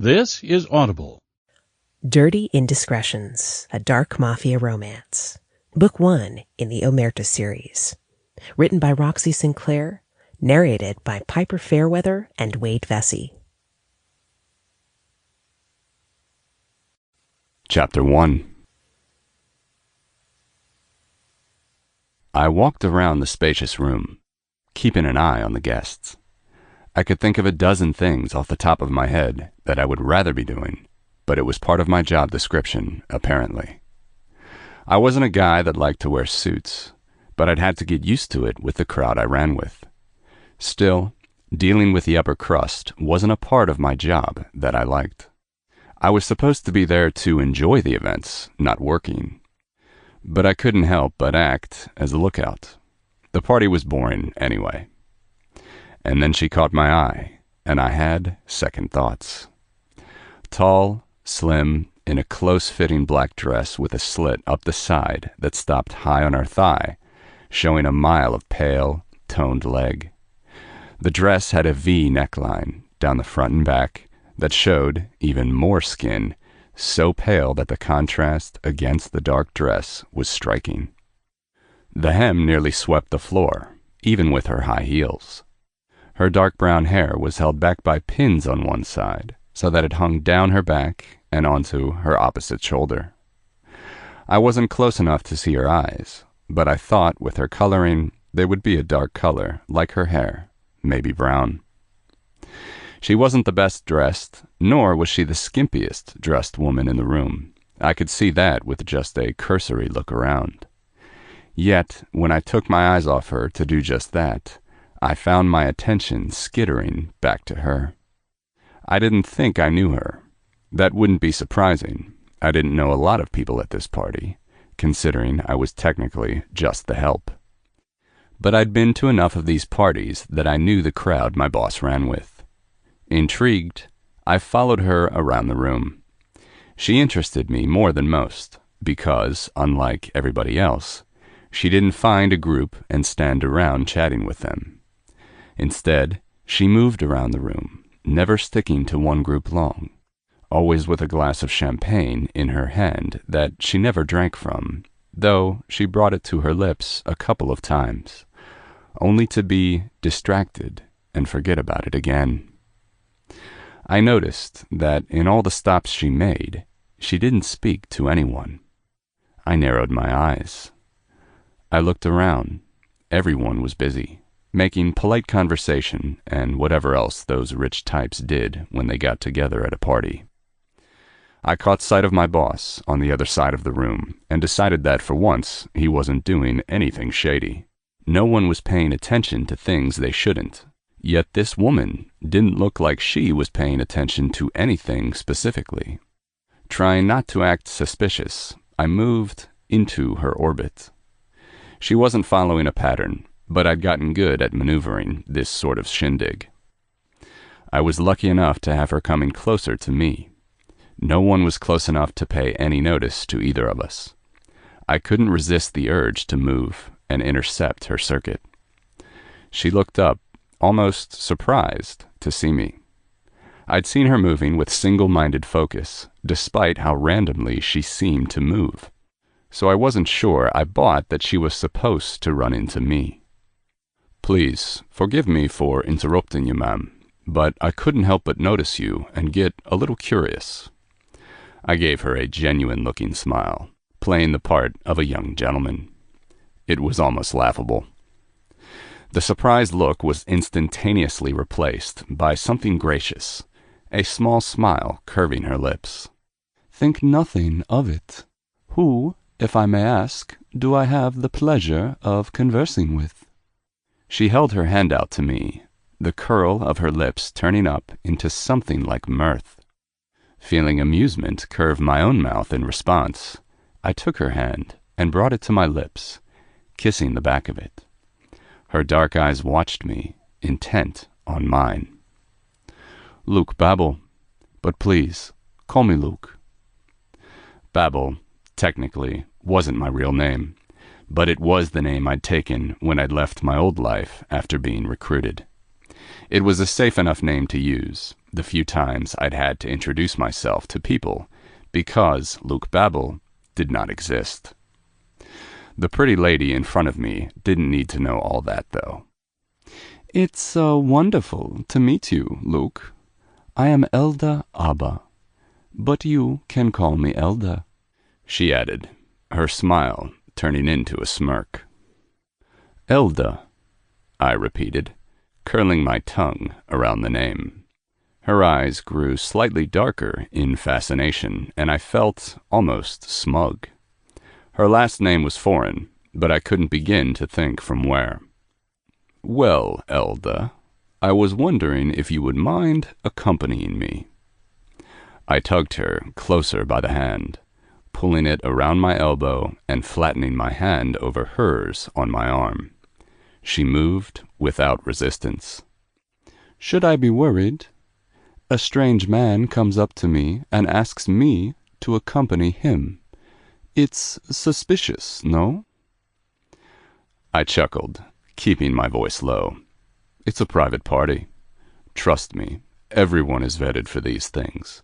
This is Audible. Dirty Indiscretions, a dark Mafia romance. Book 1 in the Omerta series. Written by Roxy Sinclaire, narrated by Piper Fairweather and Wade Vesey. Chapter 1. I walked around the spacious room, keeping an eye on the guests. I could think of a dozen things off the top of my head that I would rather be doing, but it was part of my job description, apparently. I wasn't a guy that liked to wear suits, but I'd had to get used to it with the crowd I ran with. Still, dealing with the upper crust wasn't a part of my job that I liked. I was supposed to be there to enjoy the events, not working. But I couldn't help but act as a lookout. The party was boring anyway. And then she caught my eye, and I had second thoughts. Tall, slim, in a close-fitting black dress with a slit up the side that stopped high on her thigh, showing a mile of pale, toned leg. The dress had a V neckline down the front and back that showed even more skin, so pale that the contrast against the dark dress was striking. The hem nearly swept the floor, even with her high heels. Her dark brown hair was held back by pins on one side, so that it hung down her back and onto her opposite shoulder. I wasn't close enough to see her eyes, but I thought with her coloring they would be a dark color, like her hair, maybe brown. She wasn't the best dressed, nor was she the skimpiest dressed woman in the room. I could see that with just a cursory look around. Yet, when I took my eyes off her to do just that, I found my attention skittering back to her. I didn't think I knew her. That wouldn't be surprising. I didn't know a lot of people at this party, considering I was technically just the help. But I'd been to enough of these parties that I knew the crowd my boss ran with. Intrigued, I followed her around the room. She interested me more than most, because, unlike everybody else, she didn't find a group and stand around chatting with them. Instead, she moved around the room, never sticking to one group long, always with a glass of champagne in her hand that she never drank from, though she brought it to her lips a couple of times, only to be distracted and forget about it again. I noticed that in all the stops she made, she didn't speak to anyone. I narrowed my eyes. I looked around. Everyone was busy, making polite conversation and whatever else those rich types did when they got together at a party. I caught sight of my boss on the other side of the room and decided that for once he wasn't doing anything shady. No one was paying attention to things they shouldn't, yet this woman didn't look like she was paying attention to anything specifically. Trying not to act suspicious, I moved into her orbit. She wasn't following a pattern, but I'd gotten good at maneuvering this sort of shindig. I was lucky enough to have her coming closer to me. No one was close enough to pay any notice to either of us. I couldn't resist the urge to move and intercept her circuit. She looked up, almost surprised to see me. I'd seen her moving with single-minded focus, despite how randomly she seemed to move. So I wasn't sure I bought that she was supposed to run into me. "Please, forgive me for interrupting you, ma'am, but I couldn't help but notice you and get a little curious." I gave her a genuine-looking smile, playing the part of a young gentleman. It was almost laughable. The surprised look was instantaneously replaced by something gracious, a small smile curving her lips. "Think nothing of it. Who, if I may ask, do I have the pleasure of conversing with?" She held her hand out to me, the curl of her lips turning up into something like mirth. Feeling amusement curve my own mouth in response, I took her hand and brought it to my lips, kissing the back of it. Her dark eyes watched me, intent on mine. "Luke Babel, but please, call me Luke." Babel, technically, wasn't my real name, but it was the name I'd taken when I'd left my old life after being recruited. It was a safe enough name to use, the few times I'd had to introduce myself to people because Luke Babel did not exist. The pretty lady in front of me didn't need to know all that, though. "It's wonderful to meet you, Luke. I am Elda Abba, but you can call me Elda," she added, her smile turning into a smirk. "Elda," I repeated, curling my tongue around the name. Her eyes grew slightly darker in fascination, and I felt almost smug. Her last name was foreign, but I couldn't begin to think from where. "Well, Elda, I was wondering if you would mind accompanying me." I tugged her closer by the hand, pulling it around my elbow and flattening my hand over hers on my arm. She moved without resistance. "Should I be worried? A strange man comes up to me and asks me to accompany him. It's suspicious, no?" I chuckled, keeping my voice low. "It's a private party. Trust me, everyone is vetted for these things.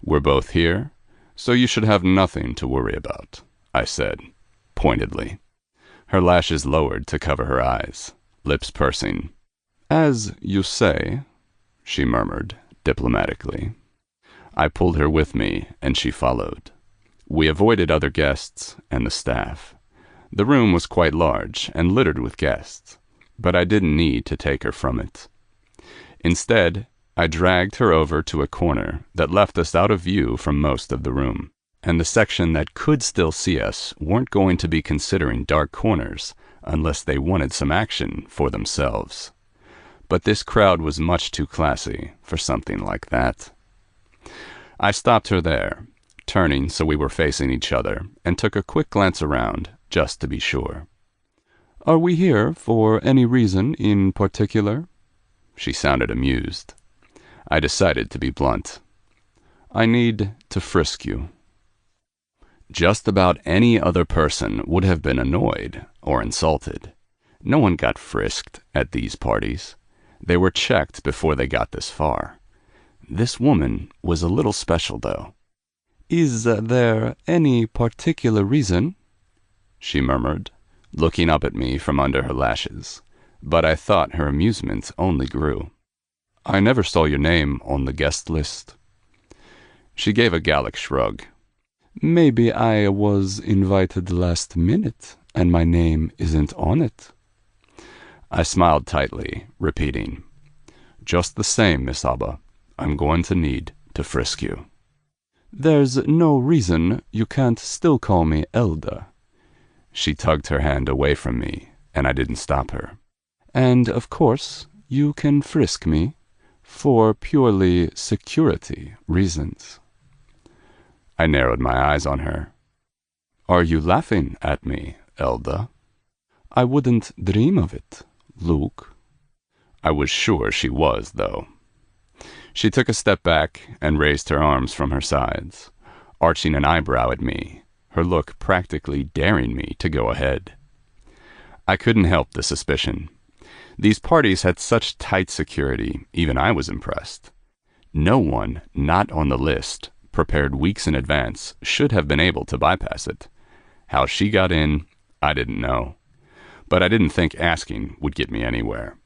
We're both here, so you should have nothing to worry about," I said, pointedly. Her lashes lowered to cover her eyes, lips pursing. "As you say," she murmured diplomatically. I pulled her with me, and she followed. We avoided other guests and the staff. The room was quite large and littered with guests, but I didn't need to take her from it. Instead, I dragged her over to a corner that left us out of view from most of the room, and the section that could still see us weren't going to be considering dark corners unless they wanted some action for themselves. But this crowd was much too classy for something like that. I stopped her there, turning so we were facing each other, and took a quick glance around, just to be sure. "Are we here for any reason in particular?" She sounded amused. I decided to be blunt. "I need to frisk you." Just about any other person would have been annoyed or insulted. No one got frisked at these parties. They were checked before they got this far. This woman was a little special, though. "Is there any particular reason?" she murmured, looking up at me from under her lashes, but I thought her amusement only grew. "I never saw your name on the guest list." She gave a Gallic shrug. "Maybe I was invited last minute, and my name isn't on it." I smiled tightly, repeating, "Just the same, Miss Abba, I'm going to need to frisk you." "There's no reason you can't still call me Elda." She tugged her hand away from me, and I didn't stop her. "And, of course, you can frisk me for purely security reasons." I narrowed my eyes on her. "Are you laughing at me, Elda?" "I wouldn't dream of it, Luke." I was sure she was, though. She took a step back and raised her arms from her sides, arching an eyebrow at me, her look practically daring me to go ahead. I couldn't help the suspicion. These parties had such tight security, even I was impressed. No one not on the list, prepared weeks in advance, should have been able to bypass it. How she got in, I didn't know. But I didn't think asking would get me anywhere.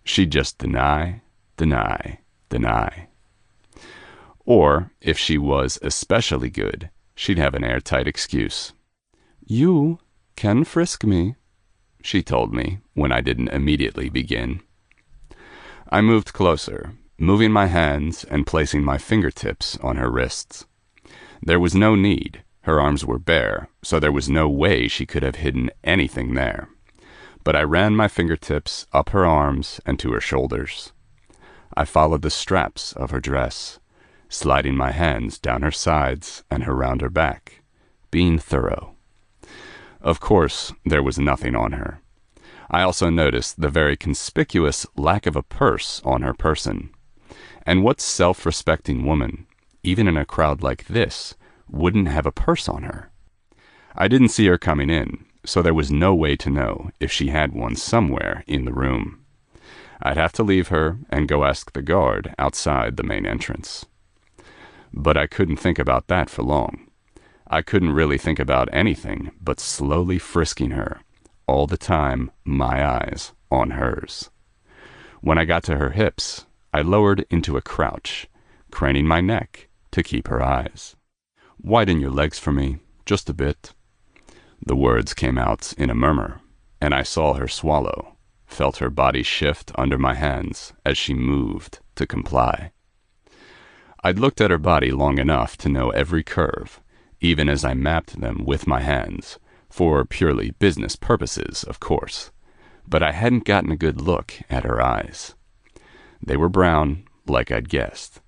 She'd just deny. Or, if she was especially good, she'd have an airtight excuse. "You can frisk me," she told me when I didn't immediately begin. I moved closer, moving my hands and placing my fingertips on her wrists. There was no need. Her arms were bare, so there was no way she could have hidden anything there. But I ran my fingertips up her arms and to her shoulders. I followed the straps of her dress, sliding my hands down her sides and around her back, being thorough. Of course, there was nothing on her. I also noticed the very conspicuous lack of a purse on her person. And what self-respecting woman, even in a crowd like this, wouldn't have a purse on her? I didn't see her coming in, so there was no way to know if she had one somewhere in the room. I'd have to leave her and go ask the guard outside the main entrance. But I couldn't think about that for long. I couldn't really think about anything but slowly frisking her, all the time my eyes on hers. When I got to her hips, I lowered into a crouch, craning my neck to keep her eyes. "Widen your legs for me, just a bit." The words came out in a murmur, and I saw her swallow, felt her body shift under my hands as she moved to comply. I'd looked at her body long enough to know every curve, even as I mapped them with my hands, for purely business purposes, of course, but I hadn't gotten a good look at her eyes. They were brown, like I'd guessed,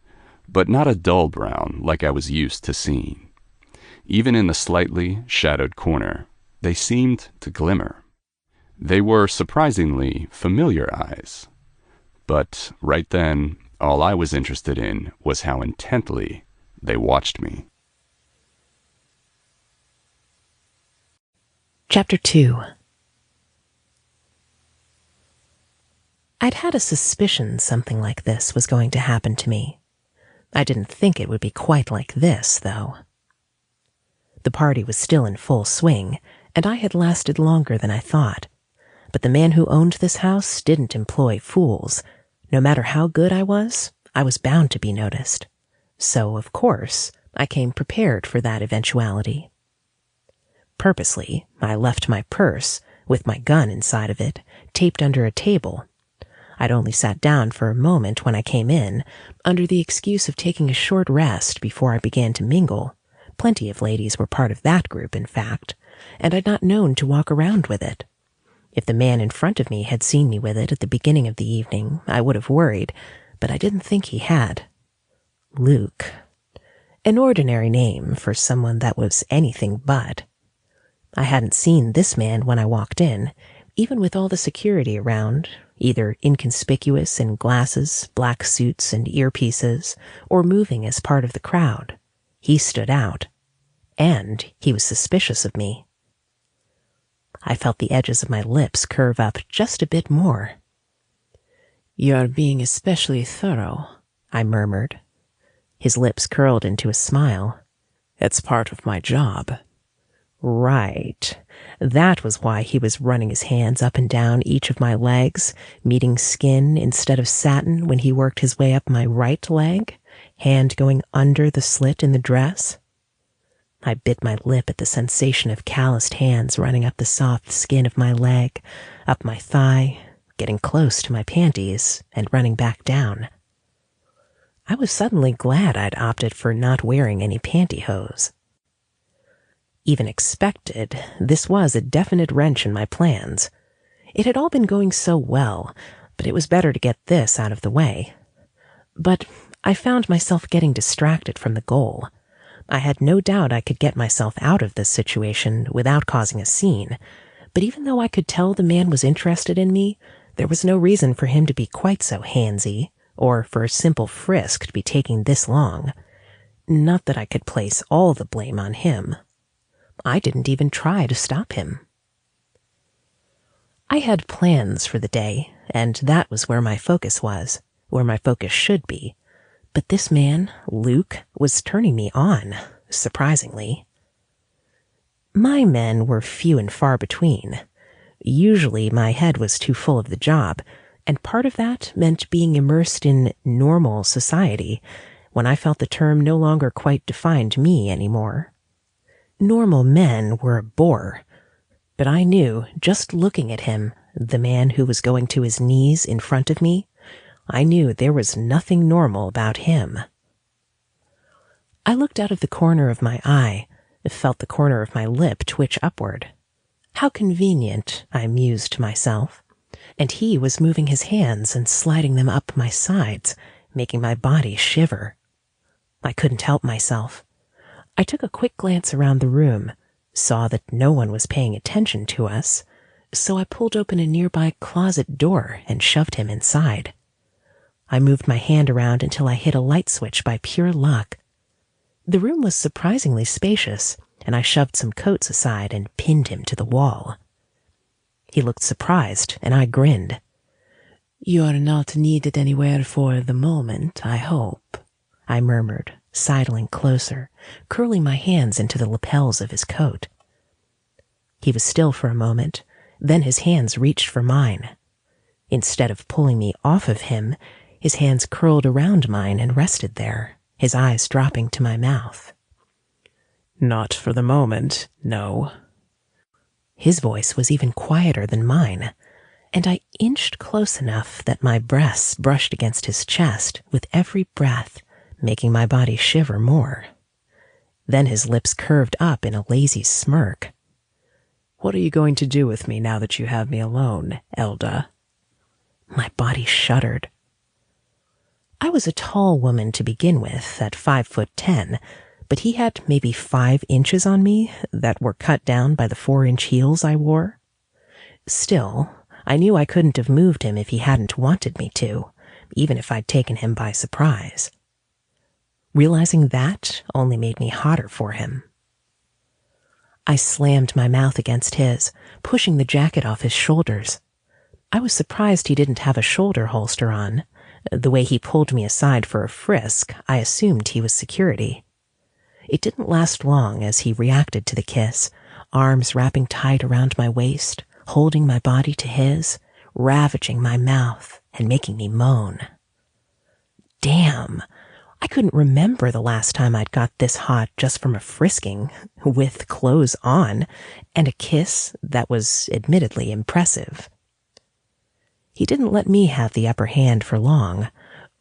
but not a dull brown like I was used to seeing. Even in the slightly shadowed corner, they seemed to glimmer. They were surprisingly familiar eyes, but right then, all I was interested in was how intently they watched me. Chapter 2. I'd had a suspicion something like this was going to happen to me. I didn't think it would be quite like this, though. The party was still in full swing, and I had lasted longer than I thought. But the man who owned this house didn't employ fools. No matter how good I was bound to be noticed. So, of course, I came prepared for that eventuality. Purposely, I left my purse, with my gun inside of it, taped under a table. I'd only sat down for a moment when I came in, under the excuse of taking a short rest before I began to mingle. Plenty of ladies were part of that group, in fact, and I'd not known to walk around with it. If the man in front of me had seen me with it at the beginning of the evening, I would have worried, but I didn't think he had. Luke. An ordinary name for someone that was anything but. I hadn't seen this man when I walked in, even with all the security around, either inconspicuous in glasses, black suits, and earpieces, or moving as part of the crowd. He stood out, and he was suspicious of me. I felt the edges of my lips curve up just a bit more. "You're being especially thorough," I murmured. His lips curled into a smile. "It's part of my job." Right. That was why he was running his hands up and down each of my legs, meeting skin instead of satin when he worked his way up my right leg, hand going under the slit in the dress. I bit my lip at the sensation of calloused hands running up the soft skin of my leg, up my thigh, getting close to my panties, and running back down. I was suddenly glad I'd opted for not wearing any pantyhose. Even expected, this was a definite wrench in my plans. It had all been going so well, but it was better to get this out of the way. But I found myself getting distracted from the goal. I had no doubt I could get myself out of this situation without causing a scene, but even though I could tell the man was interested in me, there was no reason for him to be quite so handsy, or for a simple frisk to be taking this long. Not that I could place all the blame on him. I didn't even try to stop him. I had plans for the day, and that was where my focus was, where my focus should be. But this man, Luke, was turning me on, surprisingly. My men were few and far between. Usually my head was too full of the job, and part of that meant being immersed in normal society, when I felt the term no longer quite defined me anymore. Normal men were a bore, but I knew, just looking at him, the man who was going to his knees in front of me, I knew there was nothing normal about him. I looked out of the corner of my eye, felt the corner of my lip twitch upward. How convenient, I mused to myself. And he was moving his hands and sliding them up my sides, making my body shiver. I couldn't help myself. I took a quick glance around the room, saw that no one was paying attention to us, so I pulled open a nearby closet door and shoved him inside. I moved my hand around until I hit a light switch by pure luck. The room was surprisingly spacious, and I shoved some coats aside and pinned him to the wall. He looked surprised, and I grinned. "You're not needed anywhere for the moment, I hope," I murmured, sidling closer, curling my hands into the lapels of his coat. He was still for a moment, then his hands reached for mine. Instead of pulling me off of him, his hands curled around mine and rested there, his eyes dropping to my mouth. "Not for the moment, no." His voice was even quieter than mine, and I inched close enough that my breasts brushed against his chest with every breath, making my body shiver more. Then his lips curved up in a lazy smirk. "What are you going to do with me now that you have me alone, Elda?" My body shuddered. I was a tall woman to begin with, at 5'10", but he had maybe 5 inches on me that were cut down by the 4-inch heels I wore. Still, I knew I couldn't have moved him if he hadn't wanted me to, even if I'd taken him by surprise. Realizing that only made me hotter for him. I slammed my mouth against his, pushing the jacket off his shoulders. I was surprised he didn't have a shoulder holster on. The way he pulled me aside for a frisk, I assumed he was security. It didn't last long as he reacted to the kiss, arms wrapping tight around my waist, holding my body to his, ravaging my mouth and making me moan. Damn! I couldn't remember the last time I'd got this hot just from a frisking, with clothes on, and a kiss that was admittedly impressive. He didn't let me have the upper hand for long,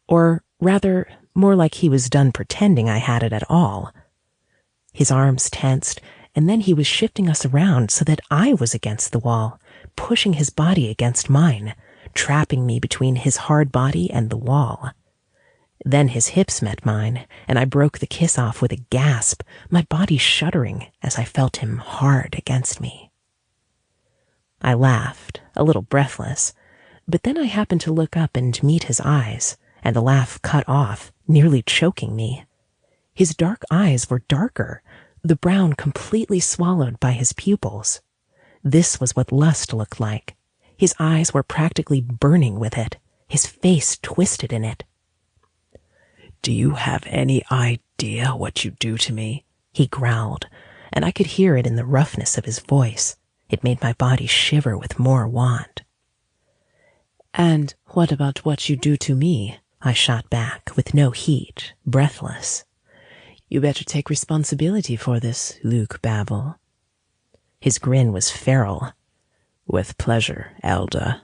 or rather, more like he was done pretending I had it at all. His arms tensed, and then he was shifting us around so that I was against the wall, pushing his body against mine, trapping me between his hard body and the wall. Then his hips met mine, and I broke the kiss off with a gasp, my body shuddering as I felt him hard against me. I laughed, a little breathless, but then I happened to look up and meet his eyes, and the laugh cut off, nearly choking me. His dark eyes were darker, the brown completely swallowed by his pupils. This was what lust looked like. His eyes were practically burning with it, his face twisted in it. "Do you have any idea what you do to me?" he growled, and I could hear it in the roughness of his voice. It made my body shiver with more want. "And what about what you do to me?" I shot back, with no heat, breathless. "You better take responsibility for this, Luke Babel." His grin was feral. "With pleasure, Elda."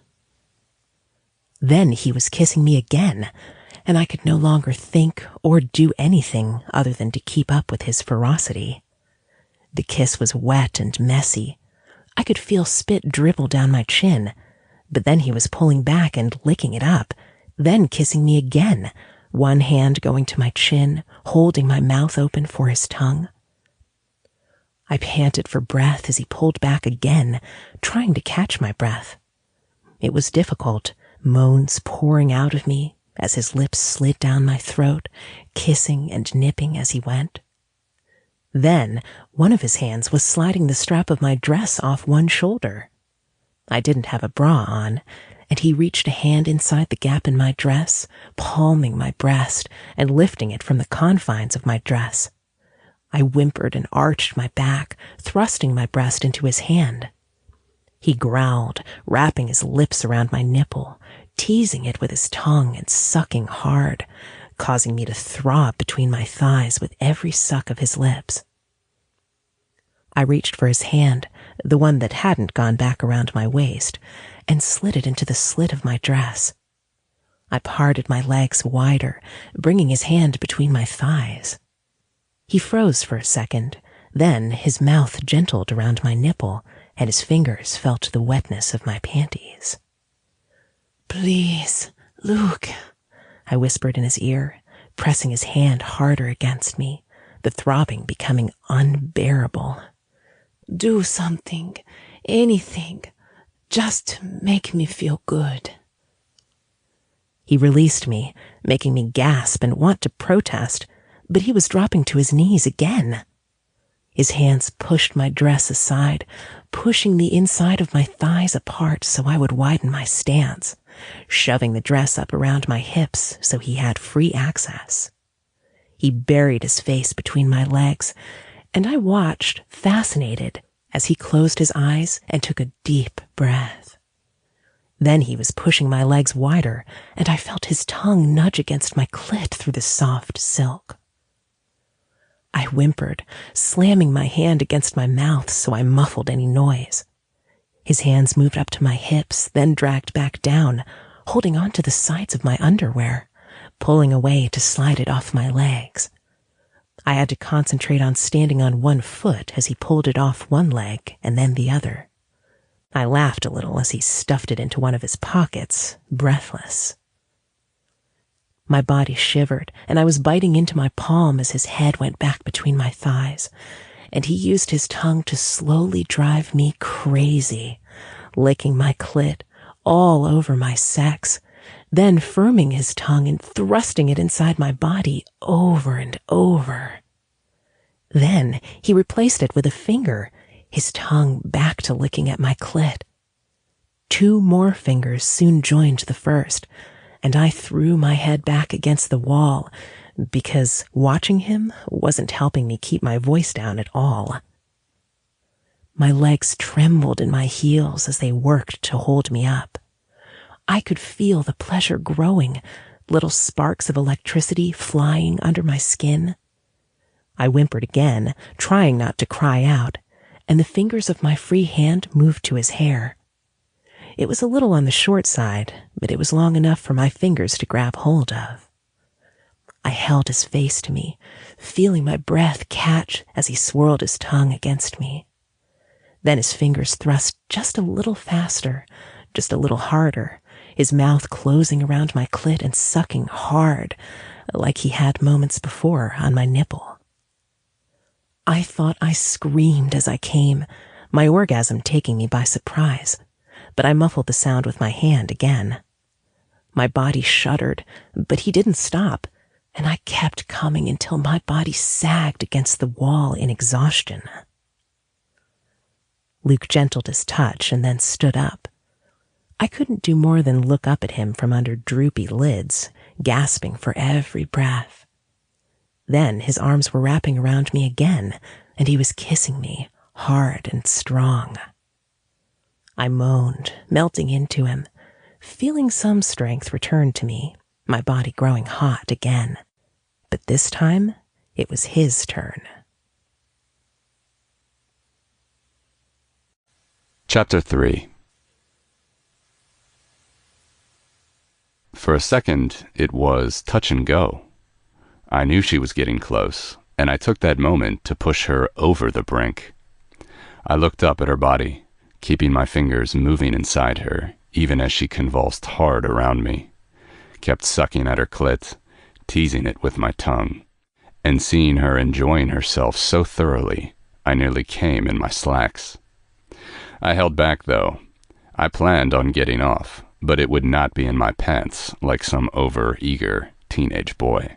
Then he was kissing me again, and I could no longer think or do anything other than to keep up with his ferocity. The kiss was wet and messy. I could feel spit dribble down my chin, but then he was pulling back and licking it up, then kissing me again, one hand going to my chin, holding my mouth open for his tongue. I panted for breath as he pulled back again, trying to catch my breath. It was difficult, moans pouring out of me as his lips slid down my throat, kissing and nipping as he went. Then one of his hands was sliding the strap of my dress off one shoulder. I didn't have a bra on, and he reached a hand inside the gap in my dress, palming my breast and lifting it from the confines of my dress. I whimpered and arched my back, thrusting my breast into his hand. He growled, wrapping his lips around my nipple, teasing it with his tongue and sucking hard, causing me to throb between my thighs with every suck of his lips. I reached for his hand, the one that hadn't gone back around my waist, and slid it into the slit of my dress. I parted my legs wider, bringing his hand between my thighs. He froze for a second, then his mouth gentled around my nipple, and his fingers felt the wetness of my panties. "Please, Luke," I whispered in his ear, pressing his hand harder against me, the throbbing becoming unbearable. "Do something, anything, just to make me feel good." He released me, making me gasp and want to protest, but he was dropping to his knees again. His hands pushed my dress aside, pushing the inside of my thighs apart so I would widen my stance, shoving the dress up around my hips so he had free access. He buried his face between my legs, and I watched, fascinated, as he closed his eyes and took a deep breath. Then he was pushing my legs wider, and I felt his tongue nudge against my clit through the soft silk. I whimpered, slamming my hand against my mouth so I muffled any noise. His hands moved up to my hips, then dragged back down, holding on to the sides of my underwear, pulling away to slide it off my legs. I had to concentrate on standing on one foot as he pulled it off one leg and then the other. I laughed a little as he stuffed it into one of his pockets, breathless. My body shivered, and I was biting into my palm as his head went back between my thighs, and he used his tongue to slowly drive me crazy, licking my clit all over my sex, then firming his tongue and thrusting it inside my body over and over. Then he replaced it with a finger, his tongue back to licking at my clit. 2 more fingers soon joined the first, and I threw my head back against the wall because watching him wasn't helping me keep my voice down at all. My legs trembled in my heels as they worked to hold me up. I could feel the pleasure growing, little sparks of electricity flying under my skin. I whimpered again, trying not to cry out, and the fingers of my free hand moved to his hair. It was a little on the short side, but it was long enough for my fingers to grab hold of. I held his face to me, feeling my breath catch as he swirled his tongue against me. Then his fingers thrust just a little faster, just a little harder, his mouth closing around my clit and sucking hard, like he had moments before on my nipple. I thought I screamed as I came, my orgasm taking me by surprise, but I muffled the sound with my hand again. My body shuddered, but he didn't stop, and I kept coming until my body sagged against the wall in exhaustion. Luke gentled his touch and then stood up. I couldn't do more than look up at him from under droopy lids, gasping for every breath. Then his arms were wrapping around me again, and he was kissing me, hard and strong. I moaned, melting into him, feeling some strength return to me, my body growing hot again. But this time, it was his turn. Chapter 3. For a second, it was touch and go. I knew she was getting close, and I took that moment to push her over the brink. I looked up at her body, keeping my fingers moving inside her, even as she convulsed hard around me, kept sucking at her clit, teasing it with my tongue, and seeing her enjoying herself so thoroughly, I nearly came in my slacks. I held back, though. I planned on getting off, but it would not be in my pants like some over-eager teenage boy.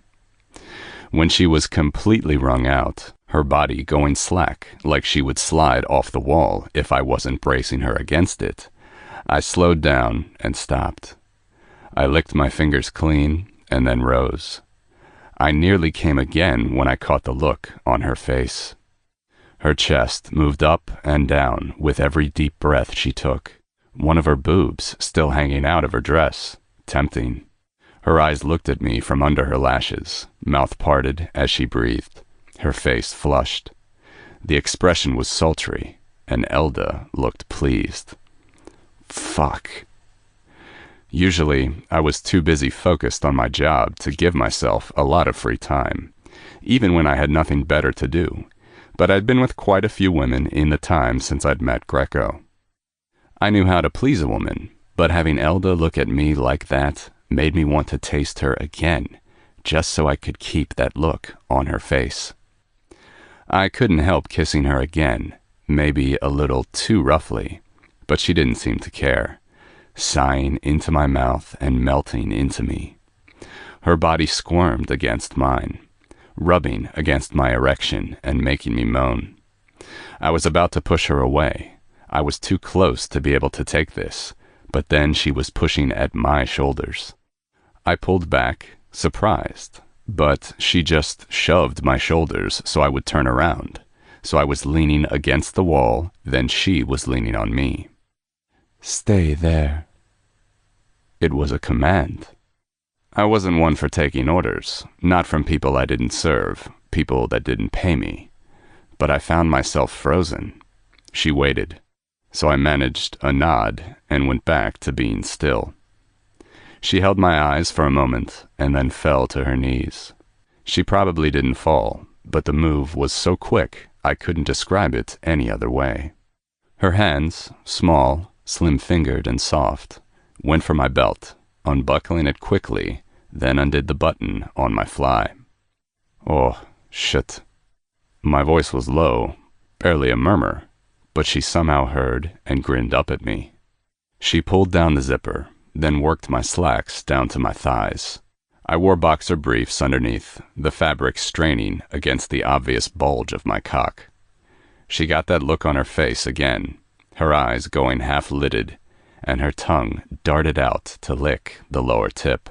When she was completely wrung out, her body going slack like she would slide off the wall if I wasn't bracing her against it, I slowed down and stopped. I licked my fingers clean and then rose. I nearly came again when I caught the look on her face. Her chest moved up and down with every deep breath she took, one of her boobs still hanging out of her dress, tempting. Her eyes looked at me from under her lashes, mouth parted as she breathed, her face flushed. The expression was sultry, and Elda looked pleased. Fuck. Usually, I was too busy focused on my job to give myself a lot of free time, even when I had nothing better to do, but I'd been with quite a few women in the time since I'd met Greco. I knew how to please a woman, but having Elda look at me like that made me want to taste her again, just so I could keep that look on her face. I couldn't help kissing her again, maybe a little too roughly, but she didn't seem to care, sighing into my mouth and melting into me. Her body squirmed against mine, rubbing against my erection and making me moan. I was about to push her away. I was too close to be able to take this, but then she was pushing at my shoulders. I pulled back, surprised, but she just shoved my shoulders so I would turn around. So I was leaning against the wall, then she was leaning on me. "Stay there." It was a command. I wasn't one for taking orders, not from people I didn't serve, people that didn't pay me. But I found myself frozen. She waited, so I managed a nod and went back to being still. She held my eyes for a moment and then fell to her knees. She probably didn't fall, but the move was so quick I couldn't describe it any other way. Her hands, small, slim-fingered and soft, went for my belt, unbuckling it quickly, then undid the button on my fly. "Oh, shit." My voice was low, barely a murmur, but she somehow heard and grinned up at me. She pulled down the zipper, then worked my slacks down to my thighs. I wore boxer briefs underneath, the fabric straining against the obvious bulge of my cock. She got that look on her face again, her eyes going half-lidded, and her tongue darted out to lick the lower tip.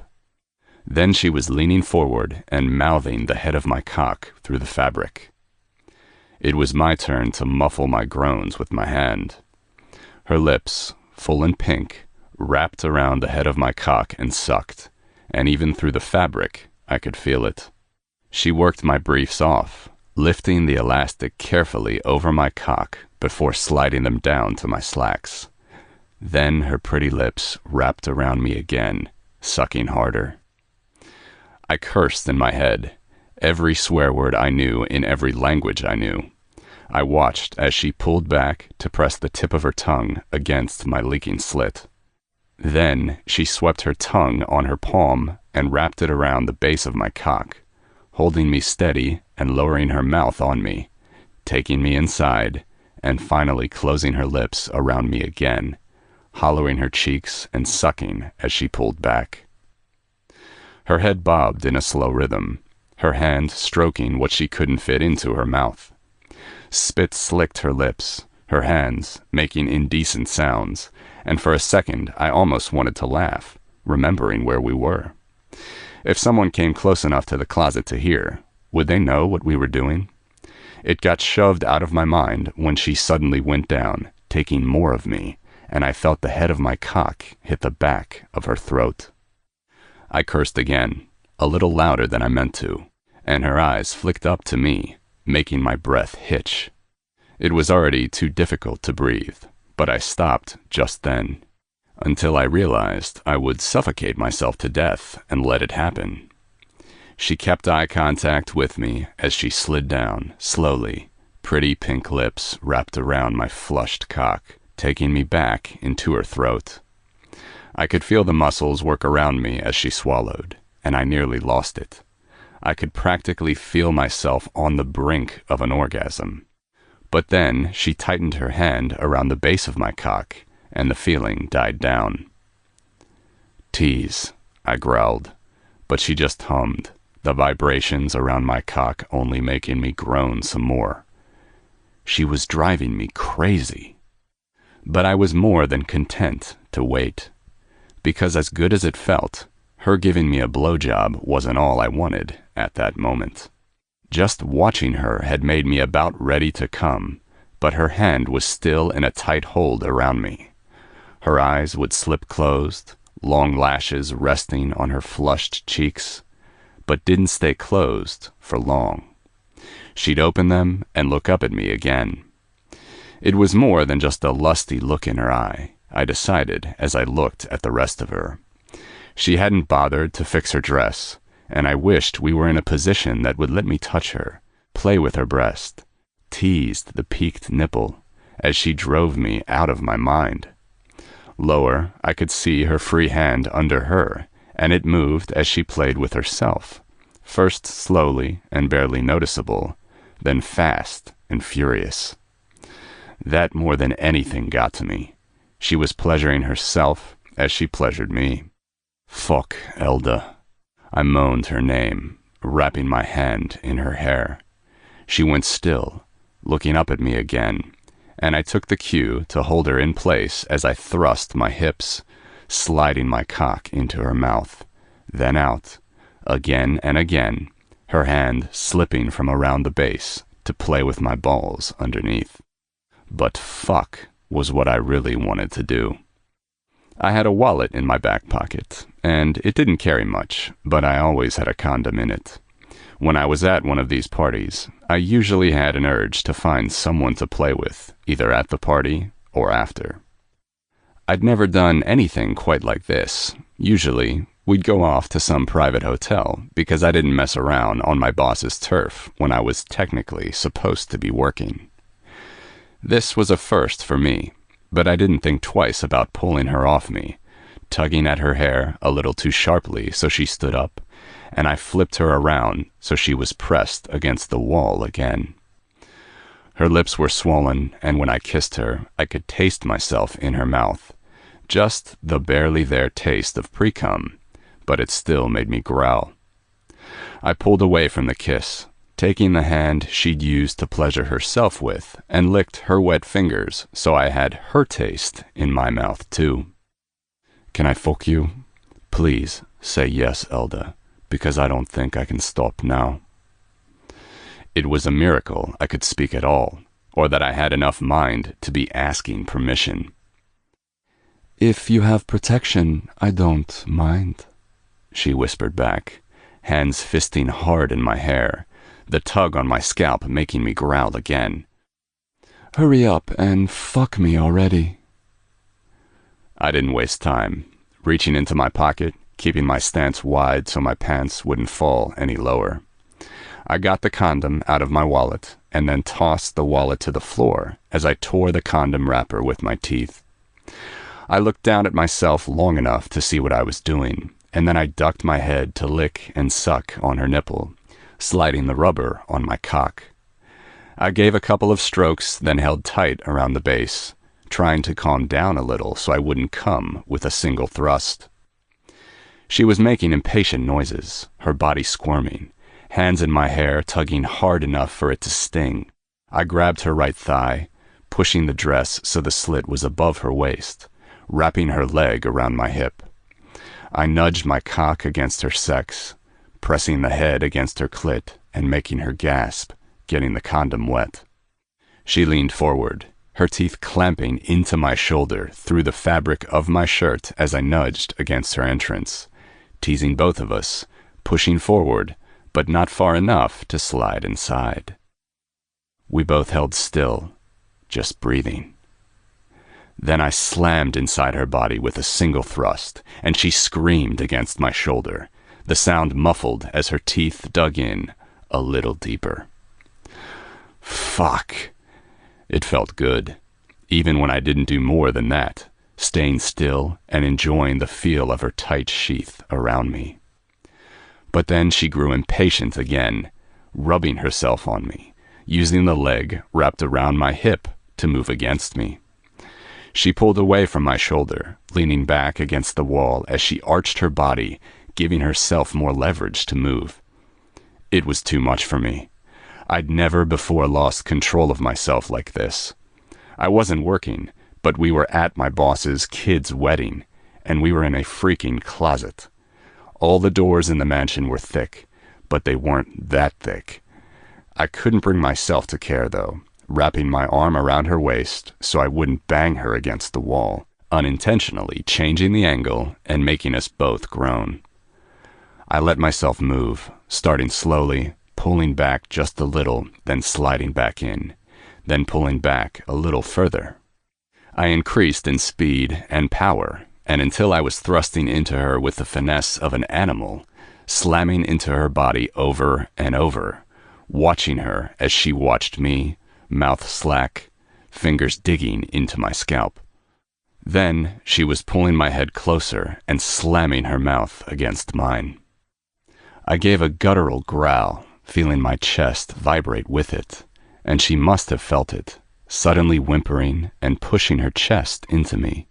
Then she was leaning forward and mouthing the head of my cock through the fabric. It was my turn to muffle my groans with my hand. Her lips, full and pink, wrapped around the head of my cock and sucked, and even through the fabric, I could feel it. She worked my briefs off, lifting the elastic carefully over my cock before sliding them down to my slacks. Then her pretty lips wrapped around me again, sucking harder. I cursed in my head, every swear word I knew in every language I knew. I watched as she pulled back to press the tip of her tongue against my leaking slit. Then she swept her tongue on her palm and wrapped it around the base of my cock, holding me steady and lowering her mouth on me, taking me inside, and finally closing her lips around me again, hollowing her cheeks and sucking as she pulled back. Her head bobbed in a slow rhythm, her hand stroking what she couldn't fit into her mouth. Spit slicked her lips, her hands making indecent sounds, and for a second I almost wanted to laugh, remembering where we were. If someone came close enough to the closet to hear, would they know what we were doing? It got shoved out of my mind when she suddenly went down, taking more of me, and I felt the head of my cock hit the back of her throat. I cursed again, a little louder than I meant to, and her eyes flicked up to me, making my breath hitch. It was already too difficult to breathe, but I stopped just then, until I realized I would suffocate myself to death and let it happen. She kept eye contact with me as she slid down, slowly, pretty pink lips wrapped around my flushed cock, taking me back into her throat. I could feel the muscles work around me as she swallowed, and I nearly lost it. I could practically feel myself on the brink of an orgasm. But then she tightened her hand around the base of my cock, and the feeling died down. "Tease," I growled, but she just hummed, the vibrations around my cock only making me groan some more. She was driving me crazy. But I was more than content to wait, because as good as it felt, her giving me a blowjob wasn't all I wanted at that moment. Just watching her had made me about ready to come, but her hand was still in a tight hold around me. Her eyes would slip closed, long lashes resting on her flushed cheeks, but didn't stay closed for long. She'd open them and look up at me again. It was more than just a lusty look in her eye, I decided as I looked at the rest of her. She hadn't bothered to fix her dress, and I wished we were in a position that would let me touch her, play with her breast, teased the peaked nipple as she drove me out of my mind. Lower, I could see her free hand under her, and it moved as she played with herself, first slowly and barely noticeable, then fast and furious. That more than anything got to me. She was pleasuring herself as she pleasured me. "Fuck, Elda." I moaned her name, wrapping my hand in her hair. She went still, looking up at me again, and I took the cue to hold her in place as I thrust my hips, sliding my cock into her mouth, then out, again and again, her hand slipping from around the base to play with my balls underneath. But fuck was what I really wanted to do. I had a wallet in my back pocket, and it didn't carry much, but I always had a condom in it. When I was at one of these parties, I usually had an urge to find someone to play with, either at the party or after. I'd never done anything quite like this. Usually, we'd go off to some private hotel because I didn't mess around on my boss's turf when I was technically supposed to be working. This was a first for me, but I didn't think twice about pulling her off me, tugging at her hair a little too sharply so she stood up, and I flipped her around so she was pressed against the wall again. Her lips were swollen, and when I kissed her, I could taste myself in her mouth, just the barely there taste of pre-cum, but it still made me growl. I pulled away from the kiss, taking the hand she'd used to pleasure herself with, and licked her wet fingers so I had her taste in my mouth too. "Can I fuck you? Please say yes, Elda, because I don't think I can stop now." It was a miracle I could speak at all, or that I had enough mind to be asking permission. "If you have protection, I don't mind," she whispered back, hands fisting hard in my hair, the tug on my scalp making me growl again. "Hurry up and fuck me already." I didn't waste time, reaching into my pocket, keeping my stance wide so my pants wouldn't fall any lower. I got the condom out of my wallet and then tossed the wallet to the floor as I tore the condom wrapper with my teeth. I looked down at myself long enough to see what I was doing, and then I ducked my head to lick and suck on her nipple, sliding the rubber on my cock. I gave a couple of strokes, then held tight around the base, trying to calm down a little so I wouldn't come with a single thrust. She was making impatient noises, her body squirming, hands in my hair tugging hard enough for it to sting. I grabbed her right thigh, pushing the dress so the slit was above her waist, wrapping her leg around my hip. I nudged my cock against her sex, pressing the head against her clit and making her gasp, getting the condom wet. She leaned forward, her teeth clamping into my shoulder through the fabric of my shirt as I nudged against her entrance, teasing both of us, pushing forward, but not far enough to slide inside. We both held still, just breathing. Then I slammed inside her body with a single thrust, and she screamed against my shoulder, the sound muffled as her teeth dug in a little deeper. Fuck. It felt good, even when I didn't do more than that, staying still and enjoying the feel of her tight sheath around me. But then she grew impatient again, rubbing herself on me, using the leg wrapped around my hip to move against me. She pulled away from my shoulder, leaning back against the wall as she arched her body, giving herself more leverage to move. It was too much for me. I'd never before lost control of myself like this. I wasn't working, but we were at my boss's kid's wedding, and we were in a freaking closet. All the doors in the mansion were thick, but they weren't that thick. I couldn't bring myself to care, though, wrapping my arm around her waist so I wouldn't bang her against the wall, unintentionally changing the angle and making us both groan. I let myself move, starting slowly, pulling back just a little, then sliding back in, then pulling back a little further. I increased in speed and power, and until I was thrusting into her with the finesse of an animal, slamming into her body over and over, watching her as she watched me, mouth slack, fingers digging into my scalp. Then she was pulling my head closer and slamming her mouth against mine. I gave a guttural growl, feeling my chest vibrate with it, and she must have felt it, suddenly whimpering and pushing her chest into me.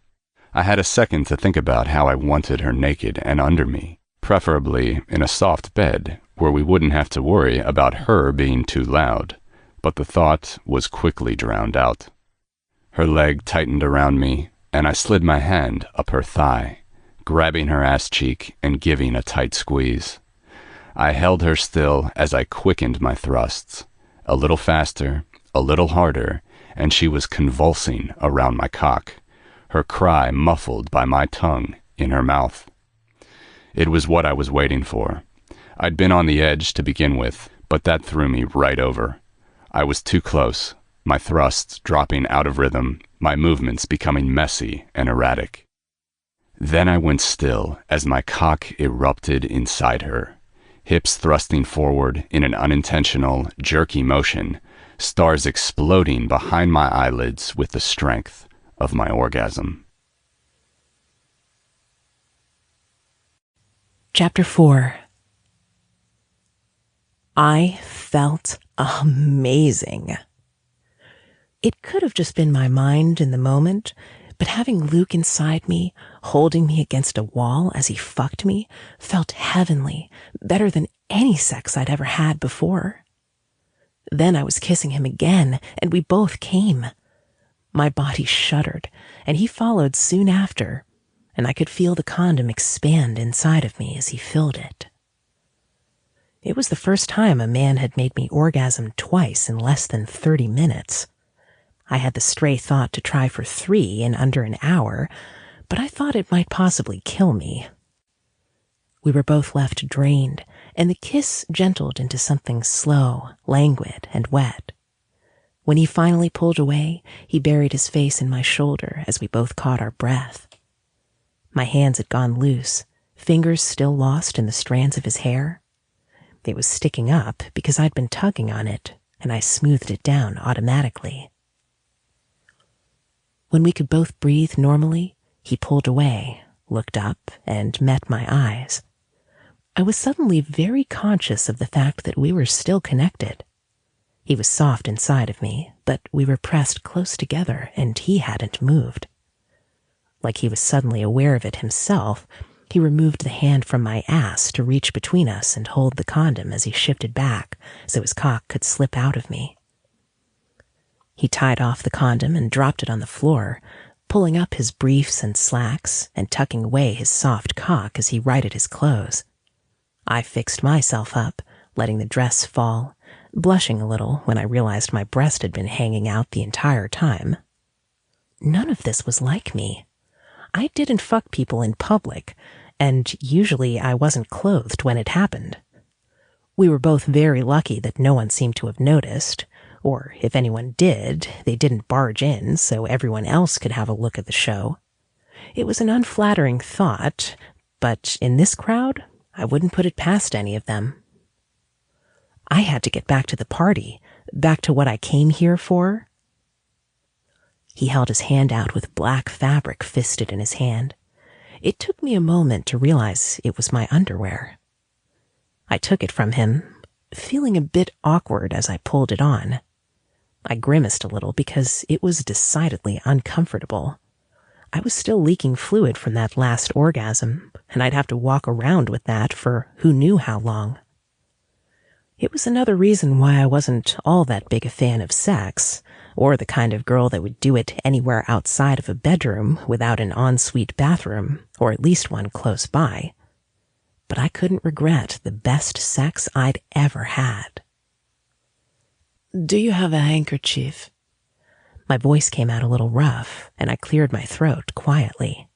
I had a second to think about how I wanted her naked and under me, preferably in a soft bed where we wouldn't have to worry about her being too loud, but the thought was quickly drowned out. Her leg tightened around me, and I slid my hand up her thigh, grabbing her ass cheek and giving a tight squeeze. I held her still as I quickened my thrusts, a little faster, a little harder, and she was convulsing around my cock, her cry muffled by my tongue in her mouth. It was what I was waiting for. I'd been on the edge to begin with, but that threw me right over. I was too close, my thrusts dropping out of rhythm, my movements becoming messy and erratic. Then I went still as my cock erupted inside her, hips thrusting forward in an unintentional, jerky motion, stars exploding behind my eyelids with the strength of my orgasm. Chapter 4. I felt amazing. It could have just been my mind in the moment, but having Luke inside me, holding me against a wall as he fucked me, felt heavenly, better than any sex I'd ever had before. Then I was kissing him again, and we both came. My body shuddered, and he followed soon after, and I could feel the condom expand inside of me as he filled it. It was the first time a man had made me orgasm twice in less than 30 minutes. I had the stray thought to try for 3 in under an hour, but I thought it might possibly kill me. We were both left drained, and the kiss gentled into something slow, languid, and wet. When he finally pulled away, he buried his face in my shoulder as we both caught our breath. My hands had gone loose, fingers still lost in the strands of his hair. It was sticking up because I'd been tugging on it, and I smoothed it down automatically. When we could both breathe normally, he pulled away, looked up, and met my eyes. I was suddenly very conscious of the fact that we were still connected. He was soft inside of me, but we were pressed close together, and he hadn't moved. Like he was suddenly aware of it himself, he removed the hand from my ass to reach between us and hold the condom as he shifted back so his cock could slip out of me. He tied off the condom and dropped it on the floor, pulling up his briefs and slacks and tucking away his soft cock as he righted his clothes. I fixed myself up, letting the dress fall, blushing a little when I realized my breast had been hanging out the entire time. None of this was like me. I didn't fuck people in public, and usually I wasn't clothed when it happened. We were both very lucky that no one seemed to have noticed, or if anyone did, they didn't barge in so everyone else could have a look at the show. It was an unflattering thought, but in this crowd, I wouldn't put it past any of them. I had to get back to the party, back to what I came here for. He held his hand out with black fabric fisted in his hand. It took me a moment to realize it was my underwear. I took it from him, feeling a bit awkward as I pulled it on. I grimaced a little because it was decidedly uncomfortable. I was still leaking fluid from that last orgasm, and I'd have to walk around with that for who knew how long. It was another reason why I wasn't all that big a fan of sex, or the kind of girl that would do it anywhere outside of a bedroom without an ensuite bathroom, or at least one close by. But I couldn't regret the best sex I'd ever had. "Do you have a handkerchief?" My voice came out a little rough, and I cleared my throat quietly.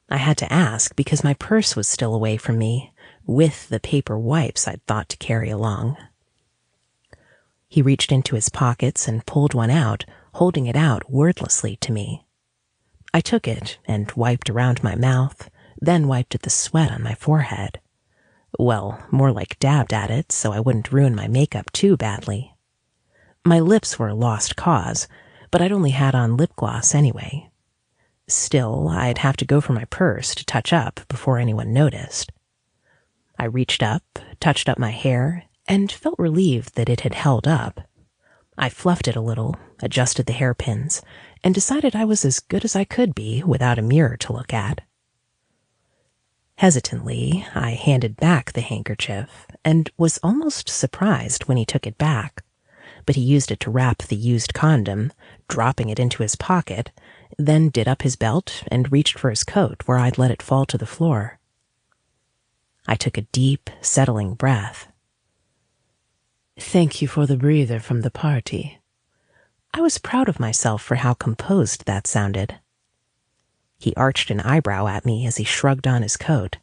I had to ask because my purse was still away from me, with the paper wipes I'd thought to carry along. He reached into his pockets and pulled one out, holding it out wordlessly to me. I took it and wiped around my mouth, then wiped at the sweat on my forehead. Well, more like dabbed at it so I wouldn't ruin my makeup too badly. My lips were a lost cause, but I'd only had on lip gloss anyway. Still, I'd have to go for my purse to touch up before anyone noticed. I reached up, touched up my hair, and felt relieved that it had held up. I fluffed it a little, adjusted the hairpins, and decided I was as good as I could be without a mirror to look at. Hesitantly, I handed back the handkerchief, and was almost surprised when he took it back. But he used it to wrap the used condom, dropping it into his pocket, then did up his belt and reached for his coat where I'd let it fall to the floor. I took a deep, settling breath. "Thank you for the breather from the party." I was proud of myself for how composed that sounded. He arched an eyebrow at me as he shrugged on his coat.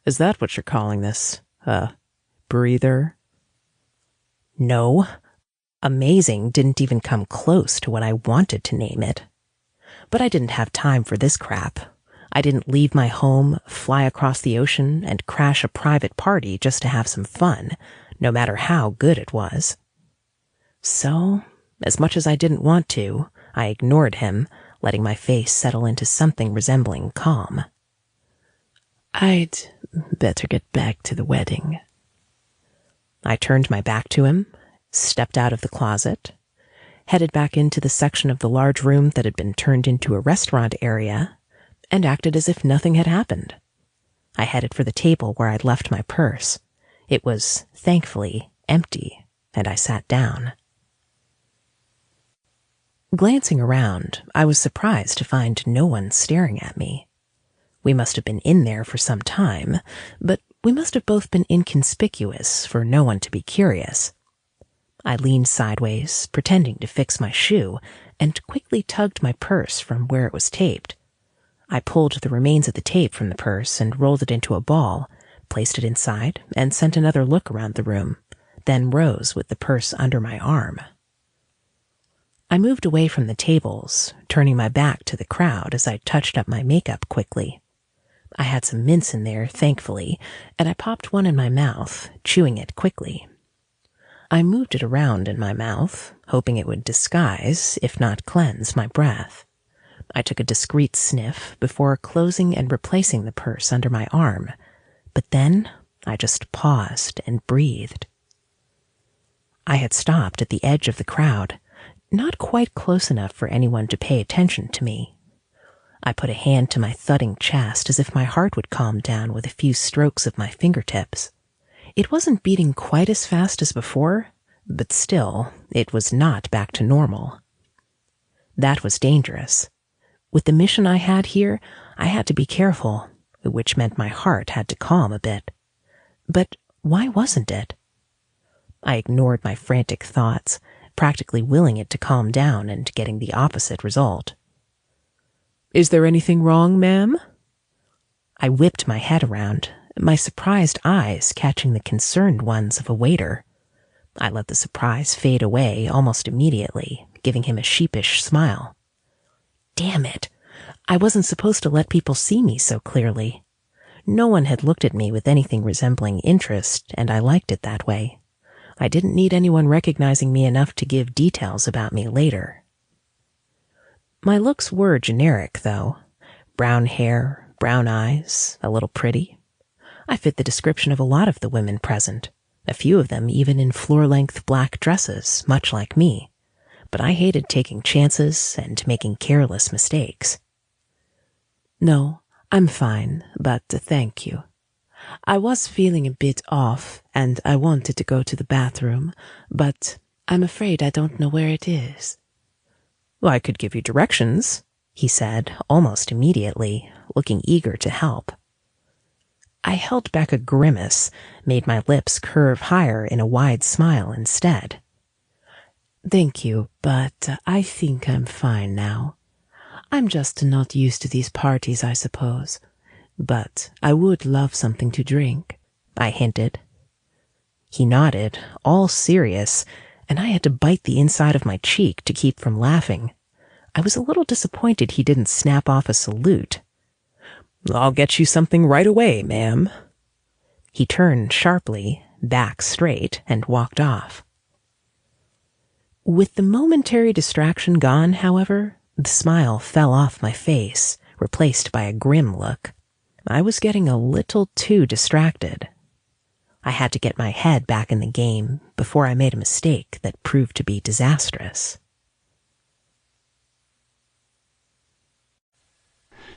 "Is that what you're calling this? Breather?" No. Amazing didn't even come close to what I wanted to name it. But I didn't have time for this crap. I didn't leave my home, fly across the ocean, and crash a private party just to have some fun, no matter how good it was. So, as much as I didn't want to, I ignored him, letting my face settle into something resembling calm. "I'd better get back to the wedding." I turned my back to him, stepped out of the closet, headed back into the section of the large room that had been turned into a restaurant area, and acted as if nothing had happened. I headed for the table where I'd left my purse. It was, thankfully, empty, and I sat down. Glancing around, I was surprised to find no one staring at me. We must have been in there for some time, but we must have both been inconspicuous for no one to be curious. I leaned sideways, pretending to fix my shoe, and quickly tugged my purse from where it was taped. I pulled the remains of the tape from the purse and rolled it into a ball, placed it inside, and sent another look around the room, then rose with the purse under my arm. I moved away from the tables, turning my back to the crowd as I touched up my makeup quickly. I had some mints in there, thankfully, and I popped one in my mouth, chewing it quickly. I moved it around in my mouth, hoping it would disguise, if not cleanse, my breath. I took a discreet sniff before closing and replacing the purse under my arm, but then I just paused and breathed. I had stopped at the edge of the crowd, not quite close enough for anyone to pay attention to me. I put a hand to my thudding chest as if my heart would calm down with a few strokes of my fingertips. It wasn't beating quite as fast as before, but still, it was not back to normal. That was dangerous. With the mission I had here, I had to be careful, which meant my heart had to calm a bit. But why wasn't it? I ignored my frantic thoughts, practically willing it to calm down and getting the opposite result. "Is there anything wrong, ma'am?" I whipped my head around, my surprised eyes catching the concerned ones of a waiter. I let the surprise fade away almost immediately, giving him a sheepish smile. Damn it! I wasn't supposed to let people see me so clearly. No one had looked at me with anything resembling interest, and I liked it that way. I didn't need anyone recognizing me enough to give details about me later. My looks were generic, though. Brown hair, brown eyes, a little pretty. I fit the description of a lot of the women present, a few of them even in floor-length black dresses, much like me. But I hated taking chances and making careless mistakes. "No, I'm fine, but thank you. I was feeling a bit off, and I wanted to go to the bathroom, but I'm afraid I don't know where it is." "Well, I could give you directions," he said almost immediately, looking eager to help. I held back a grimace, made my lips curve higher in a wide smile instead. "Thank you, but I think I'm fine now. I'm just not used to these parties, I suppose. But I would love something to drink," I hinted. He nodded, all serious, and I had to bite the inside of my cheek to keep from laughing. I was a little disappointed he didn't snap off a salute. "I'll get you something right away, ma'am." He turned sharply, back straight, and walked off. With the momentary distraction gone, however, the smile fell off my face, replaced by a grim look. I was getting a little too distracted. I had to get my head back in the game before I made a mistake that proved to be disastrous.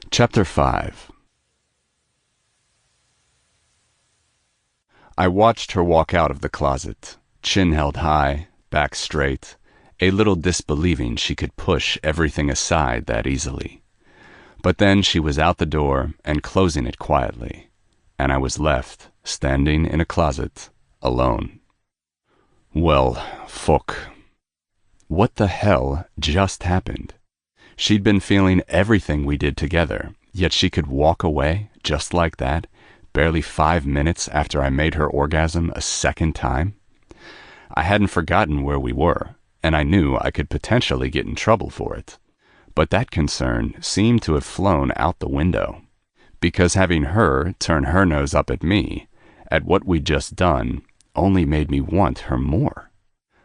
Chapter 5. I watched her walk out of the closet, chin held high, back straight, a little disbelieving she could push everything aside that easily. But then she was out the door and closing it quietly, and I was left, standing in a closet, alone. Well, fuck. What the hell just happened? She'd been feeling everything we did together, yet she could walk away just like that, barely 5 minutes after I made her orgasm a second time. I hadn't forgotten where we were, and I knew I could potentially get in trouble for it. But that concern seemed to have flown out the window, because having her turn her nose up at me, at what we'd just done, only made me want her more.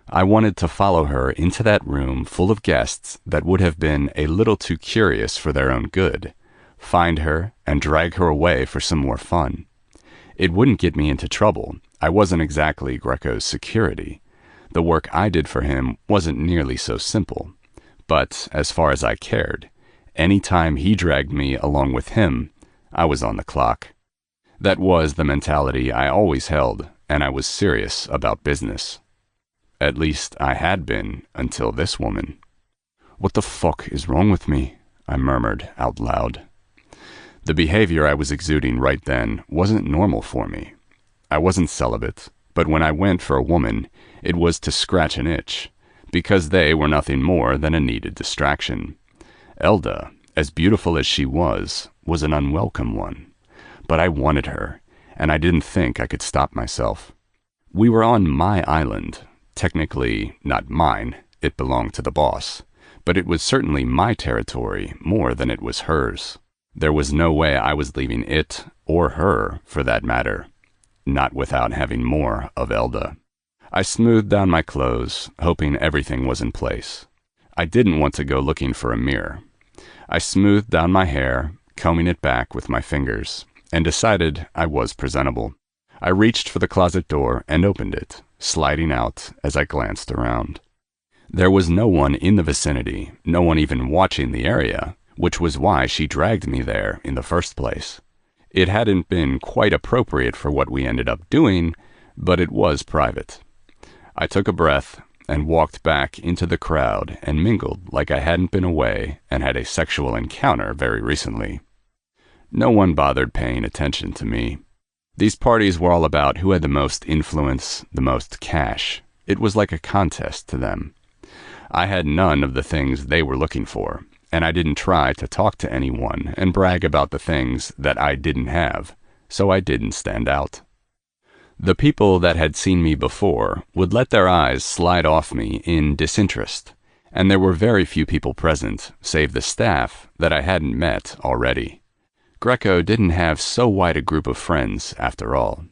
I wanted to follow her into that room full of guests that would have been a little too curious for their own good, find her and drag her away for some more fun. It wouldn't get me into trouble. I wasn't exactly Greco's security. The work I did for him wasn't nearly so simple. But as far as I cared, any time he dragged me along with him, I was on the clock. That was the mentality I always held, and I was serious about business. At least I had been until this woman. "What the fuck is wrong with me?" I murmured out loud. The behavior I was exuding right then wasn't normal for me. I wasn't celibate, but when I went for a woman, it was to scratch an itch, because they were nothing more than a needed distraction. Elda, as beautiful as she was an unwelcome one. But I wanted her, and I didn't think I could stop myself. We were on my island. Technically not mine, it belonged to the boss, but it was certainly my territory more than it was hers. There was no way I was leaving it, or her, for that matter, not without having more of Elda. I smoothed down my clothes, hoping everything was in place. I didn't want to go looking for a mirror. I smoothed down my hair, combing it back with my fingers, and decided I was presentable. I reached for the closet door and opened it, sliding out as I glanced around. There was no one in the vicinity, no one even watching the area, which was why she dragged me there in the first place. It hadn't been quite appropriate for what we ended up doing, but it was private. I took a breath and walked back into the crowd and mingled like I hadn't been away and had a sexual encounter very recently. No one bothered paying attention to me. These parties were all about who had the most influence, the most cash. It was like a contest to them. I had none of the things they were looking for, and I didn't try to talk to anyone and brag about the things that I didn't have, so I didn't stand out. The people that had seen me before would let their eyes slide off me in disinterest, and there were very few people present, save the staff, that I hadn't met already. Greco didn't have so wide a group of friends, after all.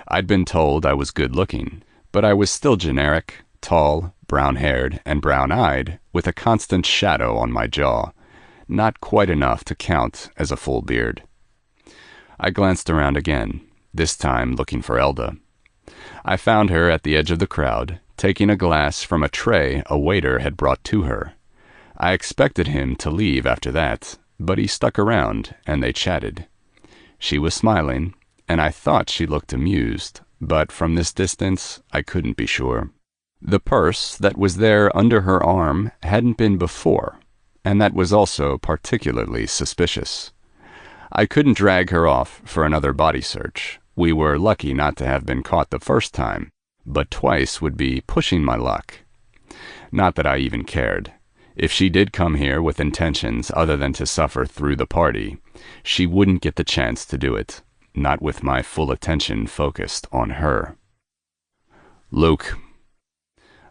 I'd been told I was good-looking, but I was still generic, tall, brown-haired, and brown-eyed, with a constant shadow on my jaw, not quite enough to count as a full beard. I glanced around again, this time looking for Elda. I found her at the edge of the crowd, taking a glass from a tray a waiter had brought to her. I expected him to leave after that, but he stuck around, and they chatted. She was smiling, and I thought she looked amused, but from this distance I couldn't be sure. The purse that was there under her arm hadn't been before, and that was also particularly suspicious. I couldn't drag her off for another body search. We were lucky not to have been caught the first time, but twice would be pushing my luck. Not that I even cared. If she did come here with intentions other than to suffer through the party, she wouldn't get the chance to do it, not with my full attention focused on her. "Luke."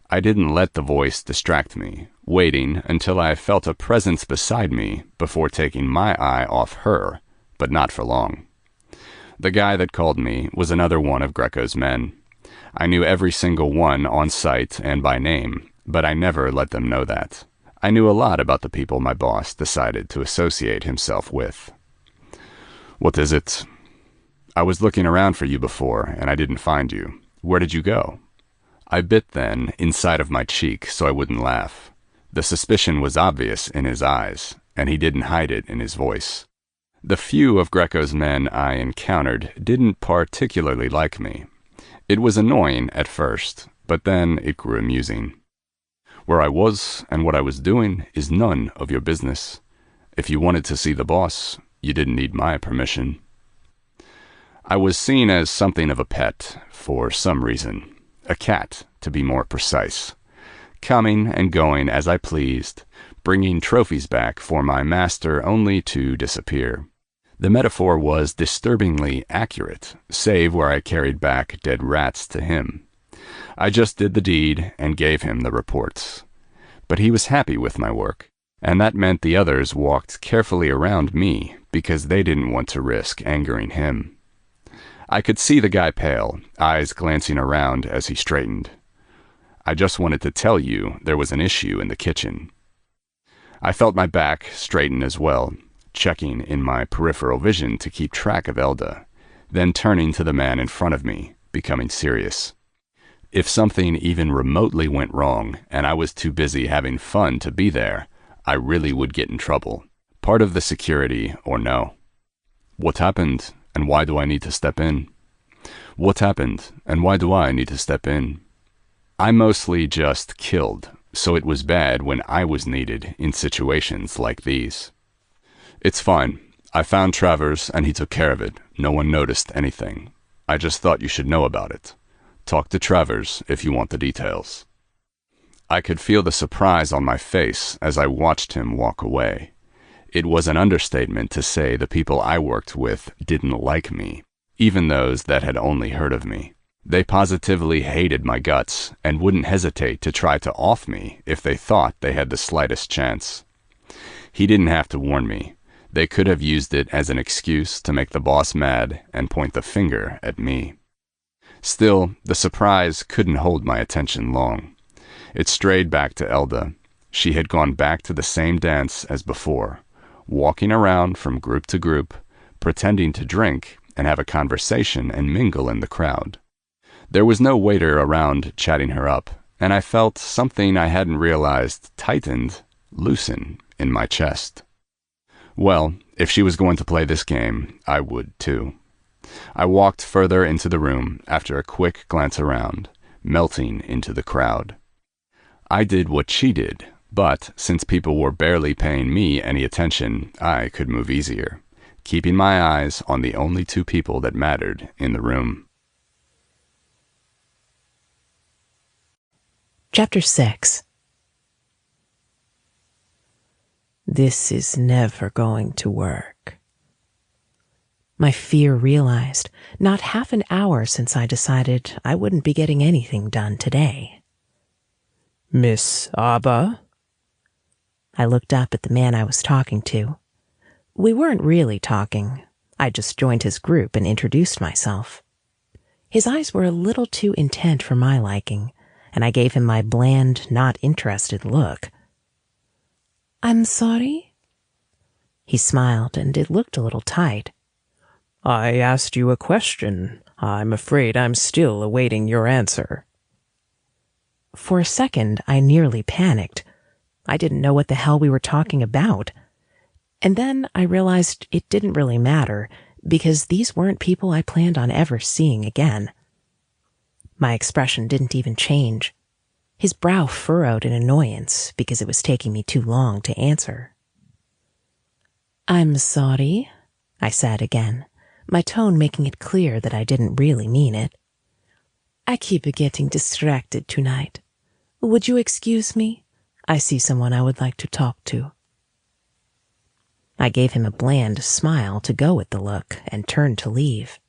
I didn't let the voice distract me, waiting until I felt a presence beside me before taking my eye off her, but not for long. The guy that called me was another one of Greco's men. I knew every single one on sight and by name, but I never let them know that. I knew a lot about the people my boss decided to associate himself with. "What is it?" "I was looking around for you before, and I didn't find you. Where did you go?" I bit then inside of my cheek so I wouldn't laugh. The suspicion was obvious in his eyes, and he didn't hide it in his voice. The few of Greco's men I encountered didn't particularly like me. It was annoying at first, but then it grew amusing. Where I was and what I was doing is none of your business. If you wanted to see the boss, you didn't need my permission. I was seen as something of a pet for some reason. A cat, to be more precise. Coming and going as I pleased, bringing trophies back for my master only to disappear. The metaphor was disturbingly accurate, save where I carried back dead rats to him. I just did the deed and gave him the reports. But he was happy with my work, and that meant the others walked carefully around me because they didn't want to risk angering him. I could see the guy pale, eyes glancing around as he straightened. I just wanted to tell you there was an issue in the kitchen. I felt my back straighten as well, checking in my peripheral vision to keep track of Elda, then turning to the man in front of me, becoming serious. If something even remotely went wrong and I was too busy having fun to be there, I really would get in trouble. Part of the security or no. What happened, and why do I need to step in? What happened, and why do I need to step in? I mostly just killed, so it was bad when I was needed in situations like these. It's fine. I found Travers and he took care of it. No one noticed anything. I just thought you should know about it. Talk to Travers if you want the details. I could feel the surprise on my face as I watched him walk away. It was an understatement to say the people I worked with didn't like me, even those that had only heard of me. They positively hated my guts and wouldn't hesitate to try to off me if they thought they had the slightest chance. He didn't have to warn me. They could have used it as an excuse to make the boss mad and point the finger at me. Still, the surprise couldn't hold my attention long. It strayed back to Elda. She had gone back to the same dance as before, walking around from group to group, pretending to drink and have a conversation and mingle in the crowd. There was no waiter around chatting her up, and I felt something I hadn't realized tightened, loosen in my chest. Well, if she was going to play this game, I would too. I walked further into the room after a quick glance around, melting into the crowd. I did what she did, but since people were barely paying me any attention, I could move easier, keeping my eyes on the only two people that mattered in the room. Chapter 6. This is never going to work. My fear realized not half an hour since I decided I wouldn't be getting anything done today. Miss Abba? I looked up at the man I was talking to. We weren't really talking. I just joined his group and introduced myself. His eyes were a little too intent for my liking, and I gave him my bland, not interested look. I'm sorry? He smiled, and it looked a little tight. I asked you a question. I'm afraid I'm still awaiting your answer. For a second, I nearly panicked. I didn't know what the hell we were talking about. And then I realized it didn't really matter, because these weren't people I planned on ever seeing again. My expression didn't even change. His brow furrowed in annoyance because it was taking me too long to answer. I'm sorry, I said again, my tone making it clear that I didn't really mean it. I keep getting distracted tonight. Would you excuse me? I see someone I would like to talk to. I gave him a bland smile to go with the look and turned to leave.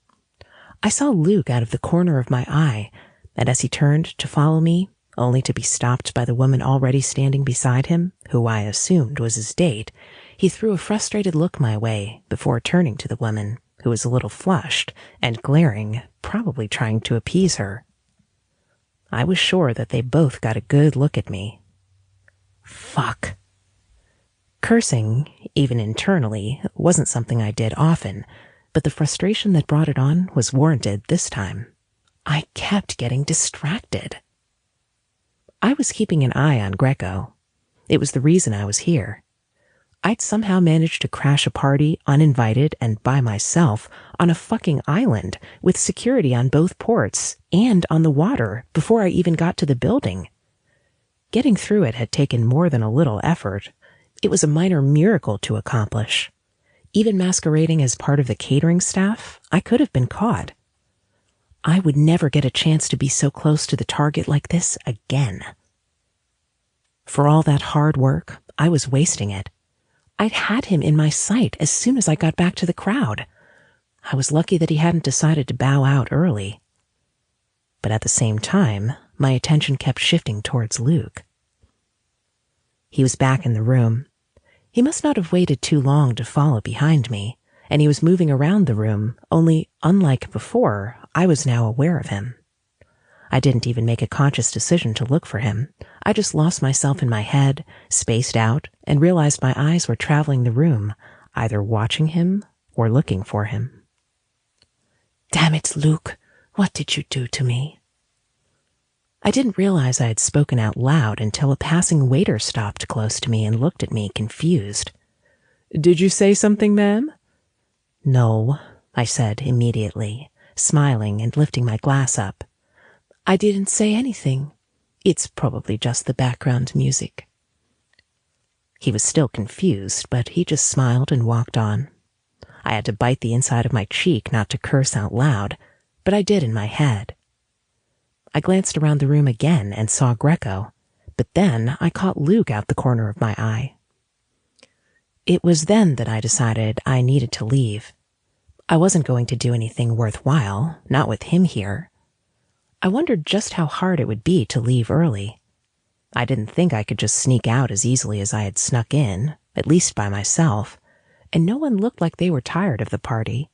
I saw Luke out of the corner of my eye, and as he turned to follow me, only to be stopped by the woman already standing beside him, who I assumed was his date, he threw a frustrated look my way before turning to the woman, who was a little flushed and glaring, probably trying to appease her. I was sure that they both got a good look at me. Fuck. Cursing, even internally, wasn't something I did often, but the frustration that brought it on was warranted this time. I kept getting distracted. I was keeping an eye on Greco. It was the reason I was here. I'd somehow managed to crash a party uninvited and by myself on a fucking island with security on both ports and on the water before I even got to the building. Getting through it had taken more than a little effort. It was a minor miracle to accomplish. Even masquerading as part of the catering staff, I could have been caught. I would never get a chance to be so close to the target like this again. For all that hard work, I was wasting it. I'd had him in my sight as soon as I got back to the crowd. I was lucky that he hadn't decided to bow out early. But at the same time, my attention kept shifting towards Luke. He was back in the room. He must not have waited too long to follow behind me, and he was moving around the room, only, unlike before, I was now aware of him. I didn't even make a conscious decision to look for him. I just lost myself in my head, spaced out, and realized my eyes were traveling the room, either watching him or looking for him. "Damn it, Luke, what did you do to me?" I didn't realize I had spoken out loud until a passing waiter stopped close to me and looked at me, confused. "Did you say something, ma'am?" "No," I said immediately, smiling and lifting my glass up. "I didn't say anything. It's probably just the background music." He was still confused, but he just smiled and walked on. I had to bite the inside of my cheek not to curse out loud, but I did in my head. I glanced around the room again and saw Greco, but then I caught Luke out the corner of my eye. It was then that I decided I needed to leave. I wasn't going to do anything worthwhile, not with him here. I wondered just how hard it would be to leave early. I didn't think I could just sneak out as easily as I had snuck in, at least by myself, and no one looked like they were tired of the party.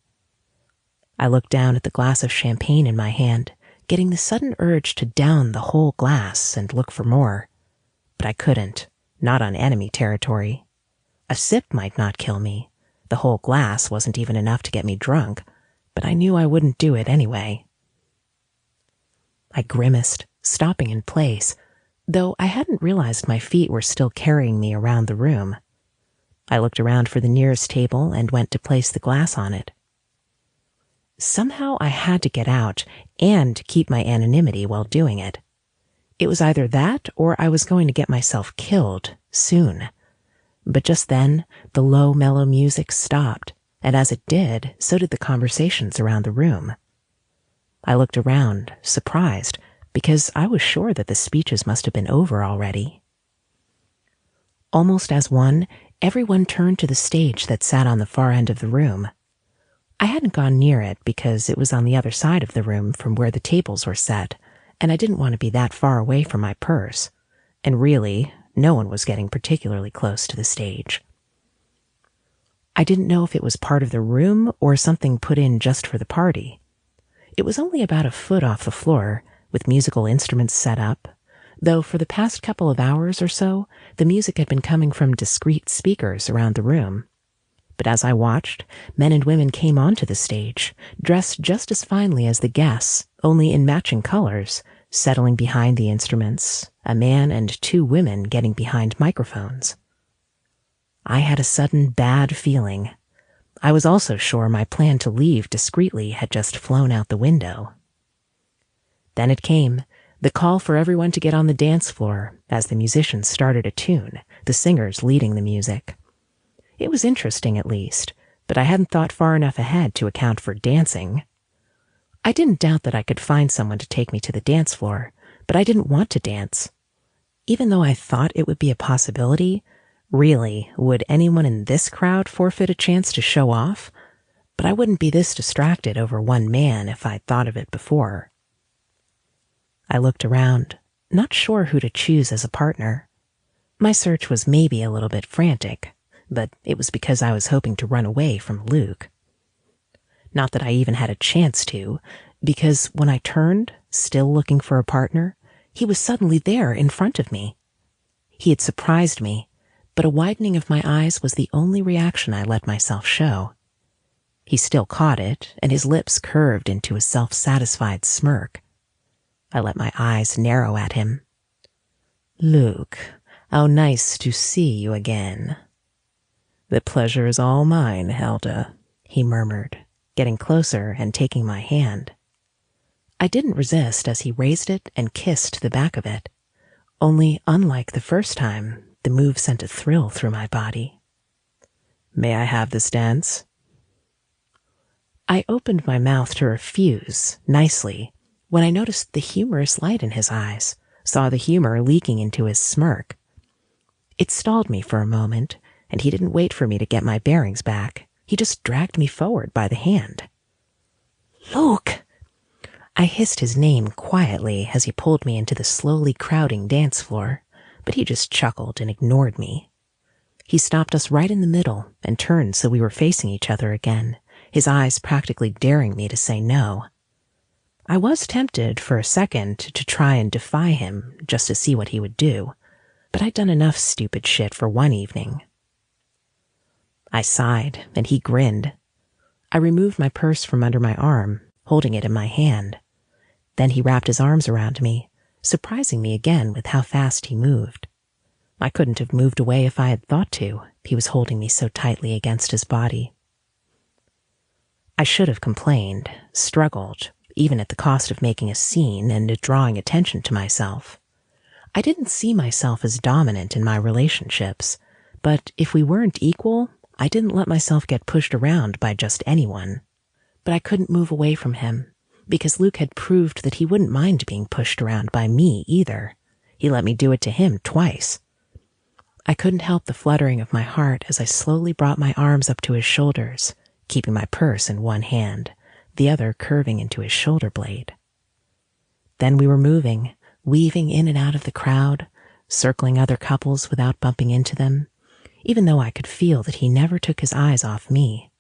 I looked down at the glass of champagne in my hand, getting the sudden urge to down the whole glass and look for more. But I couldn't, not on enemy territory. A sip might not kill me. The whole glass wasn't even enough to get me drunk, but I knew I wouldn't do it anyway. I grimaced, stopping in place, though I hadn't realized my feet were still carrying me around the room. I looked around for the nearest table and went to place the glass on it. Somehow I had to get out and keep my anonymity while doing it. It was either that or I was going to get myself killed soon. But just then, the low, mellow music stopped, and as it did, so did the conversations around the room. I looked around, surprised, because I was sure that the speeches must have been over already. Almost as one, everyone turned to the stage that sat on the far end of the room. I hadn't gone near it because it was on the other side of the room from where the tables were set, and I didn't want to be that far away from my purse. And really, no one was getting particularly close to the stage. I didn't know if it was part of the room or something put in just for the party. It was only about a foot off the floor, with musical instruments set up, though for the past couple of hours or so, the music had been coming from discreet speakers around the room. But as I watched, men and women came onto the stage, dressed just as finely as the guests, only in matching colors, settling behind the instruments, a man and two women getting behind microphones. I had a sudden bad feeling. I was also sure my plan to leave discreetly had just flown out the window. Then it came, the call for everyone to get on the dance floor as the musicians started a tune, the singers leading the music. It was interesting, at least, but I hadn't thought far enough ahead to account for dancing. I didn't doubt that I could find someone to take me to the dance floor, but I didn't want to dance. Even though I thought it would be a possibility, really, would anyone in this crowd forfeit a chance to show off? But I wouldn't be this distracted over one man if I'd thought of it before. I looked around, not sure who to choose as a partner. My search was maybe a little bit frantic, but it was because I was hoping to run away from Luke. Not that I even had a chance to, because when I turned, still looking for a partner, he was suddenly there in front of me. He had surprised me, but a widening of my eyes was the only reaction I let myself show. He still caught it, and his lips curved into a self-satisfied smirk. I let my eyes narrow at him. "Luke, how nice to see you again." "The pleasure is all mine, Helda," he murmured, getting closer and taking my hand. I didn't resist as he raised it and kissed the back of it. Only, unlike the first time, the move sent a thrill through my body. "May I have this dance?" I opened my mouth to refuse, nicely, when I noticed the humorous light in his eyes, saw the humor leaking into his smirk. It stalled me for a moment, and he didn't wait for me to get my bearings back. He just dragged me forward by the hand. "Luke!" I hissed his name quietly as he pulled me into the slowly crowding dance floor, but he just chuckled and ignored me. He stopped us right in the middle and turned so we were facing each other again, his eyes practically daring me to say no. I was tempted for a second to try and defy him just to see what he would do, but I'd done enough stupid shit for one evening. I sighed, and he grinned. I removed my purse from under my arm, holding it in my hand. Then he wrapped his arms around me, surprising me again with how fast he moved. I couldn't have moved away if I had thought to. He was holding me so tightly against his body. I should have complained, struggled, even at the cost of making a scene and drawing attention to myself. I didn't see myself as dominant in my relationships, but if we weren't equal, I didn't let myself get pushed around by just anyone. But I couldn't move away from him, because Luke had proved that he wouldn't mind being pushed around by me either. He let me do it to him twice. I couldn't help the fluttering of my heart as I slowly brought my arms up to his shoulders, keeping my purse in one hand, the other curving into his shoulder blade. Then we were moving, weaving in and out of the crowd, circling other couples without bumping into them, even though I could feel that he never took his eyes off me.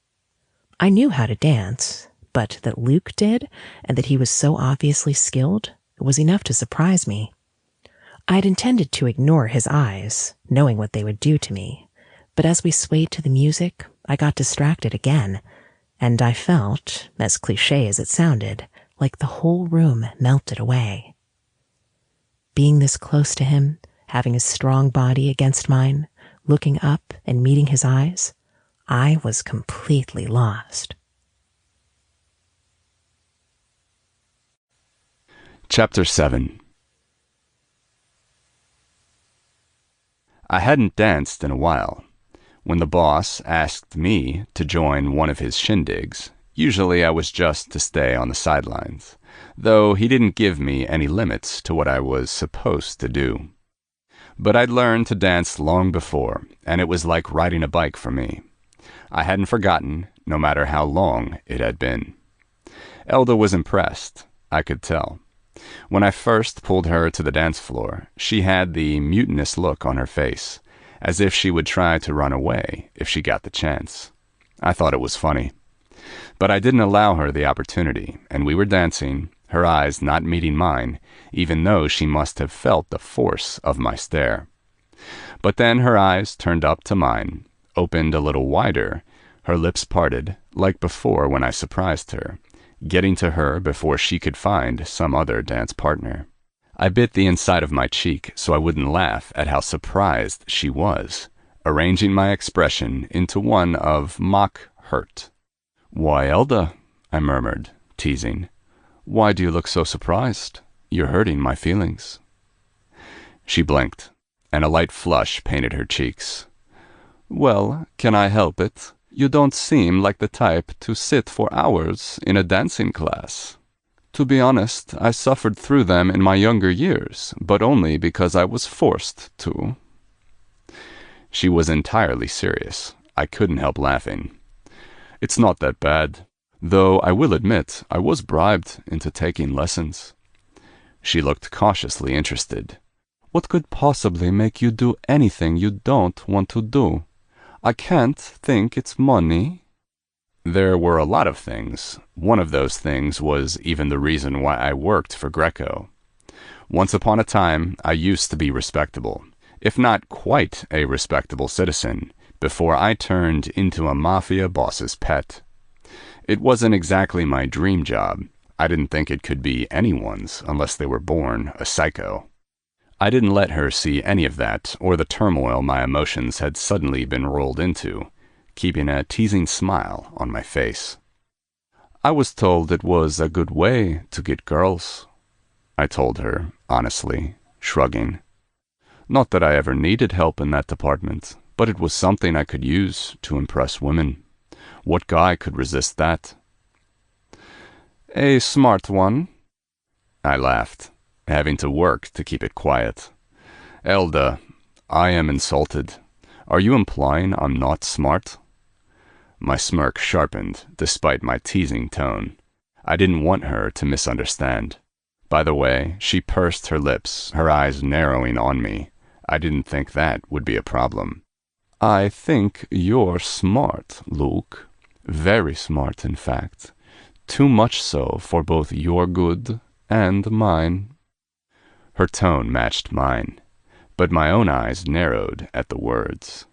I knew how to dance, but that Luke did, and that he was so obviously skilled, was enough to surprise me. I had intended to ignore his eyes, knowing what they would do to me, but as we swayed to the music, I got distracted again, and I felt, as cliché as it sounded, like the whole room melted away. Being this close to him, having his strong body against mine, looking up and meeting his eyes, I was completely lost. Chapter 7. I hadn't danced in a while. When the boss asked me to join one of his shindigs, usually I was just to stay on the sidelines, though he didn't give me any limits to what I was supposed to do. But I'd learned to dance long before, and it was like riding a bike for me. I hadn't forgotten, no matter how long it had been. Elda was impressed, I could tell. When I first pulled her to the dance floor, she had the mutinous look on her face, as if she would try to run away if she got the chance. I thought it was funny. But I didn't allow her the opportunity, and we were dancing, her eyes not meeting mine, even though she must have felt the force of my stare. But then her eyes turned up to mine, opened a little wider, her lips parted, like before when I surprised her, getting to her before she could find some other dance partner. I bit the inside of my cheek so I wouldn't laugh at how surprised she was, arranging my expression into one of mock hurt. "Why, Elda," I murmured, teasing. "Why do you look so surprised? You're hurting my feelings." She blinked, and a light flush painted her cheeks. "Well, can I help it? You don't seem like the type to sit for hours in a dancing class. To be honest, I suffered through them in my younger years, but only because I was forced to." She was entirely serious. I couldn't help laughing. "It's not that bad, though I will admit I was bribed into taking lessons." She looked cautiously interested. "What could possibly make you do anything you don't want to do? I can't think it's money." There were a lot of things. One of those things was even the reason why I worked for Greco. Once upon a time, I used to be respectable, if not quite a respectable citizen, before I turned into a Mafia boss's pet. It wasn't exactly my dream job. I didn't think it could be anyone's unless they were born a psycho. I didn't let her see any of that or the turmoil my emotions had suddenly been rolled into, keeping a teasing smile on my face. "I was told it was a good way to get girls," I told her, honestly, shrugging. Not that I ever needed help in that department, but it was something I could use to impress women. What guy could resist that? A smart one. I laughed, having to work to keep it quiet. Elda, I am insulted. Are you implying I'm not smart? My smirk sharpened, despite my teasing tone. I didn't want her to misunderstand. By the way, she pursed her lips, her eyes narrowing on me. I didn't think that would be a problem. I think you're smart, Luke. Very smart, in fact. Too much so for both your good and mine. Her tone matched mine, but my own eyes narrowed at the words.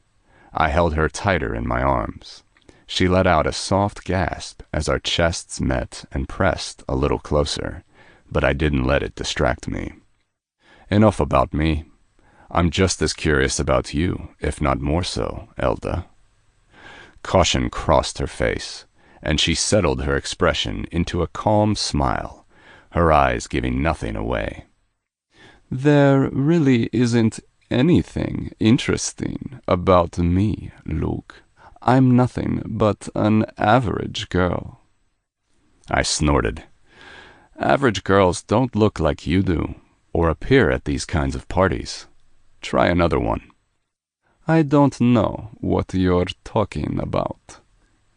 I held her tighter in my arms. She let out a soft gasp as our chests met and pressed a little closer, but I didn't let it distract me. Enough about me. I'm just as curious about you, if not more so, Elda. Caution crossed her face, and she settled her expression into a calm smile, her eyes giving nothing away. There really isn't anything interesting about me, Luke. I'm nothing but an average girl. I snorted. Average girls don't look like you do, or appear at these kinds of parties. Try another one. I don't know what you're talking about,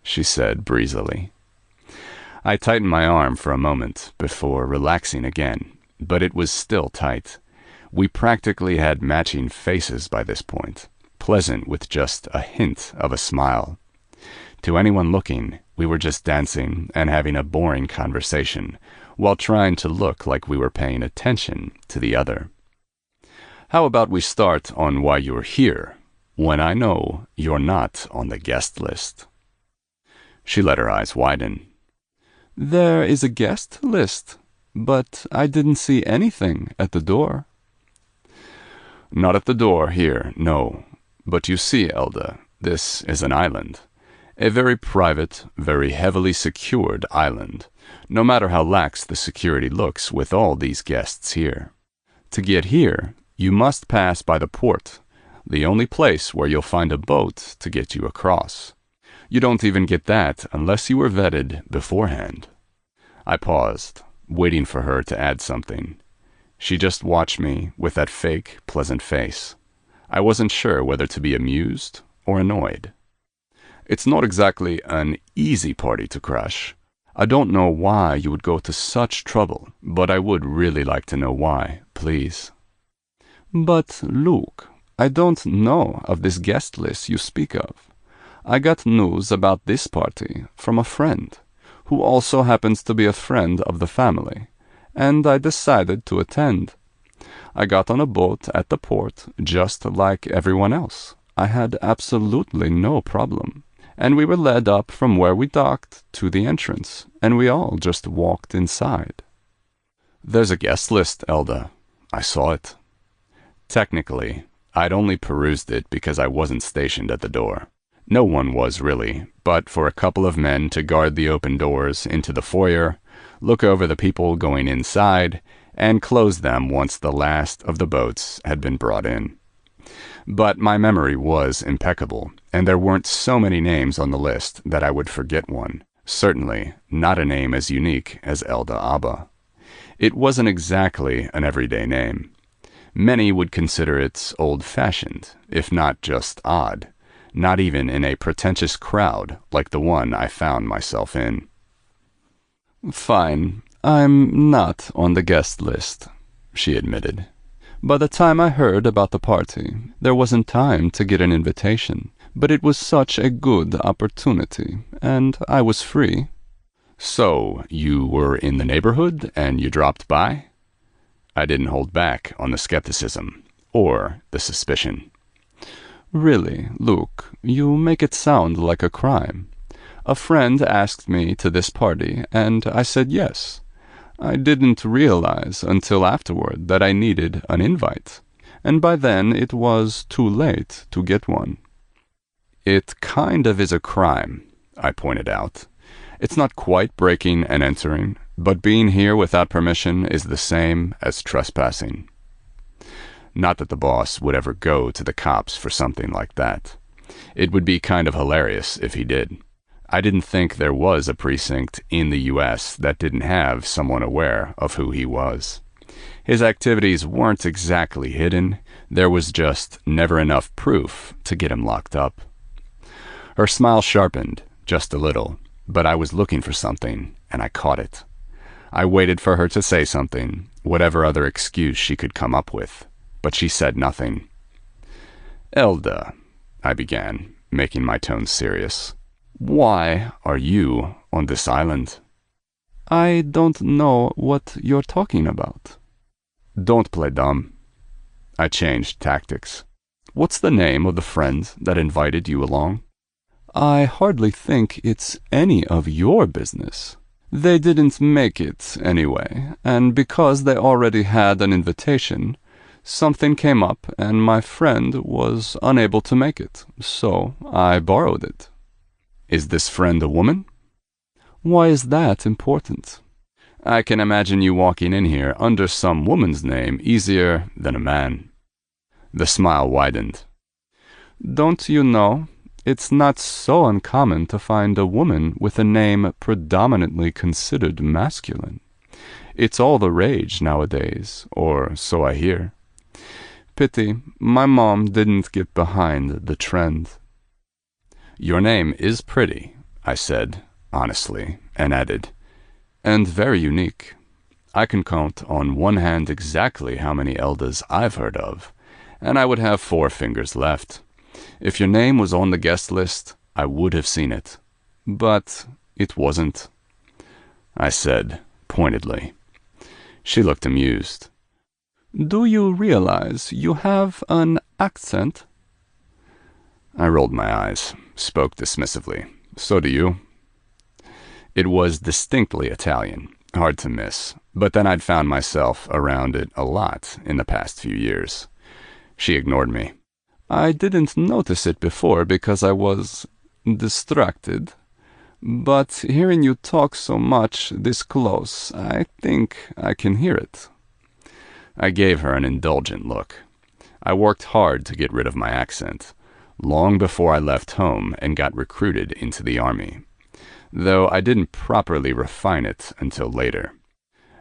she said breezily. I tightened my arm for a moment before relaxing again, but it was still tight. We practically had matching faces by this point, pleasant with just a hint of a smile. To anyone looking, we were just dancing and having a boring conversation, while trying to look like we were paying attention to the other. How about we start on why you're here, when I know you're not on the guest list? She let her eyes widen. There is a guest list, but I didn't see anything at the door. Not at the door here, no. But you see, Elda, this is an island. A very private, very heavily secured island, no matter how lax the security looks with all these guests here. To get here, you must pass by the port, the only place where you'll find a boat to get you across. You don't even get that unless you were vetted beforehand. I paused, waiting for her to add something. She just watched me with that fake, pleasant face. I wasn't sure whether to be amused or annoyed. It's not exactly an easy party to crash. I don't know why you would go to such trouble, but I would really like to know why, please. But, Luke, I don't know of this guest list you speak of. I got news about this party from a friend, who also happens to be a friend of the family, and I decided to attend. I got on a boat at the port just like everyone else. I had absolutely no problem. And we were led up from where we docked to the entrance, and we all just walked inside. There's a guest list, Elda. I saw it. Technically, I'd only perused it because I wasn't stationed at the door. No one was really, but for a couple of men to guard the open doors into the foyer, look over the people going inside, and close them once the last of the boats had been brought in. But my memory was impeccable, and there weren't so many names on the list that I would forget one. Certainly not a name as unique as Elda Abba. It wasn't exactly an everyday name. Many would consider it old-fashioned, if not just odd, not even in a pretentious crowd like the one I found myself in. Fine, I'm not on the guest list, she admitted. By the time I heard about the party, there wasn't time to get an invitation, but it was such a good opportunity, and I was free. So, you were in the neighborhood and you dropped by? I didn't hold back on the skepticism, or the suspicion. Really, Luke, you make it sound like a crime. A friend asked me to this party, and I said yes. I didn't realize until afterward that I needed an invite, and by then it was too late to get one. It kind of is a crime, I pointed out. It's not quite breaking and entering, but being here without permission is the same as trespassing. Not that the boss would ever go to the cops for something like that. It would be kind of hilarious if he did. I didn't think there was a precinct in the U.S. that didn't have someone aware of who he was. His activities weren't exactly hidden. There was just never enough proof to get him locked up. Her smile sharpened, just a little, but I was looking for something, and I caught it. I waited for her to say something, whatever other excuse she could come up with, but she said nothing. "Elda," I began, making my tone serious, "why are you on this island?" "I don't know what you're talking about." "Don't play dumb." I changed tactics. "What's the name of the friend that invited you along?" "I hardly think it's any of your business. They didn't make it anyway, and because they already had an invitation, something came up and my friend was unable to make it, so I borrowed it." "Is this friend a woman?" "Why is that important?" "I can imagine you walking in here under some woman's name easier than a man." The smile widened. "Don't you know, it's not so uncommon to find a woman with a name predominantly considered masculine. It's all the rage nowadays, or so I hear. Pity my mom didn't get behind the trend." "Your name is pretty," I said, honestly, and added, "and very unique. I can count on one hand exactly how many Eldas I've heard of, and I would have 4 fingers left. If your name was on the guest list, I would have seen it. But it wasn't," I said, pointedly. She looked amused. "Do you realize you have an accent?" I rolled my eyes, spoke dismissively. "So do you." It was distinctly Italian, hard to miss, but then I'd found myself around it a lot in the past few years. She ignored me. "I didn't notice it before because I was distracted. But hearing you talk so much this close, I think I can hear it." I gave her an indulgent look. I worked hard to get rid of my accent, long before I left home and got recruited into the army, though I didn't properly refine it until later.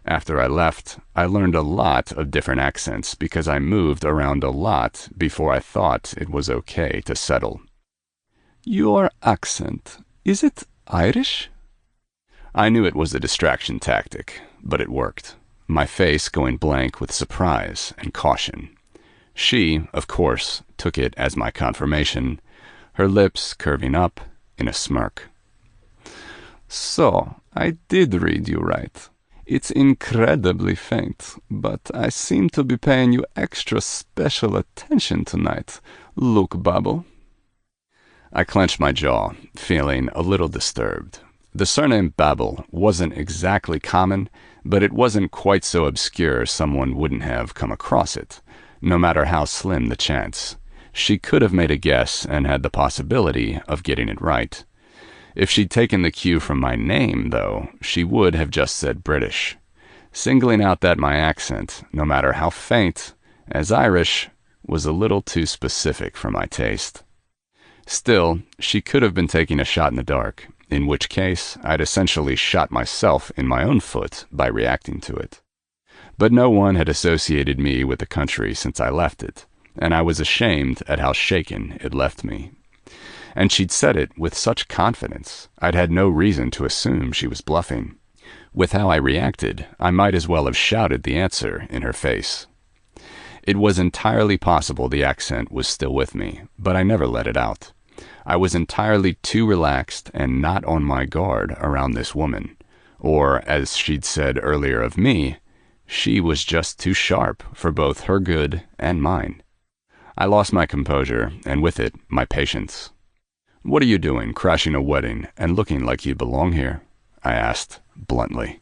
After I left, I learned a lot of different accents because I moved around a lot before I thought it was okay to settle. "Your accent, is it Irish?" I knew it was a distraction tactic, but it worked, my face going blank with surprise and caution. She, of course, took it as my confirmation, her lips curving up in a smirk. "So, I did read you right. It's incredibly faint, but I seem to be paying you extra special attention tonight, Luke Babel." I clenched my jaw, feeling a little disturbed. The surname Babel wasn't exactly common, but it wasn't quite so obscure someone wouldn't have come across it, no matter how slim the chance. She could have made a guess and had the possibility of getting it right. If she'd taken the cue from my name, though, she would have just said British. Singling out that my accent, no matter how faint, as Irish, was a little too specific for my taste. Still, she could have been taking a shot in the dark, in which case I'd essentially shot myself in my own foot by reacting to it. But no one had associated me with the country since I left it, and I was ashamed at how shaken it left me. And she'd said it with such confidence, I'd had no reason to assume she was bluffing. With how I reacted, I might as well have shouted the answer in her face. It was entirely possible the accent was still with me, but I never let it out. I was entirely too relaxed and not on my guard around this woman. Or, as she'd said earlier of me, she was just too sharp for both her good and mine. I lost my composure, and with it, my patience. "What are you doing, crashing a wedding and looking like you belong here?" I asked, bluntly.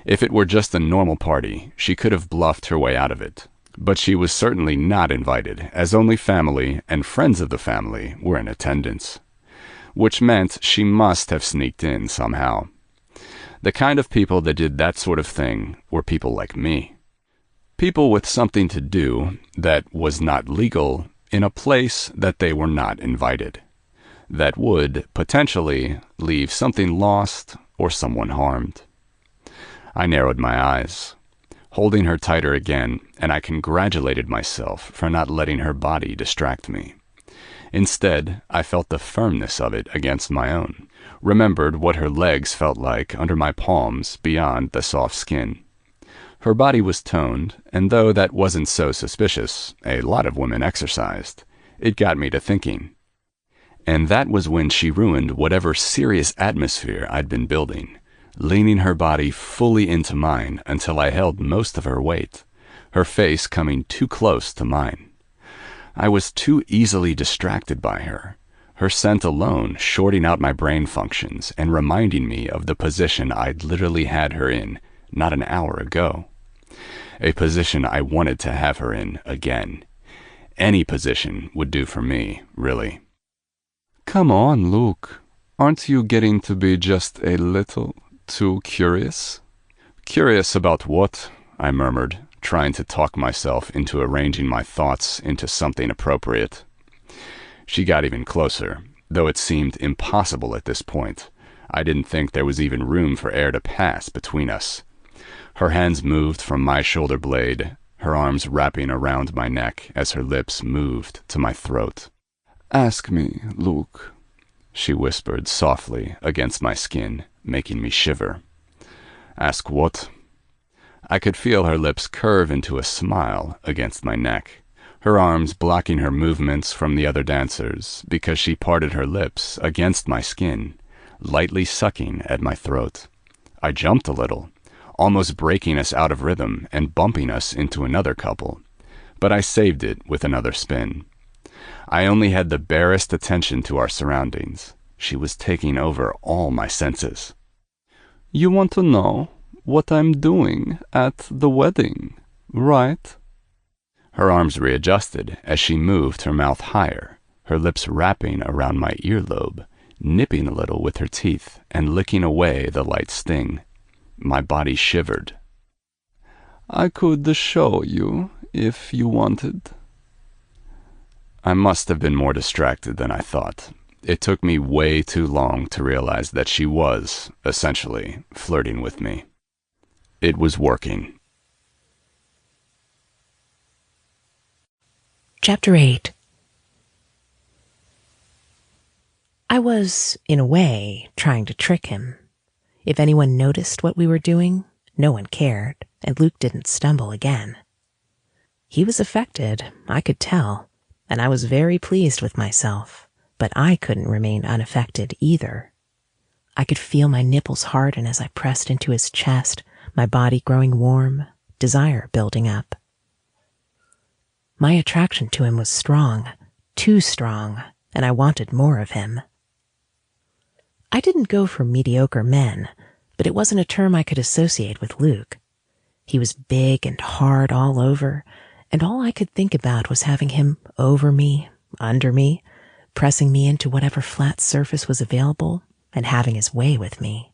If it were just a normal party, she could have bluffed her way out of it. But she was certainly not invited, as only family and friends of the family were in attendance. Which meant she must have sneaked in somehow. The kind of people that did that sort of thing were people like me. People with something to do that was not legal in a place that they were not invited, that would potentially leave something lost or someone harmed. I narrowed my eyes, holding her tighter again, and I congratulated myself for not letting her body distract me. Instead, I felt the firmness of it against my own, remembered what her legs felt like under my palms beyond the soft skin. Her body was toned, and though that wasn't so suspicious, a lot of women exercised, it got me to thinking. And that was when she ruined whatever serious atmosphere I'd been building, leaning her body fully into mine until I held most of her weight, her face coming too close to mine. I was too easily distracted by her, her scent alone shorting out my brain functions and reminding me of the position I'd literally had her in not an hour ago. A position I wanted to have her in again. Any position would do for me, really. Come on, Luke. Aren't you getting to be just a little too curious? Curious about what? I murmured, trying to talk myself into arranging my thoughts into something appropriate. She got even closer, though it seemed impossible at this point. I didn't think there was even room for air to pass between us. Her hands moved from my shoulder blade, her arms wrapping around my neck as her lips moved to my throat. Ask me, Luke, she whispered softly against my skin, making me shiver. Ask what? I could feel her lips curve into a smile against my neck, her arms blocking her movements from the other dancers because she parted her lips against my skin, lightly sucking at my throat. I jumped a little, almost breaking us out of rhythm and bumping us into another couple, but I saved it with another spin. I only had the barest attention to our surroundings. She was taking over all my senses. You want to know what I'm doing at the wedding, right? Her arms readjusted as she moved her mouth higher, her lips wrapping around my earlobe, nipping a little with her teeth and licking away the light sting. My body shivered. I could show you if you wanted. I must have been more distracted than I thought. It took me way too long to realize that she was, essentially, flirting with me. It was working. Chapter 8. I was, in a way, trying to trick him. If anyone noticed what we were doing, no one cared, and Luke didn't stumble again. He was affected, I could tell, and I was very pleased with myself, but I couldn't remain unaffected either. I could feel my nipples harden as I pressed into his chest, my body growing warm, desire building up. My attraction to him was strong, too strong, and I wanted more of him. I didn't go for mediocre men, but it wasn't a term I could associate with Luke. He was big and hard all over, and all I could think about was having him over me, under me, pressing me into whatever flat surface was available, and having his way with me.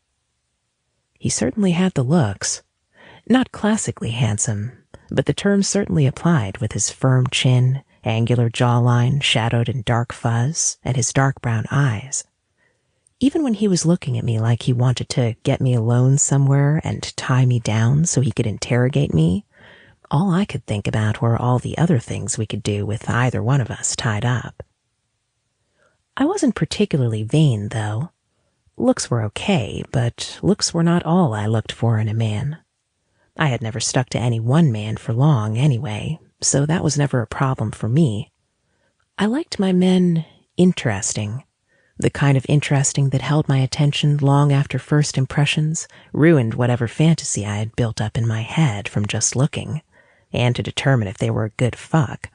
He certainly had the looks. Not classically handsome, but the term certainly applied with his firm chin, angular jawline shadowed in dark fuzz, and his dark brown eyes. Even when he was looking at me like he wanted to get me alone somewhere and tie me down so he could interrogate me, all I could think about were all the other things we could do with either one of us tied up. I wasn't particularly vain, though. Looks were okay, but looks were not all I looked for in a man. I had never stuck to any one man for long anyway, so that was never a problem for me. I liked my men interesting. The kind of interesting that held my attention long after first impressions, ruined whatever fantasy I had built up in my head from just looking, and to determine if they were a good fuck.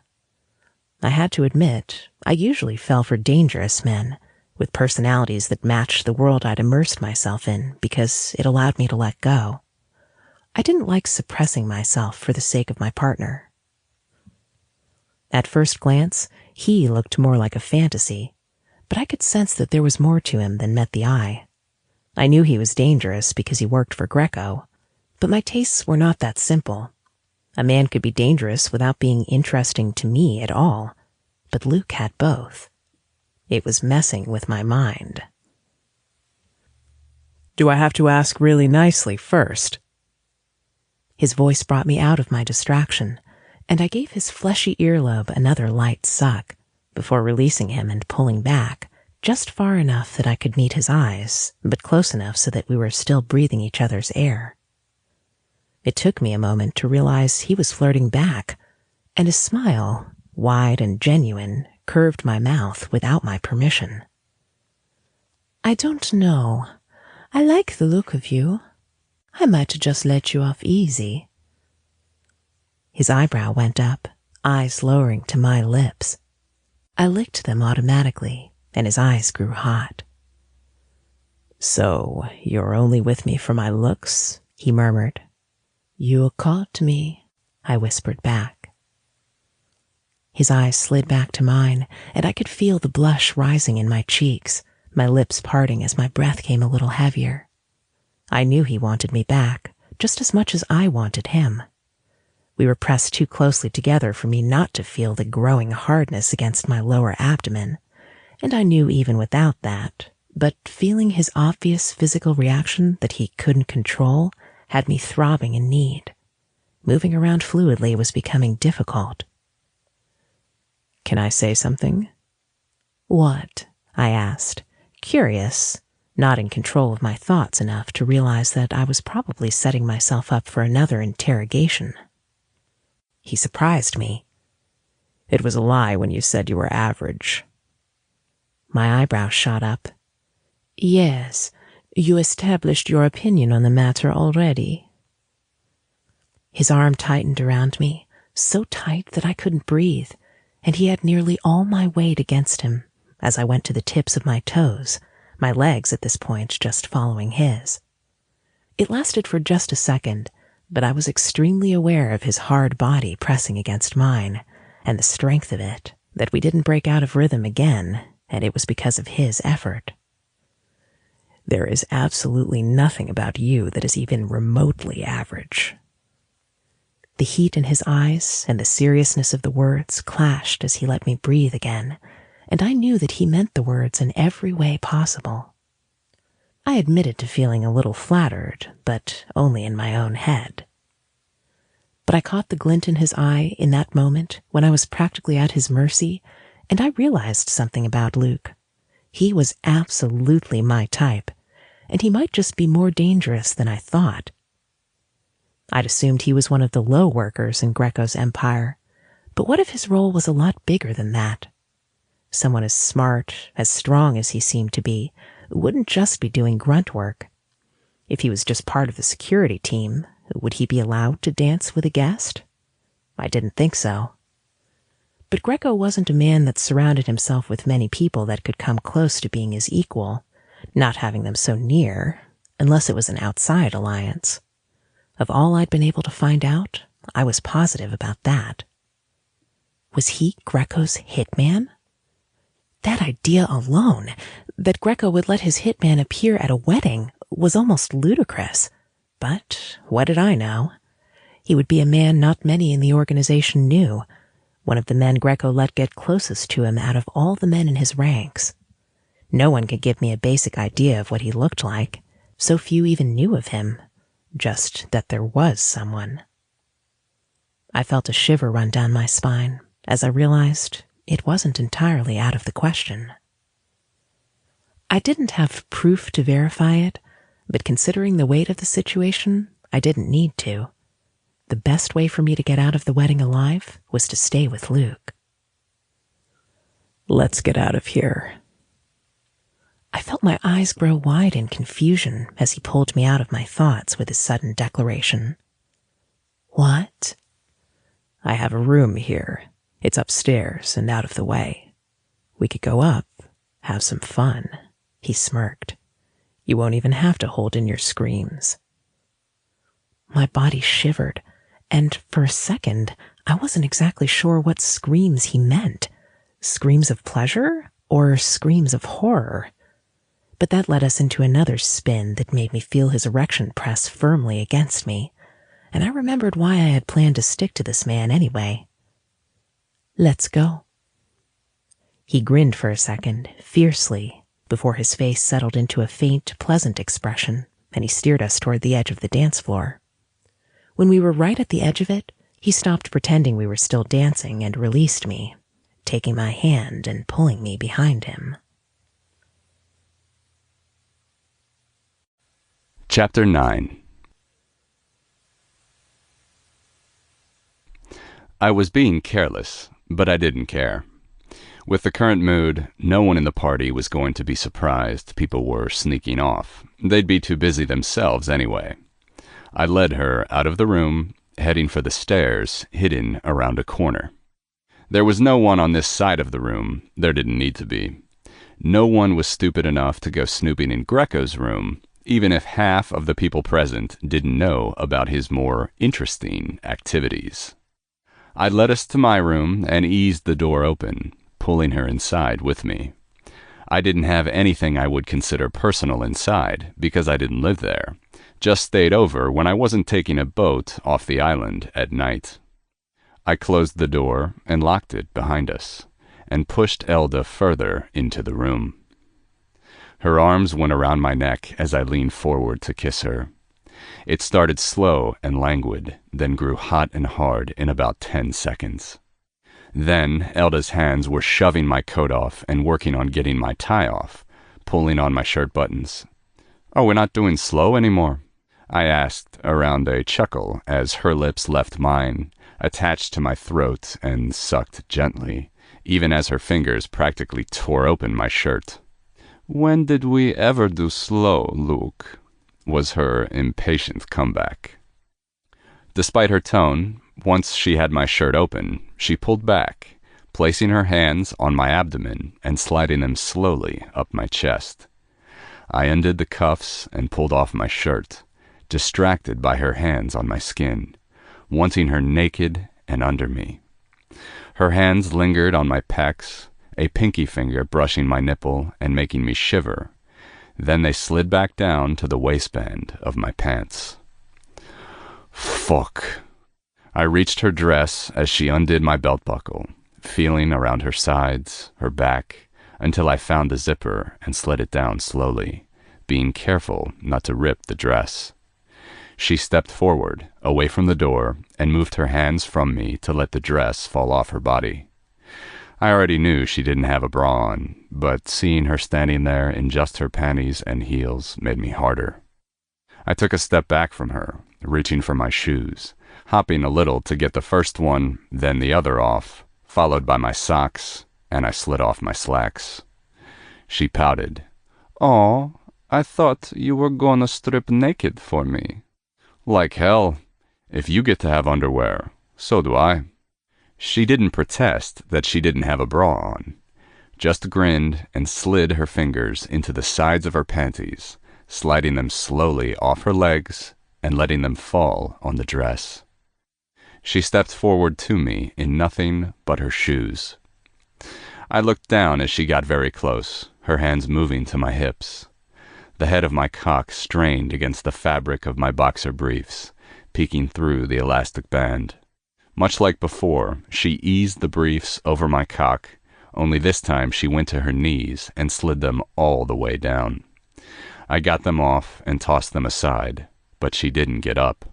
I had to admit, I usually fell for dangerous men, with personalities that matched the world I'd immersed myself in because it allowed me to let go. I didn't like suppressing myself for the sake of my partner. At first glance, he looked more like a fantasy, but I could sense that there was more to him than met the eye. I knew he was dangerous because he worked for Greco, but my tastes were not that simple. A man could be dangerous without being interesting to me at all, but Luke had both. It was messing with my mind. Do I have to ask really nicely first? His voice brought me out of my distraction, and I gave his fleshy earlobe another light suck before releasing him and pulling back, just far enough that I could meet his eyes, but close enough so that we were still breathing each other's air. It took me a moment to realize he was flirting back, and his smile, wide and genuine, curved my mouth without my permission. I don't know. I like the look of you. I might just let you off easy. His eyebrow went up, eyes lowering to my lips. I licked them automatically, and his eyes grew hot. So, you're only with me for my looks? He murmured. You caught me, I whispered back. His eyes slid back to mine, and I could feel the blush rising in my cheeks, my lips parting as my breath came a little heavier. I knew he wanted me back, just as much as I wanted him. We were pressed too closely together for me not to feel the growing hardness against my lower abdomen, and I knew even without that, but feeling his obvious physical reaction that he couldn't control had me throbbing in need. Moving around fluidly was becoming difficult. Can I say something? What? I asked, curious, not in control of my thoughts enough to realize that I was probably setting myself up for another interrogation. He surprised me. It was a lie when you said you were average. My eyebrows shot up. Yes, you established your opinion on the matter already. His arm tightened around me, so tight that I couldn't breathe, and he had nearly all my weight against him as I went to the tips of my toes, my legs at this point just following his. It lasted for just a second, but I was extremely aware of his hard body pressing against mine, and the strength of it, that we didn't break out of rhythm again, and it was because of his effort. There is absolutely nothing about you that is even remotely average. The heat in his eyes and the seriousness of the words clashed as he let me breathe again, and I knew that he meant the words in every way possible. I admitted to feeling a little flattered, but only in my own head. But I caught the glint in his eye in that moment when I was practically at his mercy, and I realized something about Luke. He was absolutely my type, and he might just be more dangerous than I thought. I'd assumed he was one of the low workers in Greco's empire, but what if his role was a lot bigger than that? Someone as smart, as strong as he seemed to be, wouldn't just be doing grunt work. If he was just part of the security team, would he be allowed to dance with a guest? I didn't think so. But Greco wasn't a man that surrounded himself with many people that could come close to being his equal, not having them so near, unless it was an outside alliance. Of all I'd been able to find out, I was positive about that. Was he Greco's hitman? That idea alone, that Greco would let his hitman appear at a wedding, was almost ludicrous. But what did I know? He would be a man not many in the organization knew, one of the men Greco let get closest to him out of all the men in his ranks. No one could give me a basic idea of what he looked like. So few even knew of him, just that there was someone. I felt a shiver run down my spine as I realized it wasn't entirely out of the question. I didn't have proof to verify it, but considering the weight of the situation, I didn't need to. The best way for me to get out of the wedding alive was to stay with Luke. Let's get out of here. I felt my eyes grow wide in confusion as he pulled me out of my thoughts with his sudden declaration. What? I have a room here. It's upstairs and out of the way. We could go up, have some fun. He smirked. You won't even have to hold in your screams. My body shivered, and for a second, I wasn't exactly sure what screams he meant. Screams of pleasure or screams of horror? But that led us into another spin that made me feel his erection press firmly against me, and I remembered why I had planned to stick to this man anyway. "Let's go." He grinned for a second, fiercely, before his face settled into a faint, pleasant expression, and he steered us toward the edge of the dance floor. When we were right at the edge of it, he stopped pretending we were still dancing and released me, taking my hand and pulling me behind him. Chapter 9. I was being careless, but I didn't care. With the current mood, no one in the party was going to be surprised people were sneaking off. They'd be too busy themselves anyway. I led her out of the room, heading for the stairs, hidden around a corner. There was no one on this side of the room. There didn't need to be. No one was stupid enough to go snooping in Greco's room, even if half of the people present didn't know about his more interesting activities. I led us to my room and eased the door open, pulling her inside with me. I didn't have anything I would consider personal inside, because I didn't live there. Just stayed over when I wasn't taking a boat off the island at night. I closed the door and locked it behind us, and pushed Elda further into the room. Her arms went around my neck as I leaned forward to kiss her. It started slow and languid, then grew hot and hard in about 10 seconds. Then Elda's hands were shoving my coat off and working on getting my tie off, pulling on my shirt buttons. "Oh, we're not doing slow anymore?" I asked around a chuckle as her lips left mine, attached to my throat and sucked gently, even as her fingers practically tore open my shirt. "When did we ever do slow, Luke?" was her impatient comeback. Despite her tone, once she had my shirt open, she pulled back, placing her hands on my abdomen and sliding them slowly up my chest. I undid the cuffs and pulled off my shirt, distracted by her hands on my skin, wanting her naked and under me. Her hands lingered on my pecs, a pinky finger brushing my nipple and making me shiver. Then they slid back down to the waistband of my pants. Fuck. I reached her dress as she undid my belt buckle, feeling around her sides, her back, until I found the zipper and slid it down slowly, being careful not to rip the dress. She stepped forward, away from the door, and moved her hands from me to let the dress fall off her body. I already knew she didn't have a bra on, but seeing her standing there in just her panties and heels made me harder. I took a step back from her, reaching for my shoes, hopping a little to get the first one, then the other off, followed by my socks, and I slid off my slacks. She pouted. "Aw, I thought you were gonna strip naked for me." "Like hell. If you get to have underwear, so do I." She didn't protest that she didn't have a bra on, just grinned and slid her fingers into the sides of her panties, sliding them slowly off her legs and letting them fall on the dress. She stepped forward to me in nothing but her shoes. I looked down as she got very close, her hands moving to my hips. The head of my cock strained against the fabric of my boxer briefs, peeking through the elastic band. Much like before, she eased the briefs over my cock, only this time she went to her knees and slid them all the way down. I got them off and tossed them aside, but she didn't get up.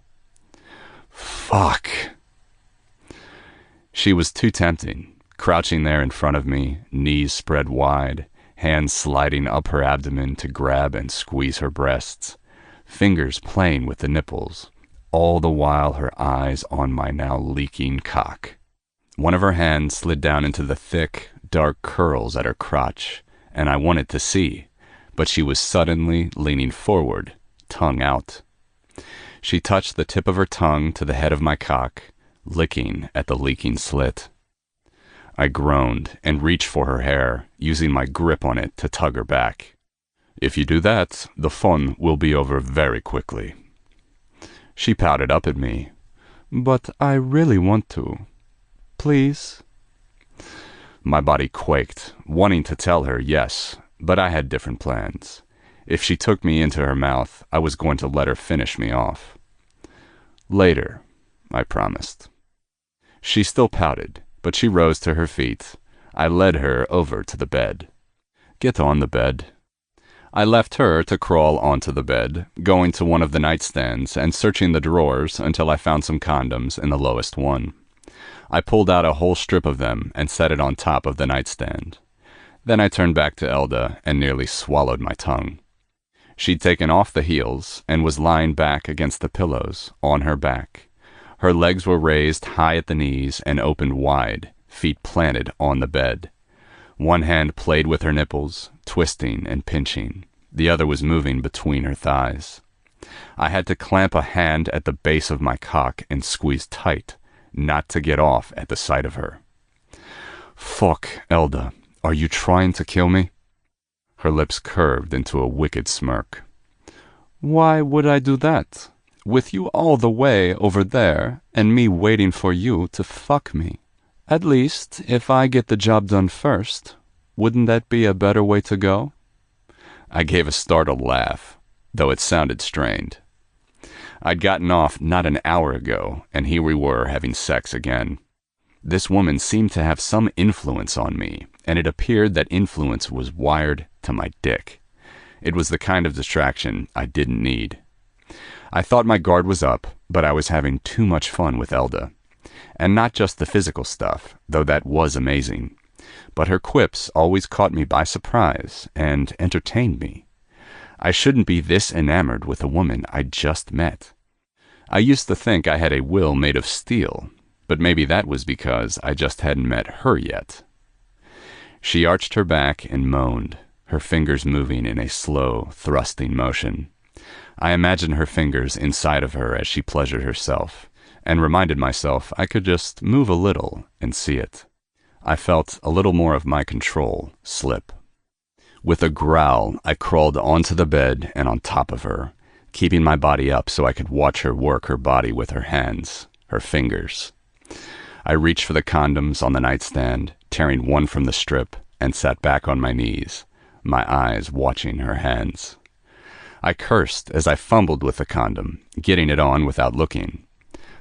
Fuck. She was too tempting, crouching there in front of me, knees spread wide, hands sliding up her abdomen to grab and squeeze her breasts, fingers playing with the nipples, all the while her eyes on my now leaking cock. One of her hands slid down into the thick, dark curls at her crotch, and I wanted to see, but she was suddenly leaning forward, tongue out. She touched the tip of her tongue to the head of my cock, licking at the leaking slit. I groaned and reached for her hair, using my grip on it to tug her back. "If you do that, the fun will be over very quickly." She pouted up at me. "But I really want to. Please?" My body quaked, wanting to tell her yes, but I had different plans. If she took me into her mouth, I was going to let her finish me off. Later, I promised. She still pouted, but she rose to her feet. I led her over to the bed. Get on the bed. I left her to crawl onto the bed, going to one of the nightstands and searching the drawers until I found some condoms in the lowest one. I pulled out a whole strip of them and set it on top of the nightstand. Then I turned back to Elda and nearly swallowed my tongue. She'd taken off the heels and was lying back against the pillows, on her back. Her legs were raised high at the knees and opened wide, feet planted on the bed. One hand played with her nipples, twisting and pinching. The other was moving between her thighs. I had to clamp a hand at the base of my cock and squeeze tight, not to get off at the sight of her. Fuck, Elda, are you trying to kill me? Her lips curved into a wicked smirk. Why would I do that? With you all the way over there, and me waiting for you to fuck me. At least, if I get the job done first, wouldn't that be a better way to go? I gave a startled laugh, though it sounded strained. I'd gotten off not an hour ago, and here we were having sex again. This woman seemed to have some influence on me, and it appeared that influence was wired to my dick. It was the kind of distraction I didn't need. I thought my guard was up, but I was having too much fun with Elda. And not just the physical stuff, though that was amazing, but her quips always caught me by surprise and entertained me. I shouldn't be this enamored with a woman I'd just met. I used to think I had a will made of steel, but maybe that was because I just hadn't met her yet. She arched her back and moaned, her fingers moving in a slow, thrusting motion. I imagined her fingers inside of her as she pleasured herself, and reminded myself I could just move a little and see it. I felt a little more of my control slip. With a growl, I crawled onto the bed and on top of her, keeping my body up so I could watch her work her body with her hands, her fingers. I reached for the condoms on the nightstand, tearing one from the strip, and sat back on my knees, my eyes watching her hands. I cursed as I fumbled with the condom, getting it on without looking.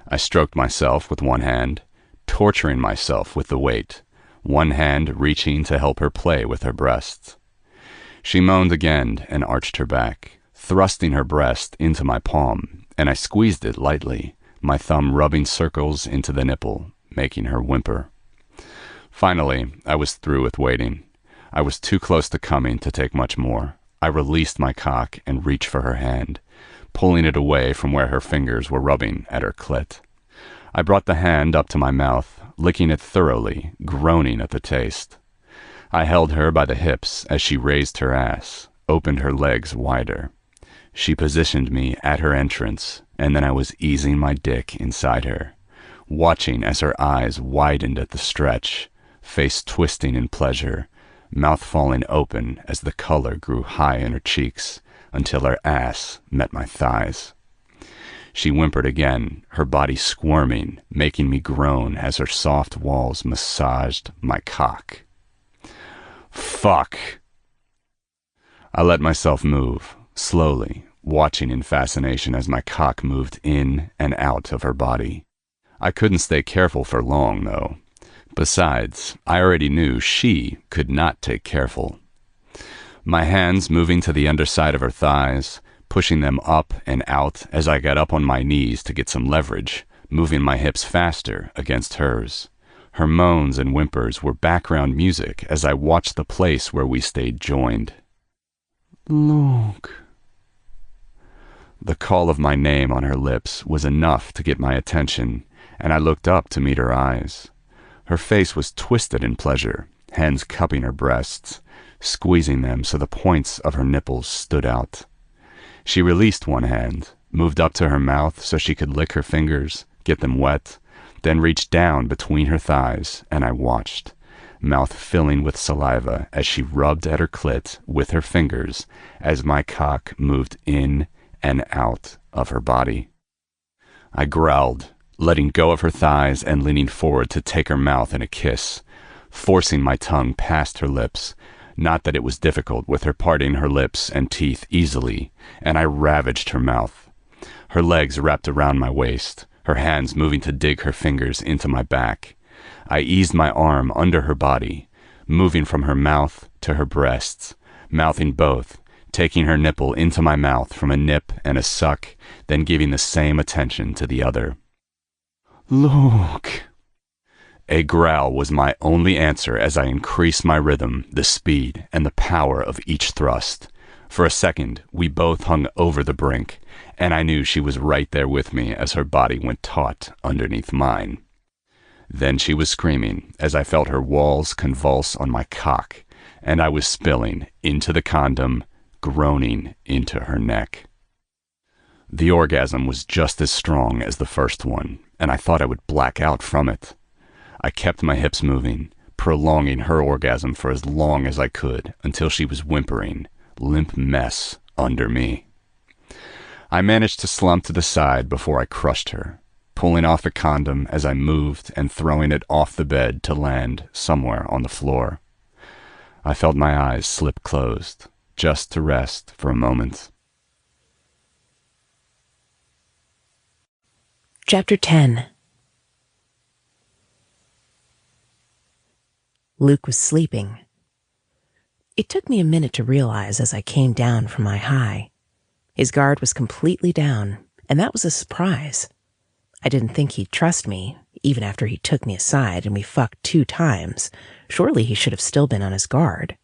I stroked myself with one hand, torturing myself with the weight, one hand reaching to help her play with her breasts. She moaned again and arched her back, thrusting her breast into my palm, and I squeezed it lightly, my thumb rubbing circles into the nipple, making her whimper. Finally, I was through with waiting. I was too close to coming to take much more. I released my cock and reached for her hand, pulling it away from where her fingers were rubbing at her clit. I brought the hand up to my mouth, licking it thoroughly, groaning at the taste. I held her by the hips as she raised her ass, opened her legs wider. She positioned me at her entrance, and then I was easing my dick inside her, watching as her eyes widened at the stretch, face twisting in pleasure, mouth falling open as the color grew high in her cheeks until her ass met my thighs. She whimpered again, her body squirming, making me groan as her soft walls massaged my cock. Fuck! I let myself move, slowly, watching in fascination as my cock moved in and out of her body. I couldn't stay careful for long, though. Besides, I already knew she could not take careful. My hands moving to the underside of her thighs, pushing them up and out as I got up on my knees to get some leverage, moving my hips faster against hers. Her moans and whimpers were background music as I watched the place where we stayed joined. Luke. The call of my name on her lips was enough to get my attention, and I looked up to meet her eyes. Her face was twisted in pleasure, hands cupping her breasts, squeezing them so the points of her nipples stood out. She released one hand, moved up to her mouth so she could lick her fingers, get them wet, then reached down between her thighs, and I watched, mouth filling with saliva as she rubbed at her clit with her fingers as my cock moved in and out of her body. I growled, letting go of her thighs and leaning forward to take her mouth in a kiss, forcing my tongue past her lips. Not that it was difficult with her parting her lips and teeth easily, and I ravaged her mouth. her legs wrapped around my waist, her hands moving to dig her fingers into my back. I eased my arm under her body, moving from her mouth to her breasts, mouthing both, taking her nipple into my mouth from a nip and a suck, then giving the same attention to the other. "Luke!" A growl was my only answer as I increased my rhythm, the speed, and the power of each thrust. For a second, we both hung over the brink, and I knew she was right there with me as her body went taut underneath mine. Then she was screaming as I felt her walls convulse on my cock, and I was spilling into the condom, groaning into her neck. The orgasm was just as strong as the first one, and I thought I would black out from it. I kept my hips moving, prolonging her orgasm for as long as I could until she was whimpering, limp mess under me. I managed to slump to the side before I crushed her, pulling off a condom as I moved and throwing it off the bed to land somewhere on the floor. I felt my eyes slip closed, just to rest for a moment. Chapter 10. Luke was sleeping. It took me a minute to realize as I came down from my high. His guard was completely down, and that was a surprise. I didn't think he'd trust me, even after he took me aside and we fucked 2 times. Surely he should have still been on his guard.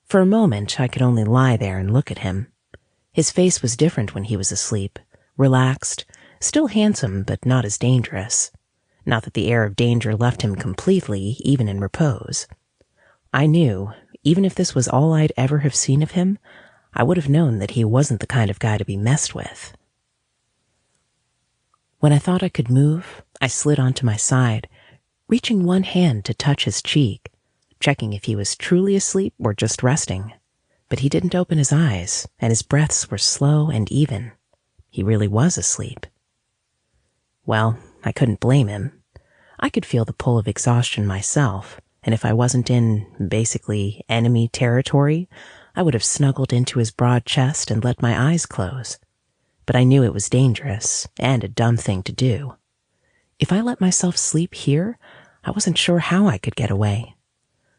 For a moment, I could only lie there and look at him. His face was different when he was asleep, relaxed, still handsome but not as dangerous. Not that the air of danger left him completely, even in repose. I knew, even if this was all I'd ever have seen of him, I would have known that he wasn't the kind of guy to be messed with. When I thought I could move, I slid onto my side, reaching one hand to touch his cheek, checking if he was truly asleep or just resting. But he didn't open his eyes, and his breaths were slow and even. He really was asleep. Well, I couldn't blame him. I could feel the pull of exhaustion myself, and if I wasn't in, basically, enemy territory, I would have snuggled into his broad chest and let my eyes close. But I knew it was dangerous, and a dumb thing to do. If I let myself sleep here, I wasn't sure how I could get away.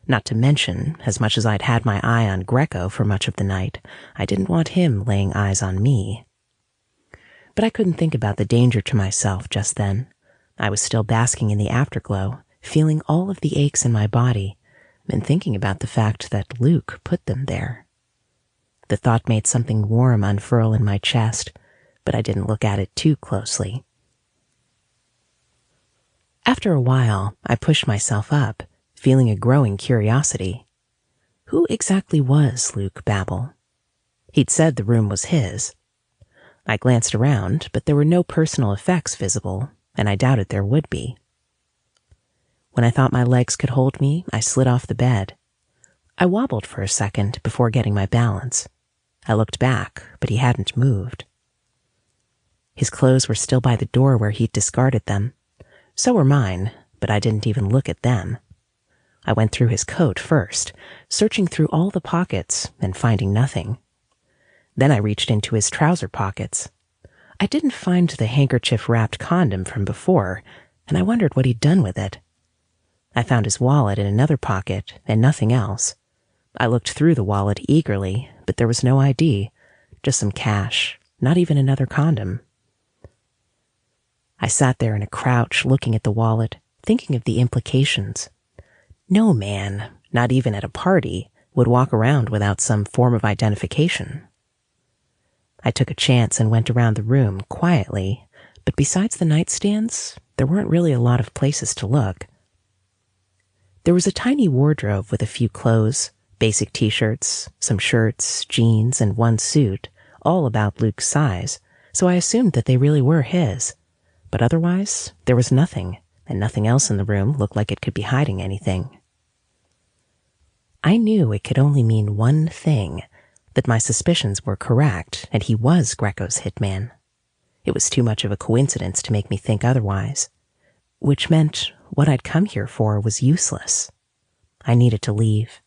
Not to mention, as much as I'd had my eye on Greco for much of the night, I didn't want him laying eyes on me. But I couldn't think about the danger to myself just then. I was still basking in the afterglow, feeling all of the aches in my body, and thinking about the fact that Luke put them there. The thought made something warm unfurl in my chest, but I didn't look at it too closely. After a while, I pushed myself up, feeling a growing curiosity. Who exactly was Luke Babel? He'd said the room was his. I glanced around, but there were no personal effects visible, and I doubted there would be. When I thought my legs could hold me, I slid off the bed. I wobbled for a second before getting my balance. I looked back, but he hadn't moved. His clothes were still by the door where he'd discarded them. So were mine, but I didn't even look at them. I went through his coat first, searching through all the pockets and finding nothing. Then I reached into his trouser pockets. I didn't find the handkerchief-wrapped condom from before, and I wondered what he'd done with it. I found his wallet in another pocket and nothing else. I looked through the wallet eagerly, but there was no ID, just some cash, not even another condom. I sat there in a crouch looking at the wallet, thinking of the implications. No man, not even at a party, would walk around without some form of identification. I took a chance and went around the room quietly, but besides the nightstands, there weren't really a lot of places to look. There was a tiny wardrobe with a few clothes, basic t-shirts, some shirts, jeans, and one suit, all about Luke's size, so I assumed that they really were his. But otherwise, there was nothing, and nothing else in the room looked like it could be hiding anything. I knew it could only mean one thing, that my suspicions were correct and he was Greco's hitman. It was too much of a coincidence to make me think otherwise, which meant what I'd come here for was useless. I needed to leave.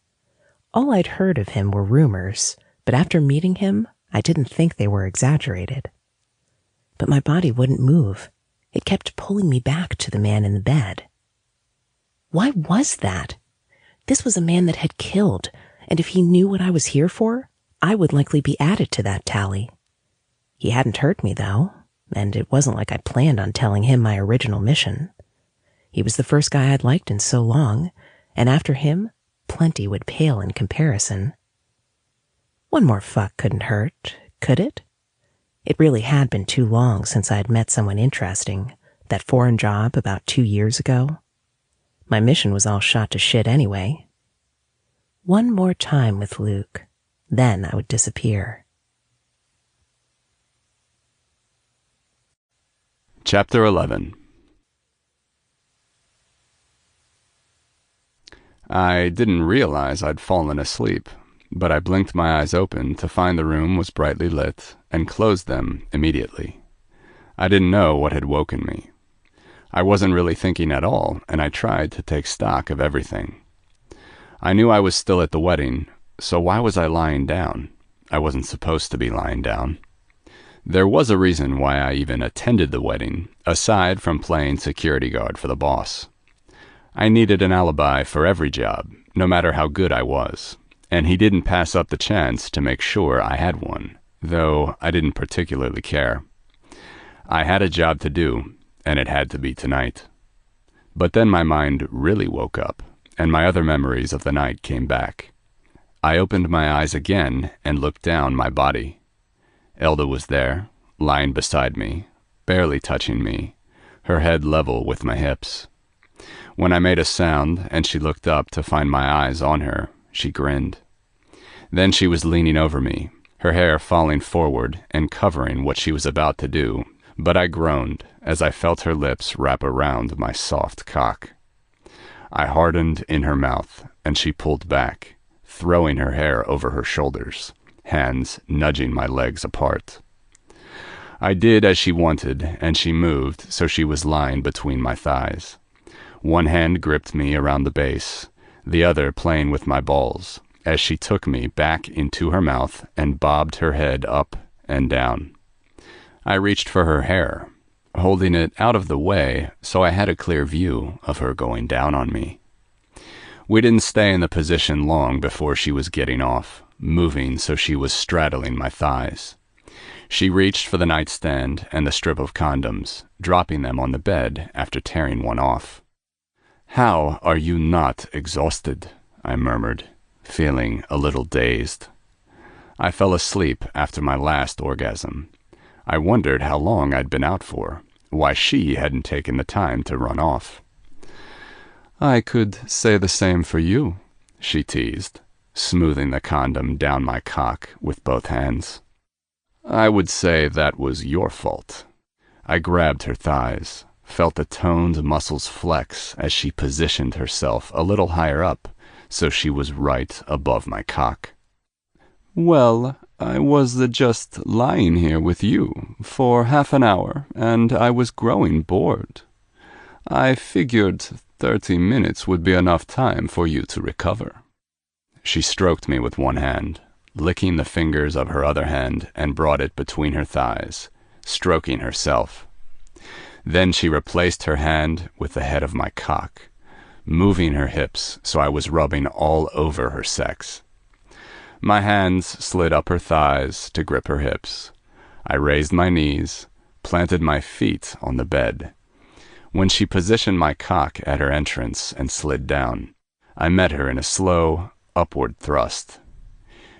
All I'd heard of him were rumors, but after meeting him, I didn't think they were exaggerated. but my body wouldn't move. It kept pulling me back to the man in the bed. Why was that? This was a man that had killed, and if he knew what I was here for, I would likely be added to that tally. He hadn't hurt me, though, and it wasn't like I planned on telling him my original mission. He was the first guy I'd liked in so long, and after him, plenty would pale in comparison. One more fuck couldn't hurt, could it? It really had been too long since I had met someone interesting, that foreign job about 2 years ago. My mission was all shot to shit anyway. One more time with Luke, then I would disappear. Chapter 11. I didn't realize I'd fallen asleep, but I blinked my eyes open to find the room was brightly lit and closed them immediately. I didn't know what had woken me. I wasn't really thinking at all, and I tried to take stock of everything. I knew I was still at the wedding, so why was I lying down? I wasn't supposed to be lying down. There was a reason why I even attended the wedding, aside from playing security guard for the boss. I needed an alibi for every job, no matter how good I was, and he didn't pass up the chance to make sure I had one, though I didn't particularly care. I had a job to do, and it had to be tonight. But then my mind really woke up, and my other memories of the night came back. I opened my eyes again and looked down my body. Elda was there, lying beside me, barely touching me, her head level with my hips. When I made a sound and she looked up to find my eyes on her, she grinned. Then she was leaning over me, her hair falling forward and covering what she was about to do, but I groaned as I felt her lips wrap around my soft cock. I hardened in her mouth, and she pulled back, throwing her hair over her shoulders, hands nudging my legs apart. I did as she wanted, and she moved so she was lying between my thighs. One hand gripped me around the base, the other playing with my balls, as she took me back into her mouth and bobbed her head up and down. I reached for her hair, holding it out of the way so I had a clear view of her going down on me. We didn't stay in the position long before she was getting off, moving so she was straddling my thighs. She reached for the nightstand and the strip of condoms, dropping them on the bed after tearing one off. "How are you not exhausted?" I murmured, feeling a little dazed. I fell asleep after my last orgasm. I wondered how long I'd been out for, why she hadn't taken the time to run off. "I could say the same for you," she teased, smoothing the condom down my cock with both hands. "I would say that was your fault." I grabbed her thighs, felt the toned muscles flex as she positioned herself a little higher up, so she was right above my cock. "Well, I was just lying here with you for half an hour, and I was growing bored. I figured 30 minutes would be enough time for you to recover." She stroked me with one hand, licking the fingers of her other hand, and brought it between her thighs, stroking herself. Then she replaced her hand with the head of my cock, moving her hips so I was rubbing all over her sex. My hands slid up her thighs to grip her hips. I raised my knees, planted my feet on the bed. When she positioned my cock at her entrance and slid down, I met her in a slow, upward thrust.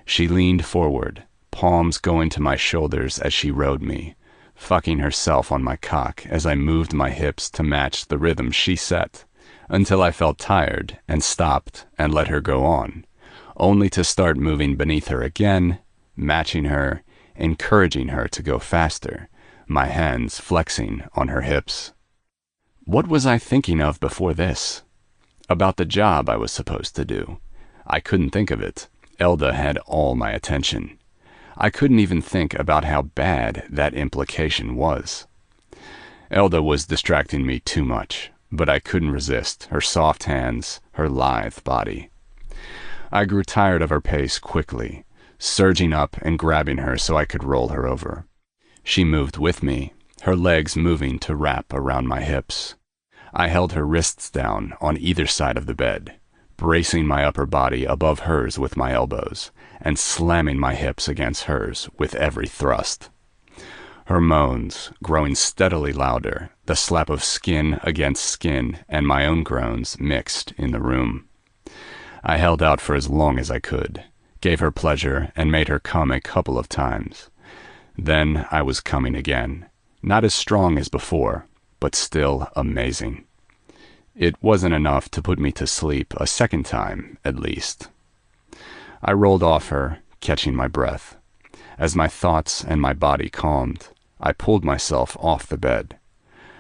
She leaned forward, palms going to my shoulders as she rode me, fucking herself on my cock as I moved my hips to match the rhythm she set, until I felt tired and stopped and let her go on, only to start moving beneath her again, matching her, encouraging her to go faster, my hands flexing on her hips. What was I thinking of before this? About the job I was supposed to do. I couldn't think of it. Elda had all my attention. I couldn't even think about how bad that implication was. Elda was distracting me too much, but I couldn't resist her soft hands, her lithe body. I grew tired of her pace quickly, surging up and grabbing her so I could roll her over. She moved with me, her legs moving to wrap around my hips. I held her wrists down on either side of the bed, bracing my upper body above hers with my elbows, and slamming my hips against hers with every thrust. Her moans, growing steadily louder, the slap of skin against skin, and my own groans mixed in the room. I held out for as long as I could, gave her pleasure, and made her come a couple of times. Then I was coming again, not as strong as before, but still amazing. It wasn't enough to put me to sleep a second time, at least. I rolled off her, catching my breath. As my thoughts and my body calmed, I pulled myself off the bed.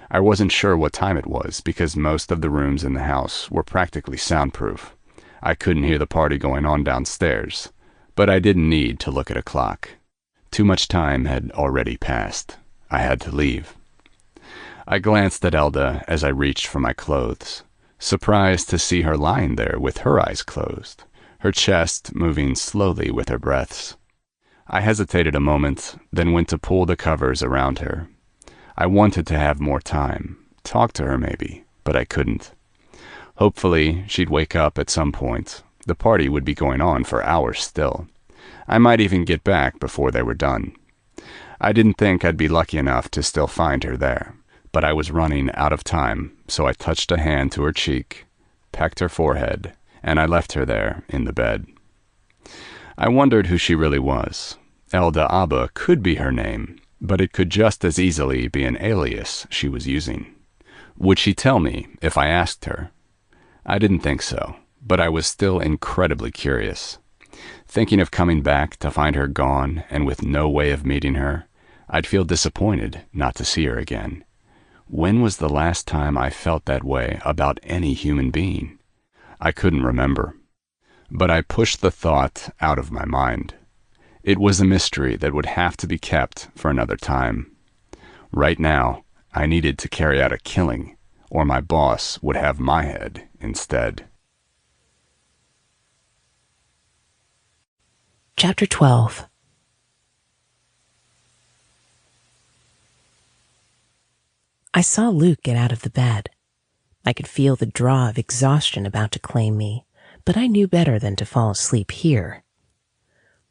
I wasn't sure what time it was because most of the rooms in the house were practically soundproof. I couldn't hear the party going on downstairs, but I didn't need to look at a clock. Too much time had already passed. I had to leave. I glanced at Elda as I reached for my clothes, surprised to see her lying there with her eyes closed, her chest moving slowly with her breaths. I hesitated a moment, then went to pull the covers around her. I wanted to have more time, talk to her maybe, but I couldn't. Hopefully, she'd wake up at some point. The party would be going on for hours still. I might even get back before they were done. I didn't think I'd be lucky enough to still find her there, but I was running out of time, so I touched a hand to her cheek, pecked her forehead, and I left her there in the bed. I wondered who she really was. Elda Abba could be her name, but it could just as easily be an alias she was using. Would she tell me if I asked her? I didn't think so, but I was still incredibly curious. Thinking of coming back to find her gone and with no way of meeting her, I'd feel disappointed not to see her again. When was the last time I felt that way about any human being? I couldn't remember. But I pushed the thought out of my mind. It was a mystery that would have to be kept for another time. Right now, I needed to carry out a killing, or my boss would have my head instead. Chapter 12. I saw Luke get out of the bed. I could feel the draw of exhaustion about to claim me, but I knew better than to fall asleep here.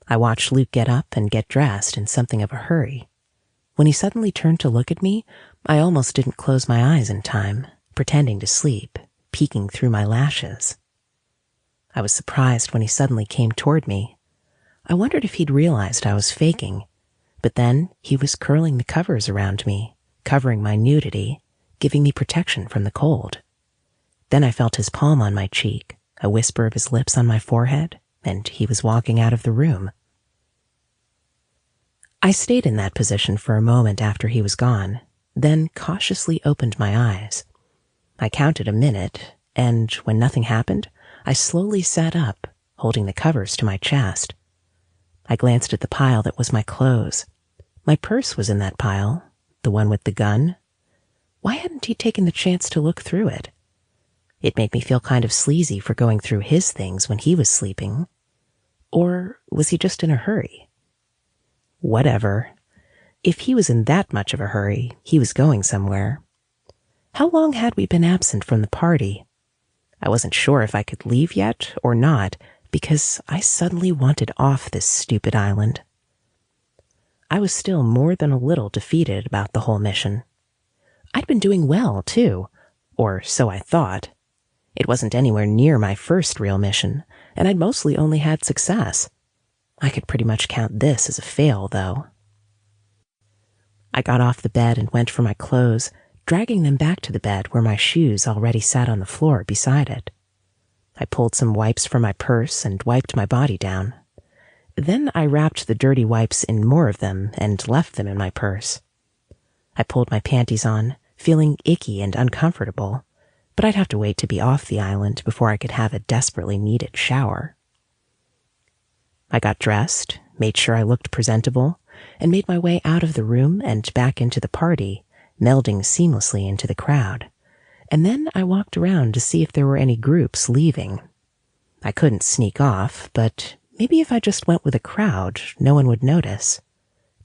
I watched Luke get up and get dressed in something of a hurry. When he suddenly turned to look at me, I almost didn't close my eyes in time, pretending to sleep, peeking through my lashes. I was surprised when he suddenly came toward me. I wondered if he'd realized I was faking, but then he was curling the covers around me, covering my nudity, giving me protection from the cold. Then I felt his palm on my cheek, a whisper of his lips on my forehead, and he was walking out of the room. I stayed in that position for a moment after he was gone, then cautiously opened my eyes. I counted a minute, and when nothing happened, I slowly sat up, holding the covers to my chest. I glanced at the pile that was my clothes. My purse was in that pile, the one with the gun. Why hadn't he taken the chance to look through it? It made me feel kind of sleazy for going through his things when he was sleeping. Or was he just in a hurry? Whatever. If he was in that much of a hurry, he was going somewhere. How long had we been absent from the party? I wasn't sure if I could leave yet or not, because I suddenly wanted off this stupid island. I was still more than a little defeated about the whole mission. I'd been doing well, too, or so I thought. It wasn't anywhere near my first real mission, and I'd mostly only had success. I could pretty much count this as a fail, though. I got off the bed and went for my clothes, dragging them back to the bed where my shoes already sat on the floor beside it. I pulled some wipes from my purse and wiped my body down. Then I wrapped the dirty wipes in more of them and left them in my purse. I pulled my panties on, feeling icky and uncomfortable, but I'd have to wait to be off the island before I could have a desperately needed shower. I got dressed, made sure I looked presentable, and made my way out of the room and back into the party, melding seamlessly into the crowd. And then I walked around to see if there were any groups leaving. I couldn't sneak off, but maybe if I just went with a crowd, no one would notice.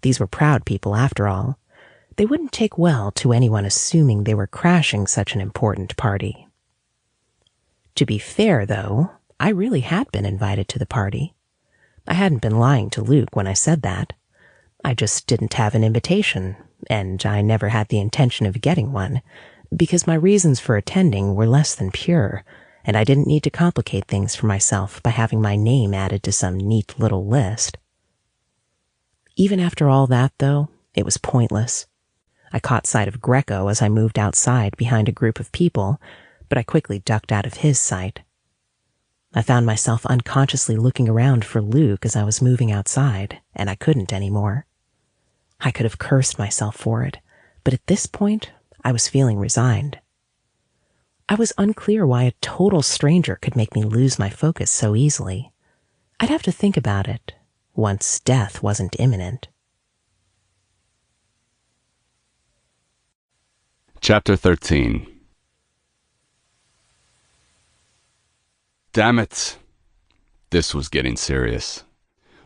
These were proud people, after all. they wouldn't take well to anyone assuming they were crashing such an important party. To be fair, though, I really had been invited to the party. I hadn't been lying to Luke when I said that. I just didn't have an invitation, and I never had the intention of getting one, because my reasons for attending were less than pure, and I didn't need to complicate things for myself by having my name added to some neat little list. Even after all that, though, it was pointless. I caught sight of Greco as I moved outside behind a group of people, but I quickly ducked out of his sight. I found myself unconsciously looking around for Luke as I was moving outside, and I couldn't anymore. I could have cursed myself for it, but at this point, I was feeling resigned. I was unclear why a total stranger could make me lose my focus so easily. I'd have to think about it, once death wasn't imminent. Chapter 13. Damn it! This was getting serious.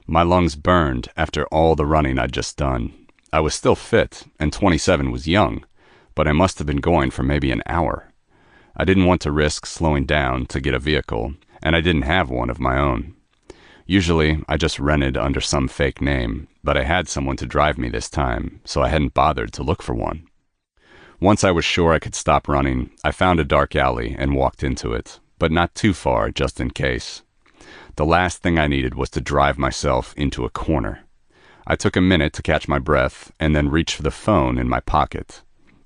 My lungs burned after all the running I'd just done. I was still fit, and 27 was young, but I must have been going for maybe an hour. I didn't want to risk slowing down to get a vehicle, and I didn't have one of my own. Usually, I just rented under some fake name, but I had someone to drive me this time, so I hadn't bothered to look for one. Once I was sure I could stop running, I found a dark alley and walked into it, but not too far just in case. The last thing I needed was to drive myself into a corner. I took a minute to catch my breath and then reached for the phone in my pocket.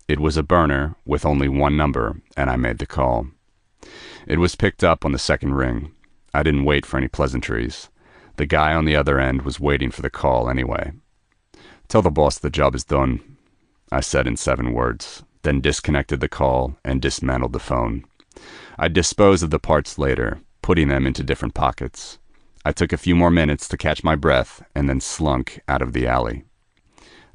It was a burner with only one number, and I made the call. It was picked up on the second ring. I didn't wait for any pleasantries. The guy on the other end was waiting for the call anyway. "Tell the boss the job is done," I said in 7 words, then disconnected the call and dismantled the phone. I'd dispose of the parts later, putting them into different pockets. I took a few more minutes to catch my breath and then slunk out of the alley.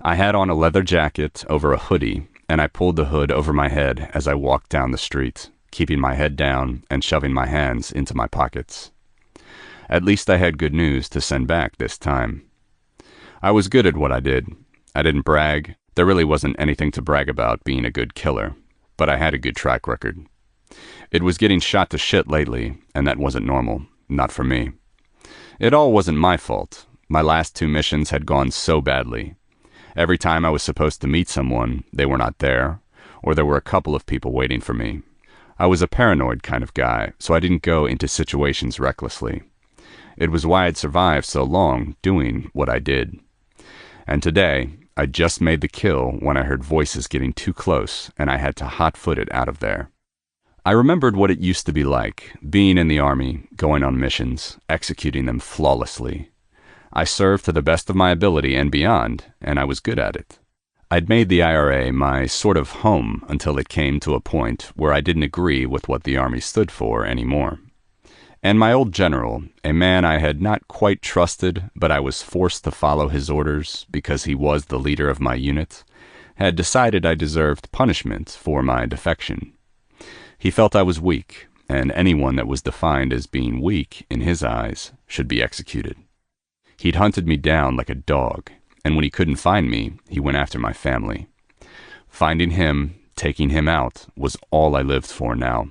I had on a leather jacket over a hoodie, and I pulled the hood over my head as I walked down the street, keeping my head down and shoving my hands into my pockets. At least I had good news to send back this time. I was good at what I did. I didn't brag. There really wasn't anything to brag about being a good killer, but I had a good track record. It was getting shot to shit lately, and that wasn't normal, not for me. It all wasn't my fault. My last 2 missions had gone so badly. Every time I was supposed to meet someone, they were not there, or there were a couple of people waiting for me. I was a paranoid kind of guy, so I didn't go into situations recklessly. It was why I'd survived so long doing what I did. And today, I just made the kill when I heard voices getting too close, and I had to hot-foot it out of there. I remembered what it used to be like, being in the Army, going on missions, executing them flawlessly. I served to the best of my ability and beyond, and I was good at it. I'd made the IRA my sort of home until it came to a point where I didn't agree with what the Army stood for anymore. And my old general, a man I had not quite trusted, but I was forced to follow his orders because he was the leader of my unit, had decided I deserved punishment for my defection. He felt I was weak, and anyone that was defined as being weak in his eyes should be executed. He'd hunted me down like a dog, and when he couldn't find me, he went after my family. Finding him, taking him out, was all I lived for now.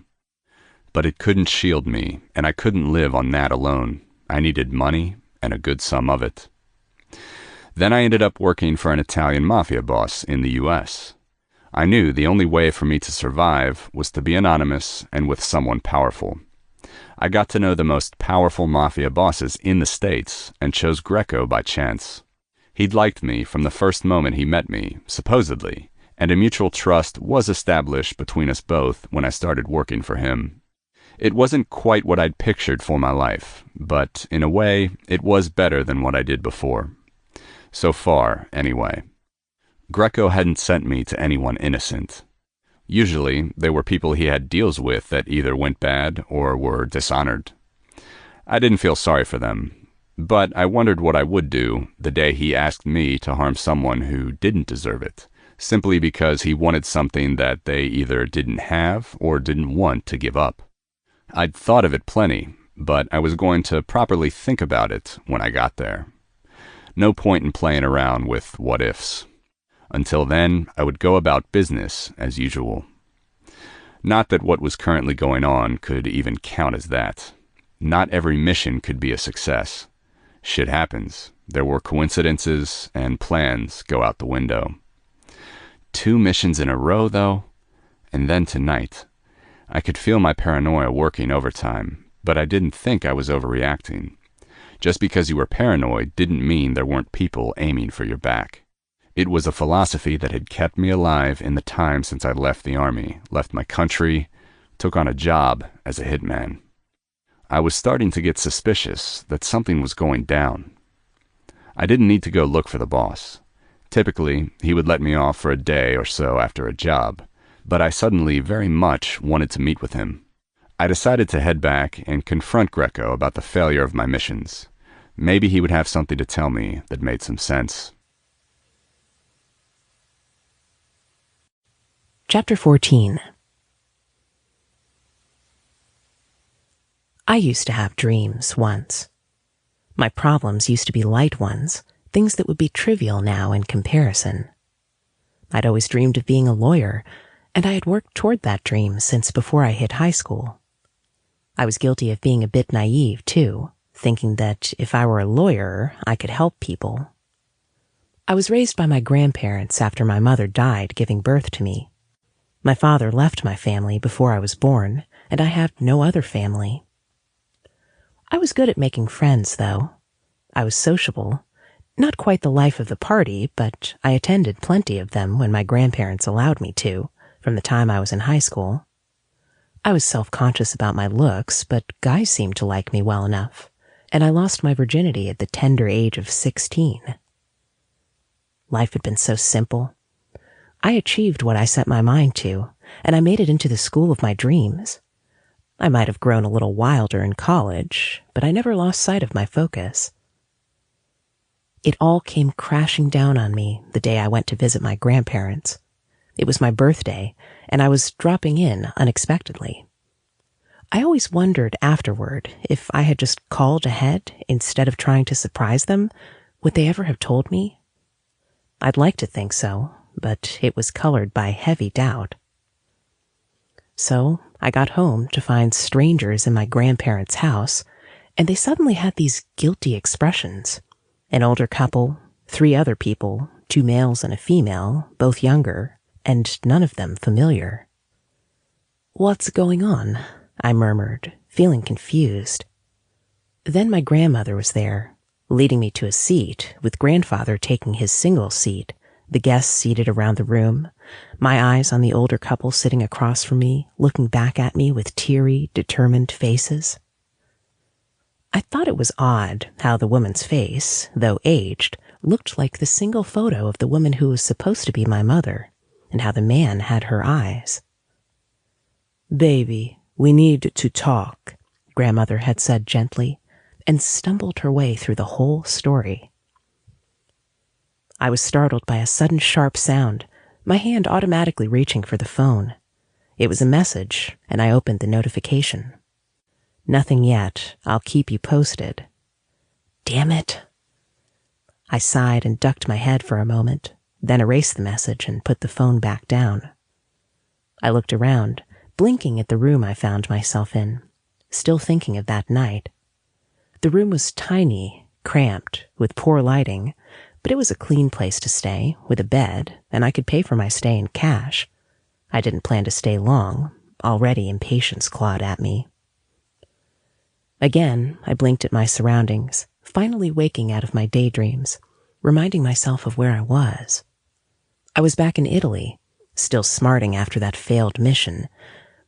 But it couldn't shield me, and I couldn't live on that alone. I needed money, and a good sum of it. Then I ended up working for an Italian Mafia boss in the U.S. I knew the only way for me to survive was to be anonymous and with someone powerful. I got to know the most powerful Mafia bosses in the States and chose Greco by chance. He'd liked me from the first moment he met me, supposedly, and a mutual trust was established between us both when I started working for him. It wasn't quite what I'd pictured for my life, but in a way, it was better than what I did before. So far, anyway. Greco hadn't sent me to anyone innocent. Usually, they were people he had deals with that either went bad or were dishonored. I didn't feel sorry for them, but I wondered what I would do the day he asked me to harm someone who didn't deserve it, simply because he wanted something that they either didn't have or didn't want to give up. I'd thought of it plenty, but I was going to properly think about it when I got there. No point in playing around with what-ifs. Until then, I would go about business as usual. Not that what was currently going on could even count as that. Not every mission could be a success. Shit happens. There were coincidences, and plans go out the window. 2 missions in a row, though, and then tonight. I could feel my paranoia working overtime, but I didn't think I was overreacting. Just because you were paranoid didn't mean there weren't people aiming for your back. It was a philosophy that had kept me alive in the time since I left the army, left my country, took on a job as a hitman. I was starting to get suspicious that something was going down. I didn't need to go look for the boss. Typically, he would let me off for a day or so after a job, but I suddenly very much wanted to meet with him. I decided to head back and confront Greco about the failure of my missions. Maybe he would have something to tell me that made some sense. Chapter 14. I used to have dreams once. My problems used to be light ones, things that would be trivial now in comparison. I'd always dreamed of being a lawyer, and I had worked toward that dream since before I hit high school. I was guilty of being a bit naive, too, thinking that if I were a lawyer, I could help people. I was raised by my grandparents after my mother died giving birth to me. My father left my family before I was born, and I had no other family. I was good at making friends, though. I was sociable. Not quite the life of the party, but I attended plenty of them when my grandparents allowed me to, from the time I was in high school. I was self-conscious about my looks, but guys seemed to like me well enough, and I lost my virginity at the tender age of 16. Life had been so simple. I achieved what I set my mind to, and I made it into the school of my dreams. I might have grown a little wilder in college, but I never lost sight of my focus. It all came crashing down on me the day I went to visit my grandparents. It was my birthday, and I was dropping in unexpectedly. I always wondered afterward if I had just called ahead instead of trying to surprise them, would they ever have told me? I'd like to think so, but it was colored by heavy doubt. So I got home to find strangers in my grandparents' house, and they suddenly had these guilty expressions. An older couple, 3 other people, 2 males and a female, both younger, and none of them familiar. "What's going on?" I murmured, feeling confused. Then my grandmother was there, leading me to a seat, with grandfather taking his single seat, the guests seated around the room, my eyes on the older couple sitting across from me, looking back at me with teary, determined faces. I thought it was odd how the woman's face, though aged, looked like the single photo of the woman who was supposed to be my mother, and how the man had her eyes. "Baby, we need to talk," grandmother had said gently, and stumbled her way through the whole story. I was startled by a sudden sharp sound, my hand automatically reaching for the phone. It was a message, and I opened the notification. "Nothing yet. I'll keep you posted." Damn it. I sighed and ducked my head for a moment, then erased the message and put the phone back down. I looked around, blinking at the room I found myself in, still thinking of that night. The room was tiny, cramped, with poor lighting, but it was a clean place to stay, with a bed, and I could pay for my stay in cash. I didn't plan to stay long. Already impatience clawed at me. Again, I blinked at my surroundings, finally waking out of my daydreams, reminding myself of where I was. I was back in Italy, still smarting after that failed mission,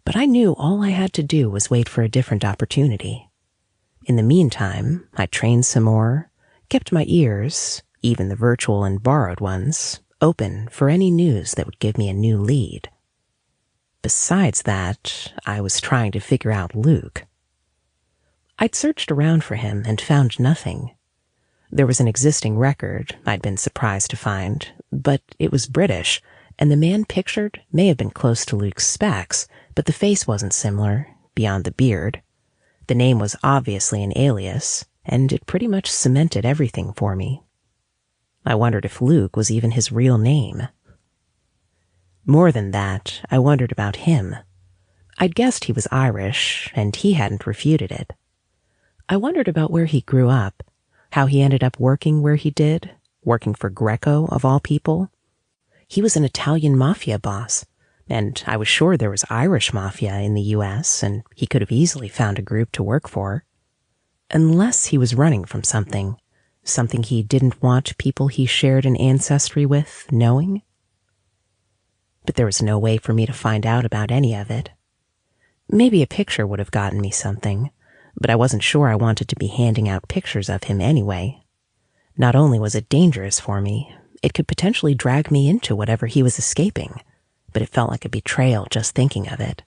but I knew all I had to do was wait for a different opportunity. In the meantime, I trained some more, kept my ears, even the virtual and borrowed ones, open for any news that would give me a new lead. Besides that, I was trying to figure out Luke. I'd searched around for him and found nothing. There was an existing record I'd been surprised to find, but it was British, and the man pictured may have been close to Luke's specs, but the face wasn't similar, beyond the beard. The name was obviously an alias, and it pretty much cemented everything for me. I wondered if Luke was even his real name. More than that, I wondered about him. I'd guessed he was Irish, and he hadn't refuted it. I wondered about where he grew up, how he ended up working where he did, working for Greco, of all people. He was an Italian mafia boss, and I was sure there was Irish mafia in the U.S., and he could have easily found a group to work for. Unless he was running from something he didn't want people he shared an ancestry with knowing. But there was no way for me to find out about any of it. Maybe a picture would have gotten me something, but I wasn't sure I wanted to be handing out pictures of him anyway. Not only was it dangerous for me, it could potentially drag me into whatever he was escaping, but it felt like a betrayal just thinking of it.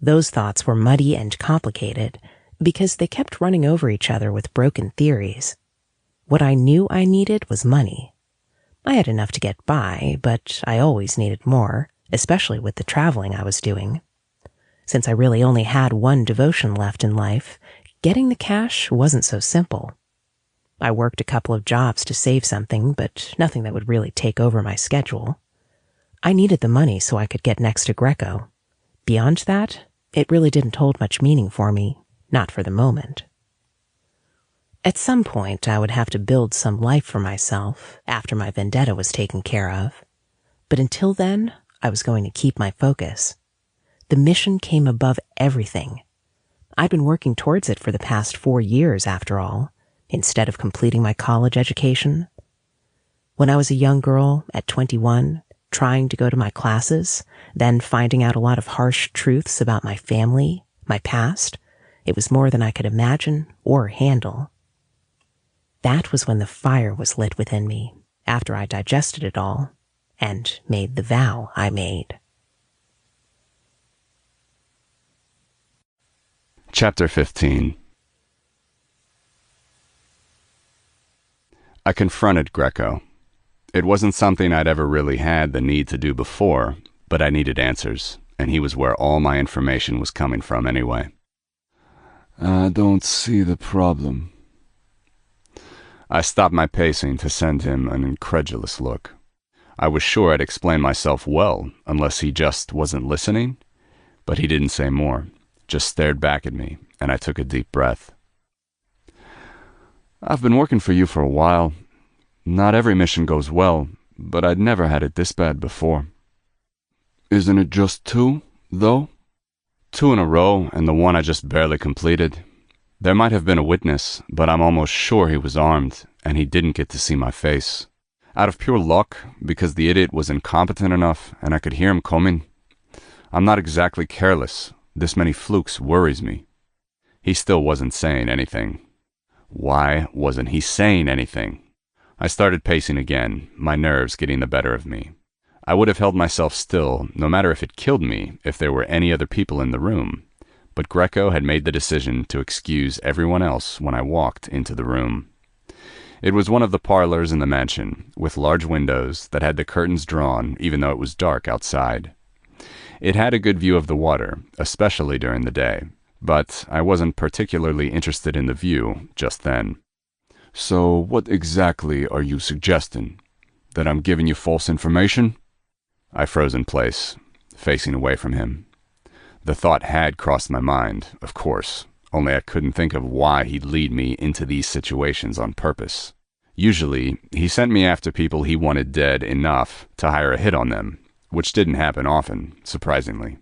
Those thoughts were muddy and complicated because they kept running over each other with broken theories. What I knew I needed was money. I had enough to get by, but I always needed more, especially with the traveling I was doing. Since I really only had one devotion left in life, getting the cash wasn't so simple. I worked a couple of jobs to save something, but nothing that would really take over my schedule. I needed the money so I could get next to Greco. Beyond that, it really didn't hold much meaning for me, not for the moment. At some point, I would have to build some life for myself after my vendetta was taken care of. But until then, I was going to keep my focus. The mission came above everything. I'd been working towards it for the past 4 years, after all, instead of completing my college education. When I was a young girl, at 21, trying to go to my classes, then finding out a lot of harsh truths about my family, my past, it was more than I could imagine or handle. That was when the fire was lit within me, after I digested it all, and made the vow I made. Chapter 15. I confronted Greco. It wasn't something I'd ever really had the need to do before, but I needed answers, and he was where all my information was coming from anyway. I don't see the problem. I stopped my pacing to send him an incredulous look. I was sure I'd explained myself well, unless he just wasn't listening, but he didn't say more, just stared back at me, and I took a deep breath. I've been working for you for a while. Not every mission goes well, but I'd never had it this bad before. Isn't it just 2, though? 2 in a row, and the one I just barely completed. There might have been a witness, but I'm almost sure he was armed, and he didn't get to see my face. Out of pure luck, because the idiot was incompetent enough, and I could hear him coming. I'm not exactly careless. This many flukes worries me. He still wasn't saying anything. Why wasn't he saying anything? I started pacing again, my nerves getting the better of me. I would have held myself still, no matter if it killed me, if there were any other people in the room. But Greco had made the decision to excuse everyone else when I walked into the room. It was one of the parlors in the mansion, with large windows that had the curtains drawn even though it was dark outside. It had a good view of the water, especially during the day, but I wasn't particularly interested in the view just then. So what exactly are you suggesting? That I'm giving you false information? I froze in place, facing away from him. The thought had crossed my mind, of course, only I couldn't think of why he'd lead me into these situations on purpose. Usually, he sent me after people he wanted dead enough to hire a hit on them, which didn't happen often, surprisingly.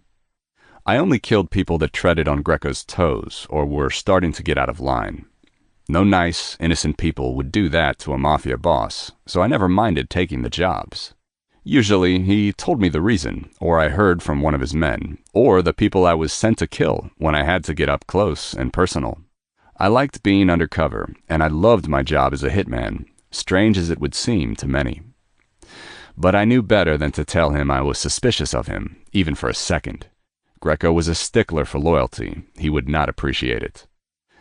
I only killed people that treaded on Greco's toes or were starting to get out of line. No nice, innocent people would do that to a mafia boss, so I never minded taking the jobs. Usually, he told me the reason, or I heard from one of his men, or the people I was sent to kill when I had to get up close and personal. I liked being undercover, and I loved my job as a hitman, strange as it would seem to many. But I knew better than to tell him I was suspicious of him, even for a second. Greco was a stickler for loyalty. He would not appreciate it.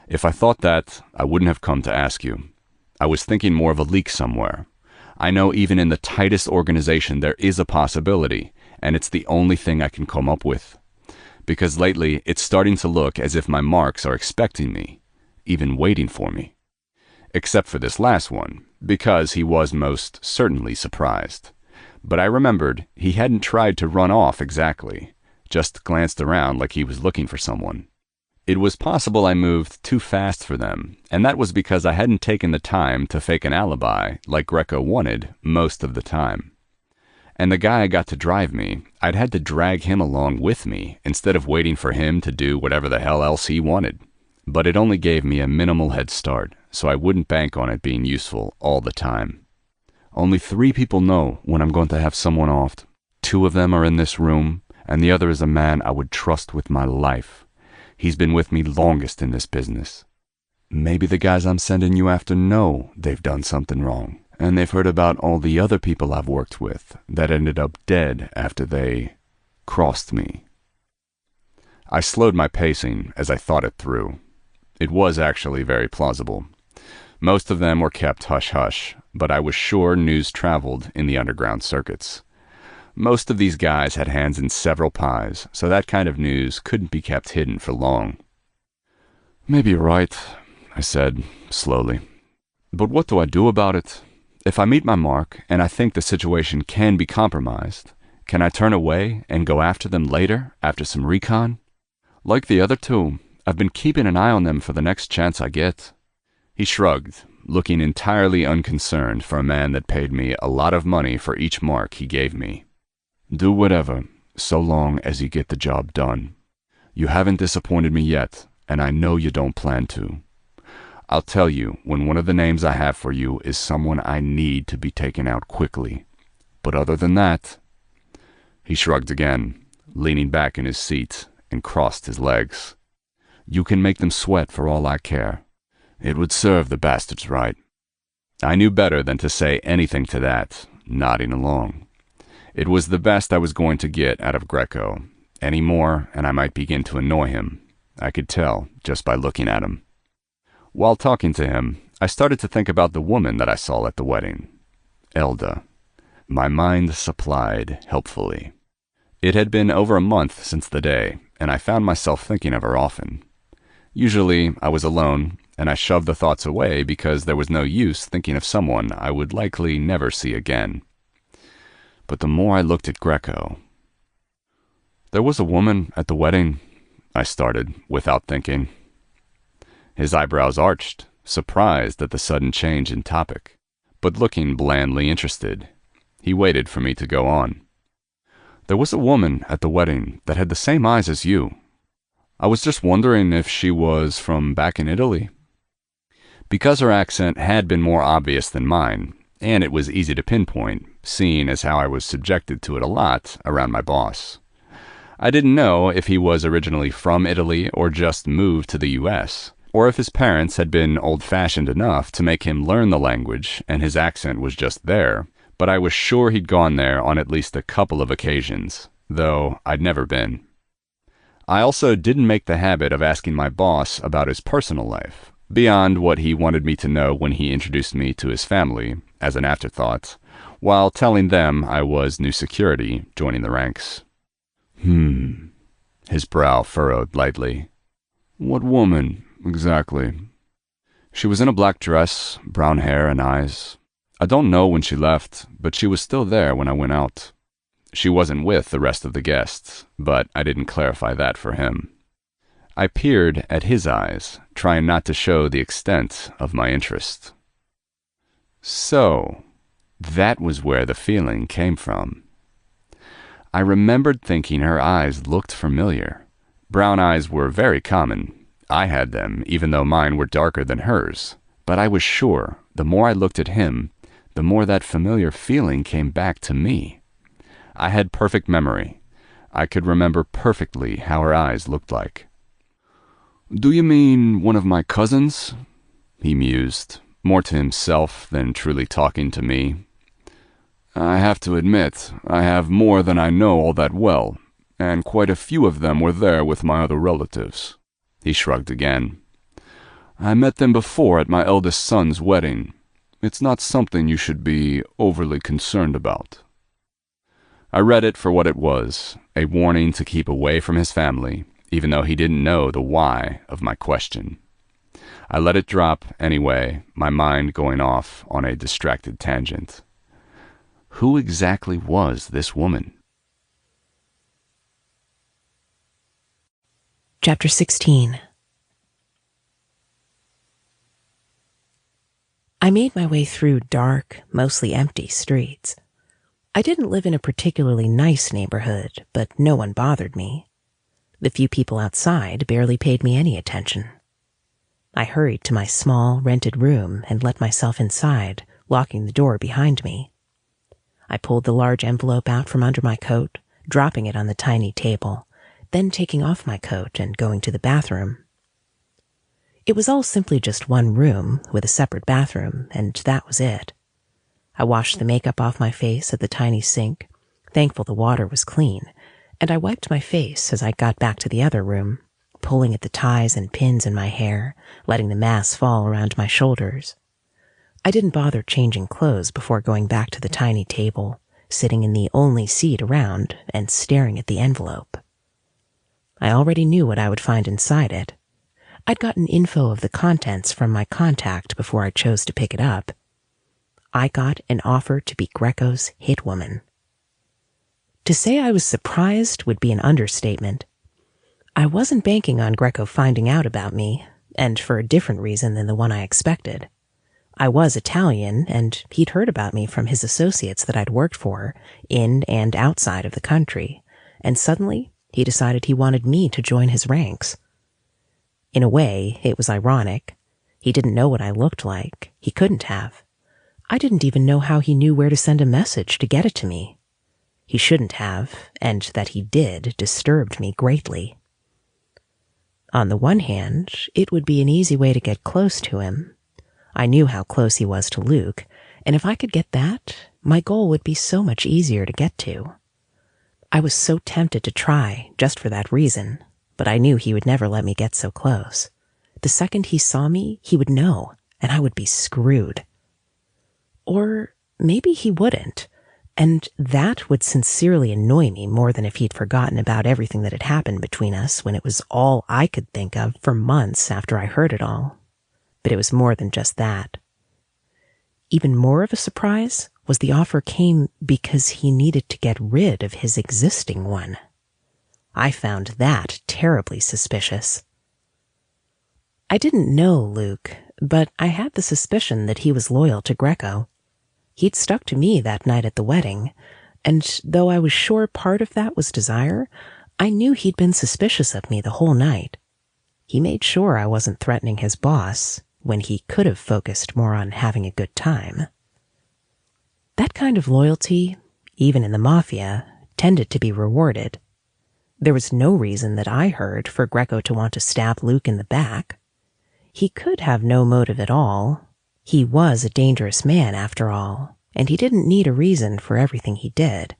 If I thought that, I wouldn't have come to ask you. I was thinking more of a leak somewhere. I know even in the tightest organization there is a possibility, and it's the only thing I can come up with. Because lately, it's starting to look as if my marks are expecting me, even waiting for me. except for this last one, because he was most certainly surprised. But I remembered he hadn't tried to run off exactly, just glanced around like he was looking for someone. It was possible I moved too fast for them, and that was because I hadn't taken the time to fake an alibi like Greco wanted most of the time. And the guy got to drive me, I'd had to drag him along with me instead of waiting for him to do whatever the hell else he wanted. But it only gave me a minimal head start, so I wouldn't bank on it being useful all the time. Only 3 people know when I'm going to have someone offed. 2 of them are in this room, and the other is a man I would trust with my life. He's been with me longest in this business. Maybe the guys I'm sending you after know they've done something wrong, and they've heard about all the other people I've worked with that ended up dead after they crossed me. I slowed my pacing as I thought it through. It was actually very plausible. Most of them were kept hush-hush, but I was sure news traveled in the underground circuits. Most of these guys had hands in several pies, so that kind of news couldn't be kept hidden for long. Maybe you're right, I said, slowly. But what do I do about it? If I meet my mark, and I think the situation can be compromised, can I turn away and go after them later, after some recon? Like the other 2, I've been keeping an eye on them for the next chance I get. He shrugged, looking entirely unconcerned for a man that paid me a lot of money for each mark he gave me. Do whatever, so long as you get the job done. You haven't disappointed me yet, and I know you don't plan to. I'll tell you when one of the names I have for you is someone I need to be taken out quickly. But other than that... He shrugged again, leaning back in his seat, and crossed his legs. You can make them sweat for all I care. It would serve the bastards right. I knew better than to say anything to that, nodding along. It was the best I was going to get out of Greco. Any more, and I might begin to annoy him. I could tell just by looking at him. While talking to him, I started to think about the woman that I saw at the wedding. Elda. My mind supplied helpfully. It had been over a month since the day, and I found myself thinking of her often. Usually, I was alone, and I shoved the thoughts away because there was no use thinking of someone I would likely never see again. But the more I looked at Greco... There was a woman at the wedding, I started, without thinking. His eyebrows arched, surprised at the sudden change in topic, but looking blandly interested. He waited for me to go on. There was a woman at the wedding that had the same eyes as you. I was just wondering if she was from back in Italy. Because her accent had been more obvious than mine, and it was easy to pinpoint, seeing as how I was subjected to it a lot around my boss. I didn't know if he was originally from Italy or just moved to the U.S., or if his parents had been old-fashioned enough to make him learn the language and his accent was just there, but I was sure he'd gone there on at least a couple of occasions, though I'd never been. I also didn't make the habit of asking my boss about his personal life, beyond what he wanted me to know when he introduced me to his family, as an afterthought, while telling them I was new security joining the ranks. His brow furrowed lightly. What woman, exactly? She was in a black dress, brown hair and eyes. I don't know when she left, but she was still there when I went out. She wasn't with the rest of the guests, but I didn't clarify that for him. I peered at his eyes, trying not to show the extent of my interest. So, that was where the feeling came from. I remembered thinking her eyes looked familiar. Brown eyes were very common. I had them, even though mine were darker than hers. But I was sure, the more I looked at him, the more that familiar feeling came back to me. I had perfect memory. I could remember perfectly how her eyes looked like. Do you mean one of my cousins? He mused, more to himself than truly talking to me. I have to admit, I have more than I know all that well, and quite a few of them were there with my other relatives. He shrugged again. I met them before at my eldest son's wedding. It's not something you should be overly concerned about. I read it for what it was, a warning to keep away from his family, even though he didn't know the why of my question. I let it drop anyway, my mind going off on a distracted tangent. Who exactly was this woman? Chapter 16. I made my way through dark, mostly empty streets. I didn't live in a particularly nice neighborhood, but no one bothered me. The few people outside barely paid me any attention. I hurried to my small, rented room and let myself inside, locking the door behind me. I pulled the large envelope out from under my coat, dropping it on the tiny table, then taking off my coat and going to the bathroom. It was all simply just one room with a separate bathroom, and that was it. I washed the makeup off my face at the tiny sink, thankful the water was clean, and I wiped my face as I got back to the other room, pulling at the ties and pins in my hair, letting the mass fall around my shoulders. I didn't bother changing clothes before going back to the tiny table, sitting in the only seat around and staring at the envelope. I already knew what I would find inside it. I'd gotten info of the contents from my contact before I chose to pick it up. I got an offer to be Greco's hit woman. To say I was surprised would be an understatement. I wasn't banking on Greco finding out about me, and for a different reason than the one I expected. I was Italian, and he'd heard about me from his associates that I'd worked for, in and outside of the country, and suddenly he decided he wanted me to join his ranks. In a way, it was ironic. He didn't know what I looked like. He couldn't have. I didn't even know how he knew where to send a message to get it to me. He shouldn't have, and that he did disturbed me greatly. On the one hand, it would be an easy way to get close to him. I knew how close he was to Luke, and if I could get that, my goal would be so much easier to get to. I was so tempted to try, just for that reason, but I knew he would never let me get so close. The second he saw me, he would know, and I would be screwed. Or maybe he wouldn't, and that would sincerely annoy me more than if he'd forgotten about everything that had happened between us when it was all I could think of for months after I heard it all. But it was more than just that. Even more of a surprise was the offer came because he needed to get rid of his existing one. I found that terribly suspicious. I didn't know Luke, but I had the suspicion that he was loyal to Greco. He'd stuck to me that night at the wedding, and though I was sure part of that was desire, I knew he'd been suspicious of me the whole night. He made sure I wasn't threatening his boss, when he could have focused more on having a good time. That kind of loyalty, even in the Mafia, tended to be rewarded. There was no reason that I heard for Greco to want to stab Luke in the back. He could have no motive at all. He was a dangerous man, after all, and he didn't need a reason for everything he did.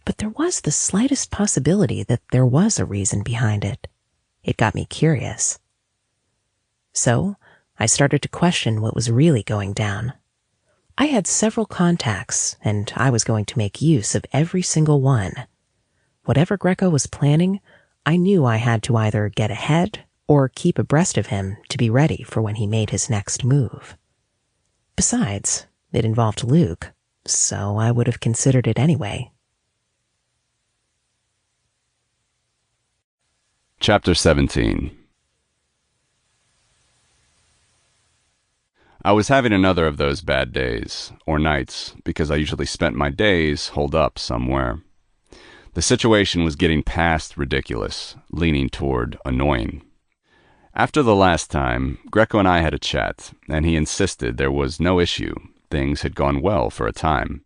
But there was the slightest possibility that there was a reason behind it. It got me curious. So, I started to question what was really going down. I had several contacts, and I was going to make use of every single one. Whatever Greco was planning, I knew I had to either get ahead or keep abreast of him to be ready for when he made his next move. Besides, it involved Luke, so I would have considered it anyway. Chapter 17. I was having another of those bad days, or nights, because I usually spent my days holed up somewhere. The situation was getting past ridiculous, leaning toward annoying. After the last time, Greco and I had a chat, and he insisted there was no issue. Things had gone well for a time.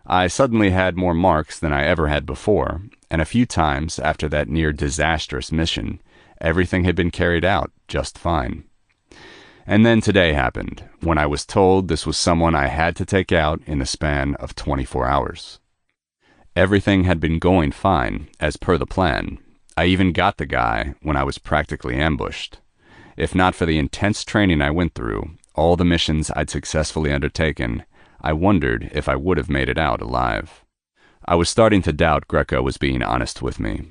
I suddenly had more marks than I ever had before, and a few times after that near-disastrous mission, everything had been carried out just fine. And then today happened, when I was told this was someone I had to take out in the span of 24 hours. Everything had been going fine, as per the plan. I even got the guy when I was practically ambushed. If not for the intense training I went through, all the missions I'd successfully undertaken, I wondered if I would have made it out alive. I was starting to doubt Greco was being honest with me.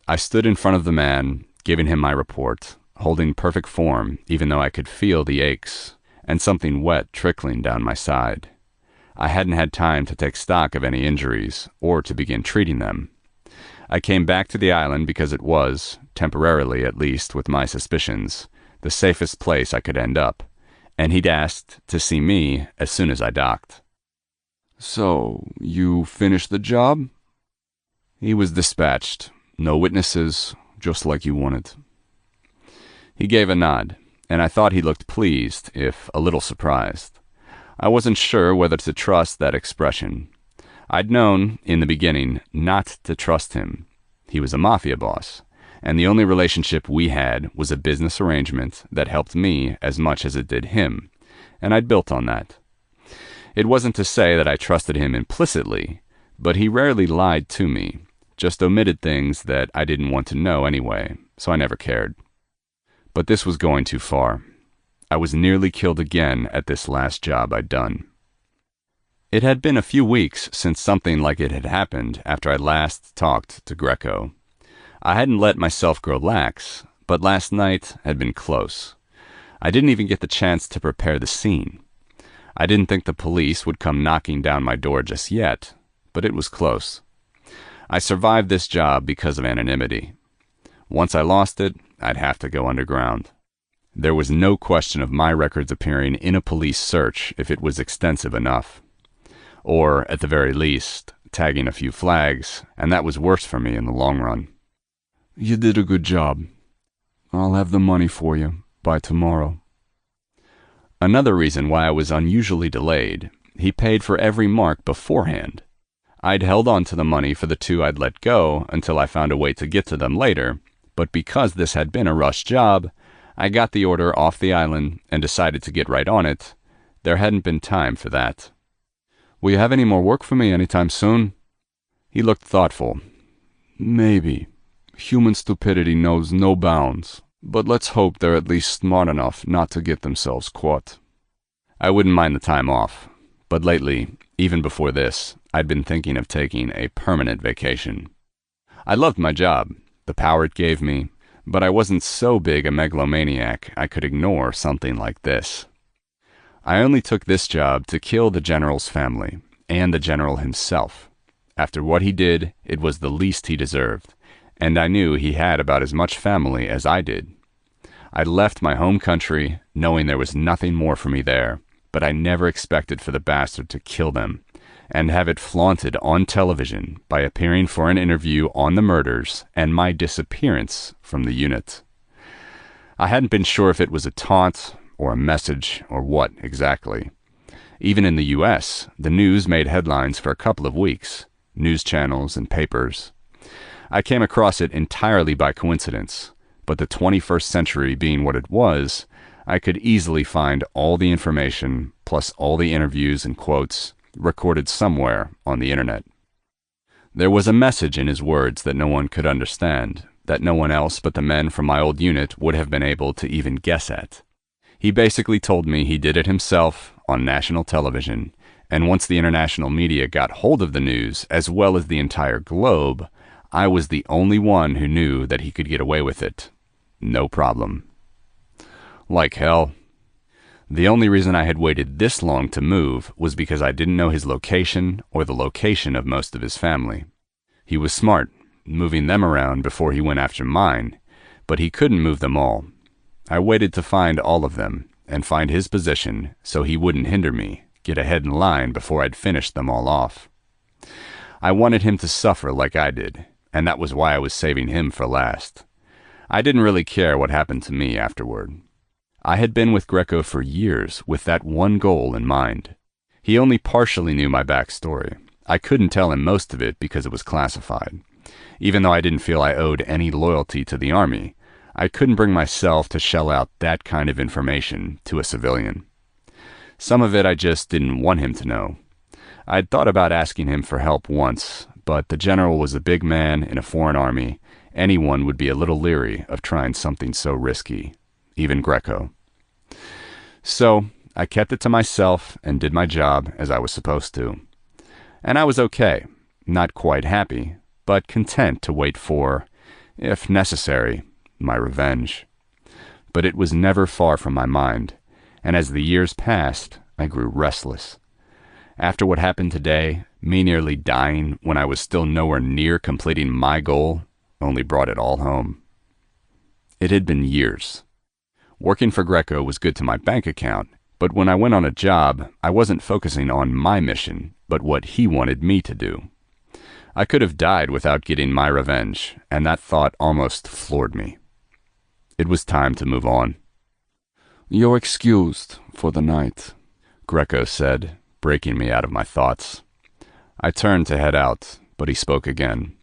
I stood in front of the man, giving him my report, holding perfect form even though I could feel the aches, and something wet trickling down my side. I hadn't had time to take stock of any injuries or to begin treating them. I came back to the island because it was, temporarily at least with my suspicions, the safest place I could end up, and he'd asked to see me as soon as I docked. So, you finished the job? He was dispatched. No witnesses, just like you wanted. He gave a nod, and I thought he looked pleased, if a little surprised. I wasn't sure whether to trust that expression. I'd known, in the beginning, not to trust him. He was a Mafia boss, and the only relationship we had was a business arrangement that helped me as much as it did him, and I'd built on that. It wasn't to say that I trusted him implicitly, but he rarely lied to me, just omitted things that I didn't want to know anyway, so I never cared. But this was going too far. I was nearly killed again at this last job I'd done. It had been a few weeks since something like it had happened after I last talked to Greco. I hadn't let myself grow lax, but last night had been close. I didn't even get the chance to prepare the scene. I didn't think the police would come knocking down my door just yet, but it was close. I survived this job because of anonymity. Once I lost it, I'd have to go underground. There was no question of my records appearing in a police search if it was extensive enough. Or, at the very least, tagging a few flags, and that was worse for me in the long run. You did a good job. I'll have the money for you by tomorrow. Another reason why I was unusually delayed, he paid for every mark beforehand. I'd held on to the money for the two I'd let go until I found a way to get to them later, but because this had been a rush job, I got the order off the island and decided to get right on it. There hadn't been time for that. Will you have any more work for me anytime soon? He looked thoughtful. Maybe. Human stupidity knows no bounds, but let's hope they're at least smart enough not to get themselves caught. I wouldn't mind the time off, but lately, even before this, I'd been thinking of taking a permanent vacation. I loved my job, the power it gave me, but I wasn't so big a megalomaniac I could ignore something like this. I only took this job to kill the general's family, and the general himself. After what he did, it was the least he deserved, and I knew he had about as much family as I did. I left my home country, knowing there was nothing more for me there, but I never expected for the bastard to kill them, and have it flaunted on television by appearing for an interview on the murders and my disappearance from the unit. I hadn't been sure if it was a taunt or a message or what exactly. Even in the US, the news made headlines for a couple of weeks, news channels and papers. I came across it entirely by coincidence, but the 21st century being what it was, I could easily find all the information, plus all the interviews and quotes, recorded somewhere on the internet. There was a message in his words that no one could understand, that no one else but the men from my old unit would have been able to even guess at. He basically told me he did it himself on national television, and once the international media got hold of the news, as well as the entire globe, I was the only one who knew that he could get away with it. No problem. Like hell. The only reason I had waited this long to move was because I didn't know his location or the location of most of his family. He was smart, moving them around before he went after mine, but he couldn't move them all. I waited to find all of them and find his position so he wouldn't hinder me, get ahead in line before I'd finished them all off. I wanted him to suffer like I did, and that was why I was saving him for last. I didn't really care what happened to me afterward. I had been with Greco for years with that one goal in mind. He only partially knew my backstory. I couldn't tell him most of it because it was classified. Even though I didn't feel I owed any loyalty to the Army, I couldn't bring myself to shell out that kind of information to a civilian. Some of it I just didn't want him to know. I'd thought about asking him for help once, but the general was a big man in a foreign army. Anyone would be a little leery of trying something so risky. Even Greco. So, I kept it to myself and did my job as I was supposed to. And I was okay, not quite happy, but content to wait for, if necessary, my revenge. but it was never far from my mind, and as the years passed, I grew restless. After what happened today, me nearly dying when I was still nowhere near completing my goal only brought it all home. It had been years. Working for Greco was good to my bank account, but when I went on a job, I wasn't focusing on my mission, but what he wanted me to do. I could have died without getting my revenge, and that thought almost floored me. It was time to move on. "You're excused for the night," Greco said, breaking me out of my thoughts. I turned to head out, but he spoke again.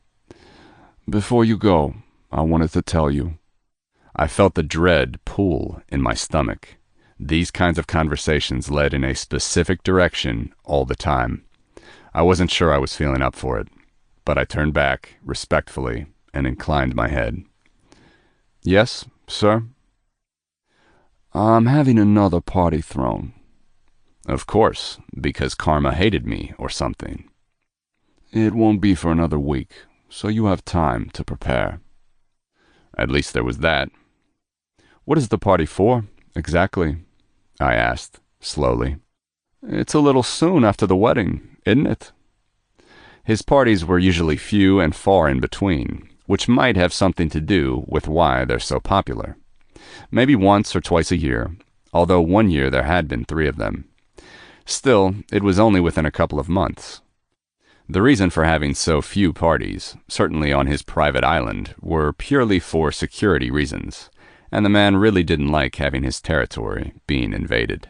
"Before you go, I wanted to tell you." I felt the dread pool in my stomach. These kinds of conversations led in a specific direction all the time. I wasn't sure I was feeling up for it, but I turned back respectfully and inclined my head. "Yes, sir?" "I'm having another party thrown." "Of course, because Karma hated me or something." "It won't be for another week, so you have time to prepare." At least there was that. "What is the party for, exactly?" I asked, slowly. "It's a little soon after the wedding, isn't it?" His parties were usually few and far in between, which might have something to do with why they're so popular. Maybe once or twice a year, although one year there had been 3 of them. Still, it was only within a couple of months. The reason for having so few parties, certainly on his private island, were purely for security reasons, and the man really didn't like having his territory being invaded.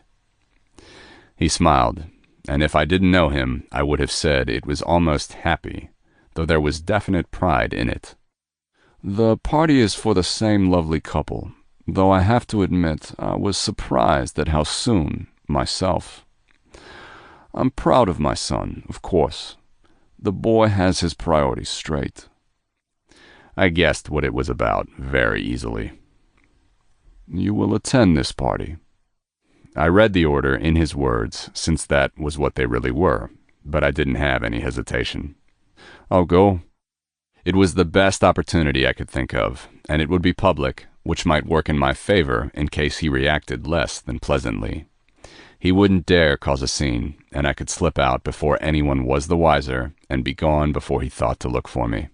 He smiled, and if I didn't know him, I would have said it was almost happy, though there was definite pride in it. "The party is for the same lovely couple, though I have to admit I was surprised at how soon, myself. I'm proud of my son, of course. The boy has his priorities straight." I guessed what it was about very easily. "You will attend this party." I read the order in his words, since that was what they really were, but I didn't have any hesitation. "I'll go." It was the best opportunity I could think of, and it would be public, which might work in my favor in case he reacted less than pleasantly. He wouldn't dare cause a scene, and I could slip out before anyone was the wiser and be gone before he thought to look for me.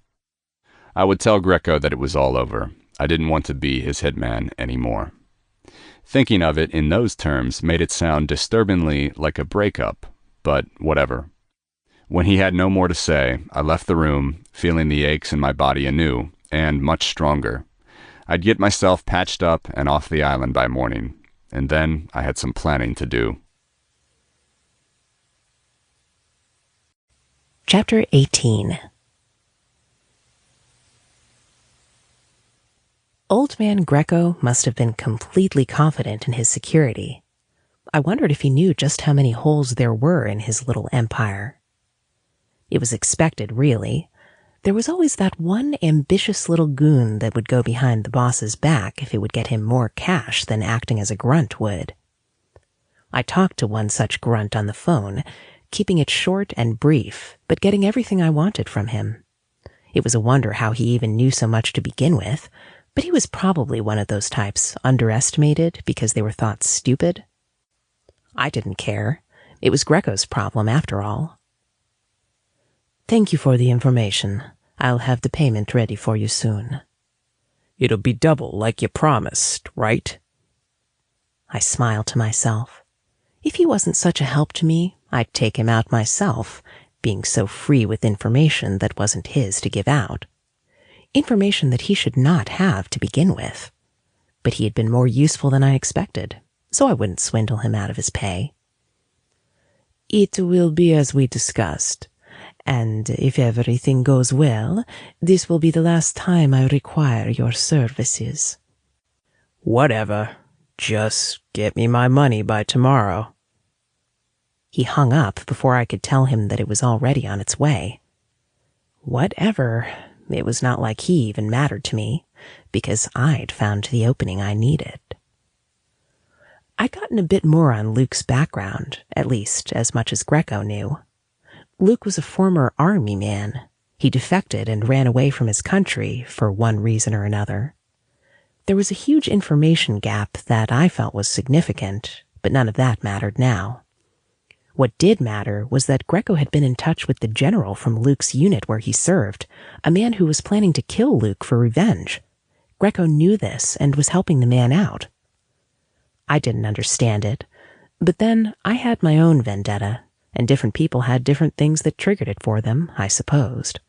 I would tell Greco that it was all over. I didn't want to be his hitman anymore. Thinking of it in those terms made it sound disturbingly like a breakup, but whatever. When he had no more to say, I left the room, feeling the aches in my body anew, and much stronger. I'd get myself patched up and off the island by morning, and then I had some planning to do. Chapter 18. Old man Greco must have been completely confident in his security. I wondered if he knew just how many holes there were in his little empire. It was expected, really. There was always that one ambitious little goon that would go behind the boss's back if it would get him more cash than acting as a grunt would. I talked to one such grunt on the phone, keeping it short and brief, but getting everything I wanted from him. It was a wonder how he even knew so much to begin with, but he was probably one of those types underestimated because they were thought stupid. I didn't care. It was Greco's problem, after all. "Thank you for the information. I'll have the payment ready for you soon." "It'll be double like you promised, right?" I smiled to myself. If he wasn't such a help to me, I'd take him out myself, being so free with information that wasn't his to give out. Information that he should not have to begin with. But he had been more useful than I expected, so I wouldn't swindle him out of his pay. "It will be as we discussed. And if everything goes well, this will be the last time I require your services." "Whatever. Just get me my money by tomorrow." He hung up before I could tell him that it was already on its way. Whatever. It was not like he even mattered to me, because I'd found the opening I needed. I'd gotten a bit more on Luke's background, at least as much as Greco knew. Luke was a former army man. He defected and ran away from his country for one reason or another. There was a huge information gap that I felt was significant, but none of that mattered now. What did matter was that Greco had been in touch with the general from Luke's unit where he served, a man who was planning to kill Luke for revenge. Greco knew this and was helping the man out. I didn't understand it, but then I had my own vendetta, and different people had different things that triggered it for them, I supposed.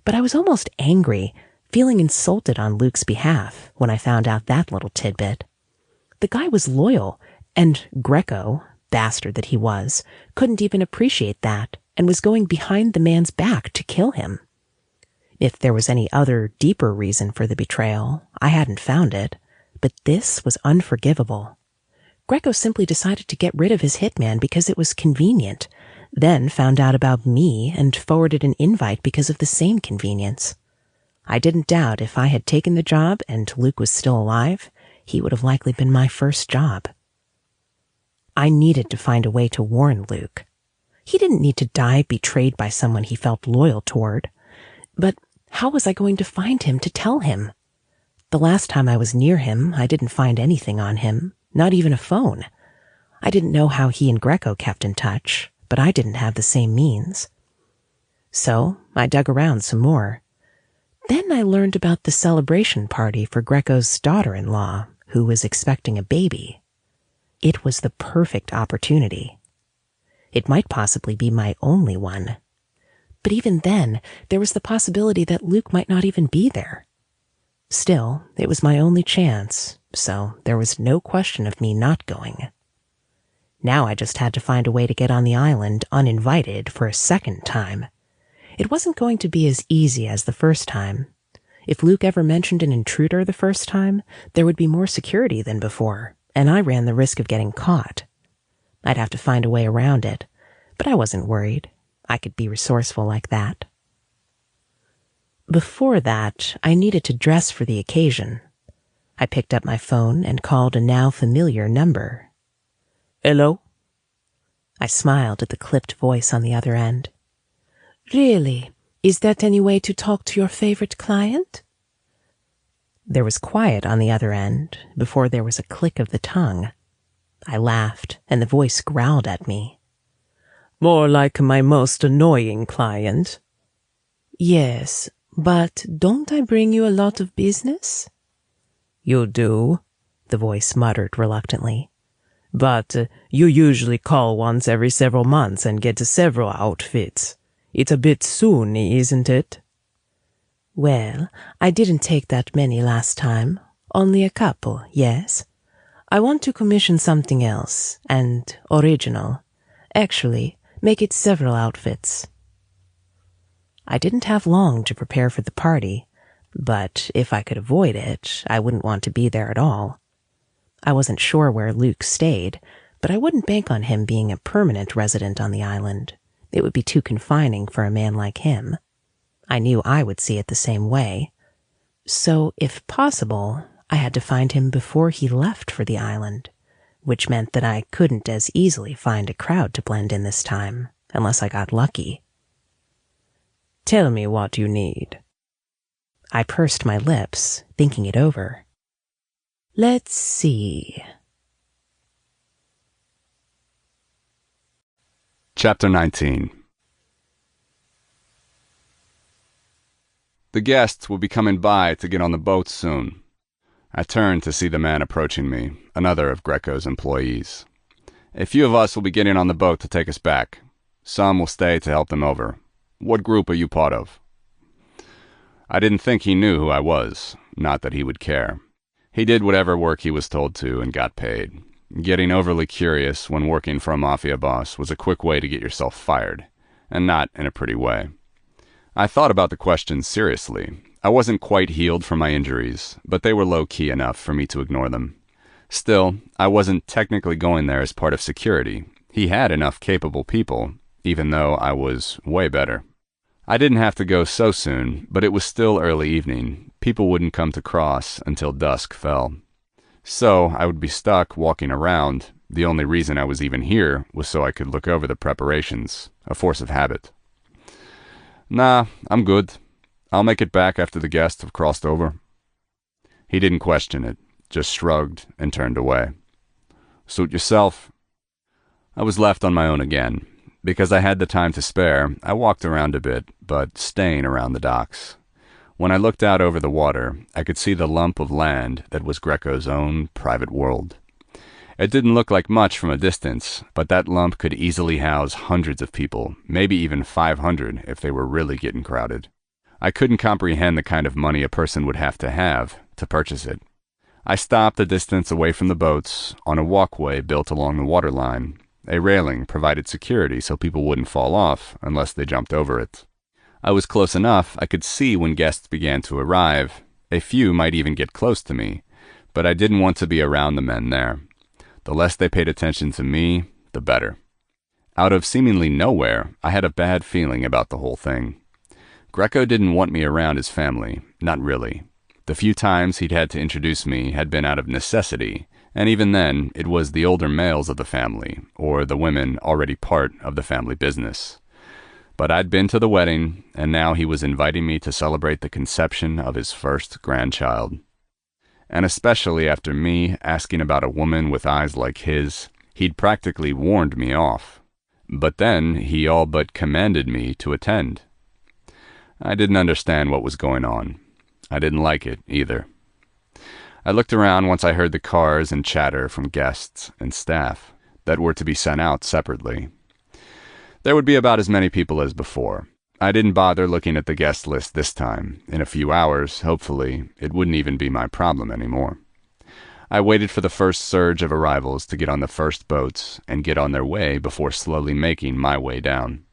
But I was almost angry, feeling insulted on Luke's behalf when I found out that little tidbit. The guy was loyal, and Greco, bastard that he was, couldn't even appreciate that and was going behind the man's back to kill him. If there was any other, deeper reason for the betrayal, I hadn't found it, but this was unforgivable. Greco simply decided to get rid of his hitman because it was convenient, then found out about me and forwarded an invite because of the same convenience. I didn't doubt if I had taken the job and Luke was still alive, he would have likely been my first job. I needed to find a way to warn Luke. He didn't need to die betrayed by someone he felt loyal toward. But how was I going to find him to tell him? The last time I was near him, I didn't find anything on him, not even a phone. I didn't know how he and Greco kept in touch, but I didn't have the same means. So I dug around some more. Then I learned about the celebration party for Greco's daughter-in-law, who was expecting a baby. It was the perfect opportunity. It might possibly be my only one. But even then, there was the possibility that Luke might not even be there. Still, it was my only chance, so there was no question of me not going. Now I just had to find a way to get on the island uninvited for a second time. It wasn't going to be as easy as the first time. If Luke ever mentioned an intruder the first time, there would be more security than before, and I ran the risk of getting caught. I'd have to find a way around it, but I wasn't worried. I could be resourceful like that. Before that, I needed to dress for the occasion. I picked up my phone and called a now familiar number. "Hello?" I smiled at the clipped voice on the other end. "Really? Is that any way to talk to your favorite client?" There was quiet on the other end before there was a click of the tongue. I laughed, and the voice growled at me. "More like my most annoying client." "Yes, but don't I bring you a lot of business?" "You do," the voice muttered reluctantly. "But you usually call once every several months and get several outfits. It's a bit soon, isn't it?" "Well, I didn't take that many last time. Only a couple, yes. I want to commission something else, and original. Actually, make it several outfits." I didn't have long to prepare for the party, but if I could avoid it, I wouldn't want to be there at all. I wasn't sure where Luke stayed, but I wouldn't bank on him being a permanent resident on the island. It would be too confining for a man like him. I knew I would see it the same way. So, if possible, I had to find him before he left for the island, which meant that I couldn't as easily find a crowd to blend in this time, unless I got lucky. "Tell me what you need." I pursed my lips, thinking it over. Let's see. Chapter 19. The guests will be coming by to get on the boat soon. I turned to see the man approaching me, another of Greco's employees. A few of us will be getting on the boat to take us back. Some will stay to help them over. What group are you part of? I didn't think he knew who I was, not that he would care. He did whatever work he was told to and got paid. Getting overly curious when working for a Mafia boss was a quick way to get yourself fired, and not in a pretty way. I thought about the question seriously. I wasn't quite healed from my injuries, but they were low-key enough for me to ignore them. Still, I wasn't technically going there as part of security. He had enough capable people, even though I was way better. I didn't have to go so soon, but it was still early evening. People wouldn't come to cross until dusk fell. So I would be stuck walking around. The only reason I was even here was so I could look over the preparations, a force of habit. Nah, I'm good. I'll make it back after the guests have crossed over. He didn't question it, just shrugged and turned away. Suit yourself. I was left on my own again. Because I had the time to spare, I walked around a bit, but staying around the docks. When I looked out over the water, I could see the lump of land that was Greco's own private world. It didn't look like much from a distance, but that lump could easily house hundreds of people, maybe even 500 if they were really getting crowded. I couldn't comprehend the kind of money a person would have to purchase it. I stopped a distance away from the boats, on a walkway built along the waterline. A railing provided security so people wouldn't fall off unless they jumped over it. I was close enough I could see when guests began to arrive. A few might even get close to me, but I didn't want to be around the men there. The less they paid attention to me, the better. Out of seemingly nowhere, I had a bad feeling about the whole thing. Greco didn't want me around his family, not really. The few times he'd had to introduce me had been out of necessity, and even then, it was the older males of the family, or the women already part of the family business. But I'd been to the wedding, and now he was inviting me to celebrate the conception of his first grandchild. And especially after me asking about a woman with eyes like his, he'd practically warned me off. But then he all but commanded me to attend. I didn't understand what was going on. I didn't like it, either. I looked around once I heard the cars and chatter from guests and staff that were to be sent out separately. There would be about as many people as before. I didn't bother looking at the guest list this time. In a few hours, hopefully, it wouldn't even be my problem anymore. I waited for the first surge of arrivals to get on the first boats and get on their way before slowly making my way down.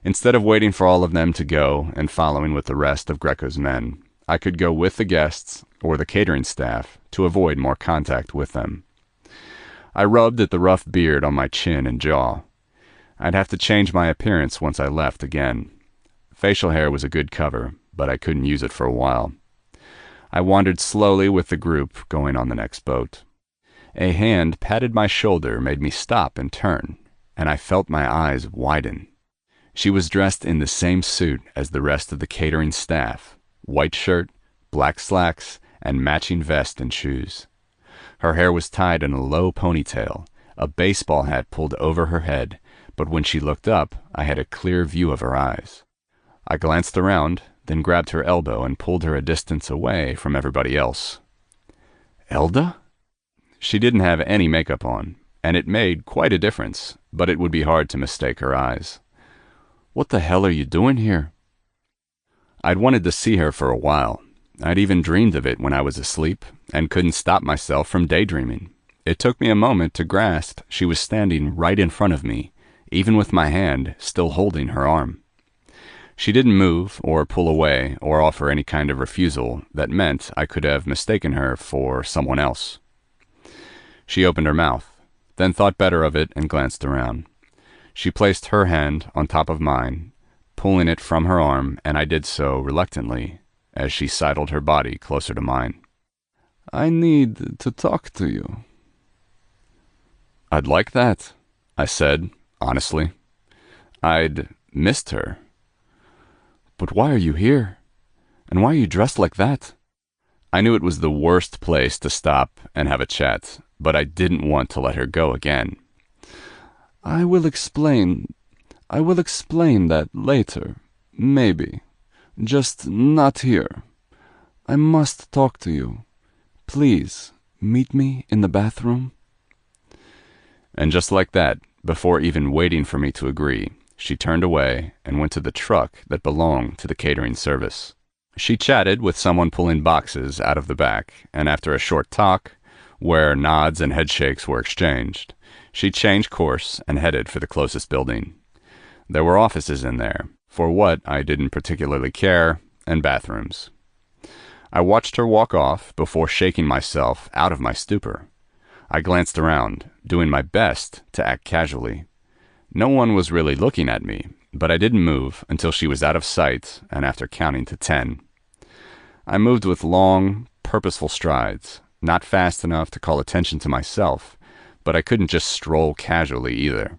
Instead of waiting for all of them to go and following with the rest of Greco's men, I could go with the guests or the catering staff to avoid more contact with them. I rubbed at the rough beard on my chin and jaw. I'd have to change my appearance once I left again. Facial hair was a good cover, but I couldn't use it for a while. I wandered slowly with the group going on the next boat. A hand patted my shoulder made me stop and turn, and I felt my eyes widen. She was dressed in the same suit as the rest of the catering staff, white shirt, black slacks, and matching vest and shoes. Her hair was tied in a low ponytail, a baseball hat pulled over her head, but when she looked up, I had a clear view of her eyes. I glanced around, then grabbed her elbow and pulled her a distance away from everybody else. Elda? She didn't have any makeup on, and it made quite a difference, but it would be hard to mistake her eyes. What the hell are you doing here? I'd wanted to see her for a while. I'd even dreamed of it when I was asleep, and couldn't stop myself from daydreaming. It took me a moment to grasp she was standing right in front of me, even with my hand still holding her arm. She didn't move or pull away or offer any kind of refusal that meant I could have mistaken her for someone else. She opened her mouth, then thought better of it and glanced around. She placed her hand on top of mine, pulling it from her arm, and I did so reluctantly as she sidled her body closer to mine. I need to talk to you. I'd like that, I said, honestly. I'd missed her. But why are you here? And why are you dressed like that? I knew it was the worst place to stop and have a chat, but I didn't want to let her go again. I will explain that later, maybe. Just not here. I must talk to you. Please, meet me in the bathroom. And just like that, before even waiting for me to agree, she turned away and went to the truck that belonged to the catering service. She chatted with someone pulling boxes out of the back, and after a short talk, where nods and headshakes were exchanged, she changed course and headed for the closest building. There were offices in there, for what I didn't particularly care, and bathrooms. I watched her walk off before shaking myself out of my stupor. I glanced around, doing my best to act casually. No one was really looking at me, but I didn't move until she was out of sight and after counting to 10. I moved with long, purposeful strides, not fast enough to call attention to myself, but I couldn't just stroll casually either.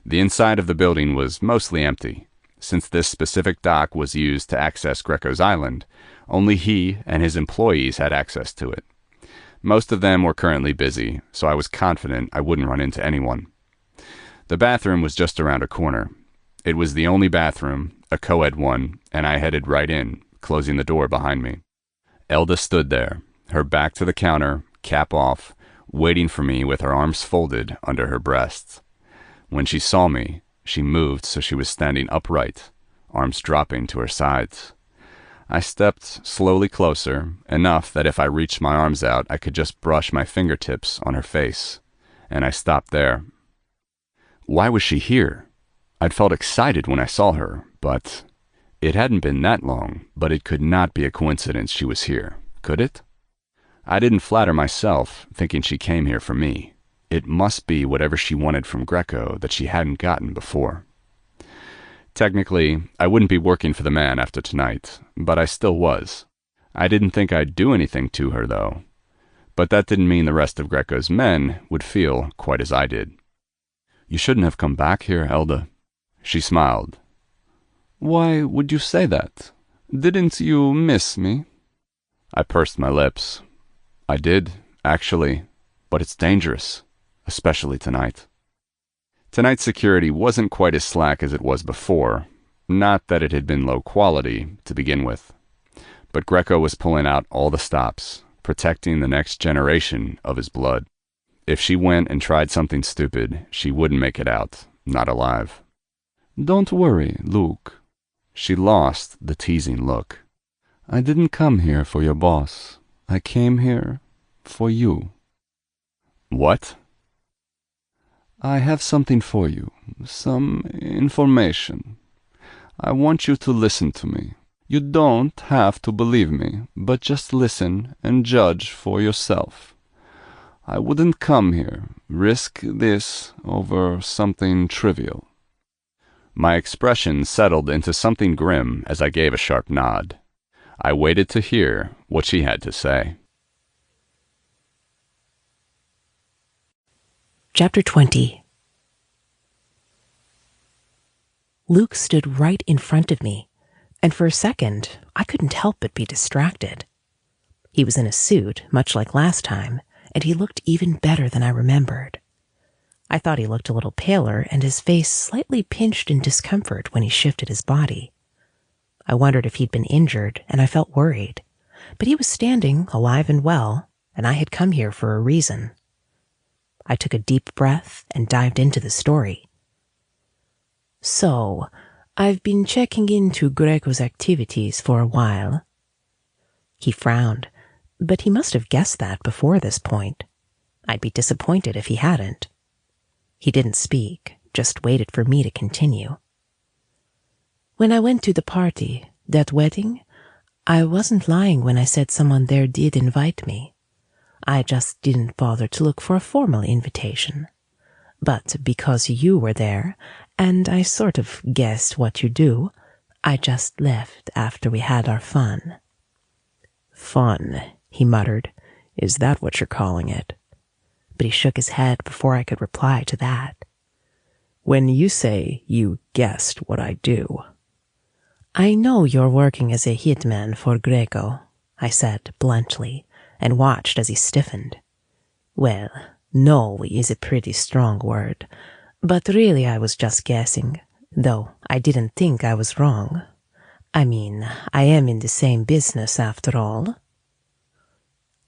The inside of the building was mostly empty. Since this specific dock was used to access Greco's island, only he and his employees had access to it. Most of them were currently busy, so I was confident I wouldn't run into anyone. The bathroom was just around a corner. It was the only bathroom, a co-ed one, and I headed right in, closing the door behind me. Elda stood there, her back to the counter, cap off, waiting for me with her arms folded under her breasts. When she saw me, she moved so she was standing upright, arms dropping to her sides. I stepped slowly closer, enough that if I reached my arms out, I could just brush my fingertips on her face, and I stopped there. Why was she here? I'd felt excited when I saw her, but it hadn't been that long, but it could not be a coincidence she was here, could it? I didn't flatter myself, thinking she came here for me. It must be whatever she wanted from Greco that she hadn't gotten before. Technically, I wouldn't be working for the man after tonight, but I still was. I didn't think I'd do anything to her, though. But that didn't mean the rest of Greco's men would feel quite as I did. You shouldn't have come back here, Elda. She smiled. Why would you say that? Didn't you miss me? I pursed my lips. I did, actually, but it's dangerous, especially tonight. Tonight's security wasn't quite as slack as it was before, not that it had been low quality to begin with. But Greco was pulling out all the stops, protecting the next generation of his blood. If she went and tried something stupid, she wouldn't make it out, not alive. Don't worry, Luke. She lost the teasing look. I didn't come here for your boss. I came here for you. What? I have something for you, some information. I want you to listen to me. You don't have to believe me, but just listen and judge for yourself. I wouldn't come here, risk this over something trivial. My expression settled into something grim as I gave a sharp nod. I waited to hear what she had to say. Chapter 20. Luke stood right in front of me, and for a second, I couldn't help but be distracted. He was in a suit, much like last time, and he looked even better than I remembered. I thought he looked a little paler, and his face slightly pinched in discomfort when he shifted his body. I wondered if he'd been injured, and I felt worried. But he was standing, alive and well, and I had come here for a reason. I took a deep breath and dived into the story. So, I've been checking into Greco's activities for a while. He frowned, but he must have guessed that before this point. I'd be disappointed if he hadn't. He didn't speak, just waited for me to continue. When I went to the party, that wedding, I wasn't lying when I said someone there did invite me. I just didn't bother to look for a formal invitation. But because you were there, and I sort of guessed what you do, I just left after we had our fun. Fun, he muttered. Is that what you're calling it? But he shook his head before I could reply to that. When you say you guessed what I do, I know you're working as a hitman for Greco, I said bluntly, and watched as he stiffened. Well, no is a pretty strong word, but really I was just guessing, though I didn't think I was wrong. I mean, I am in the same business after all.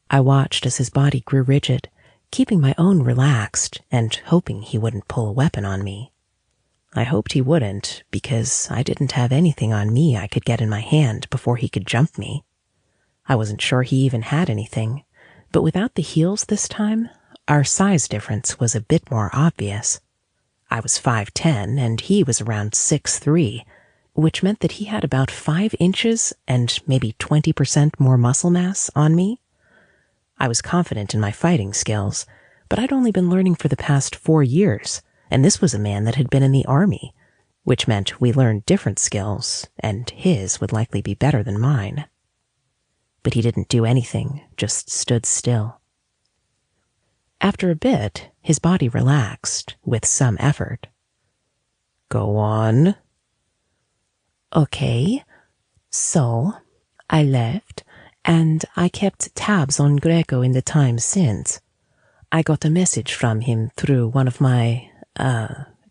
I watched as his body grew rigid, keeping my own relaxed and hoping he wouldn't pull a weapon on me. I hoped he wouldn't, because I didn't have anything on me I could get in my hand before he could jump me. I wasn't sure he even had anything, but without the heels this time, our size difference was a bit more obvious. I was 5'10", and he was around 6'3", which meant that he had about 5 inches and maybe 20% more muscle mass on me. I was confident in my fighting skills, but I'd only been learning for the past 4 years, and this was a man that had been in the army, which meant we learned different skills, and his would likely be better than mine. But he didn't do anything, just stood still. After a bit, his body relaxed, with some effort. Go on. Okay, so I left, and I kept tabs on Greco in the time since. I got a message from him through one of my,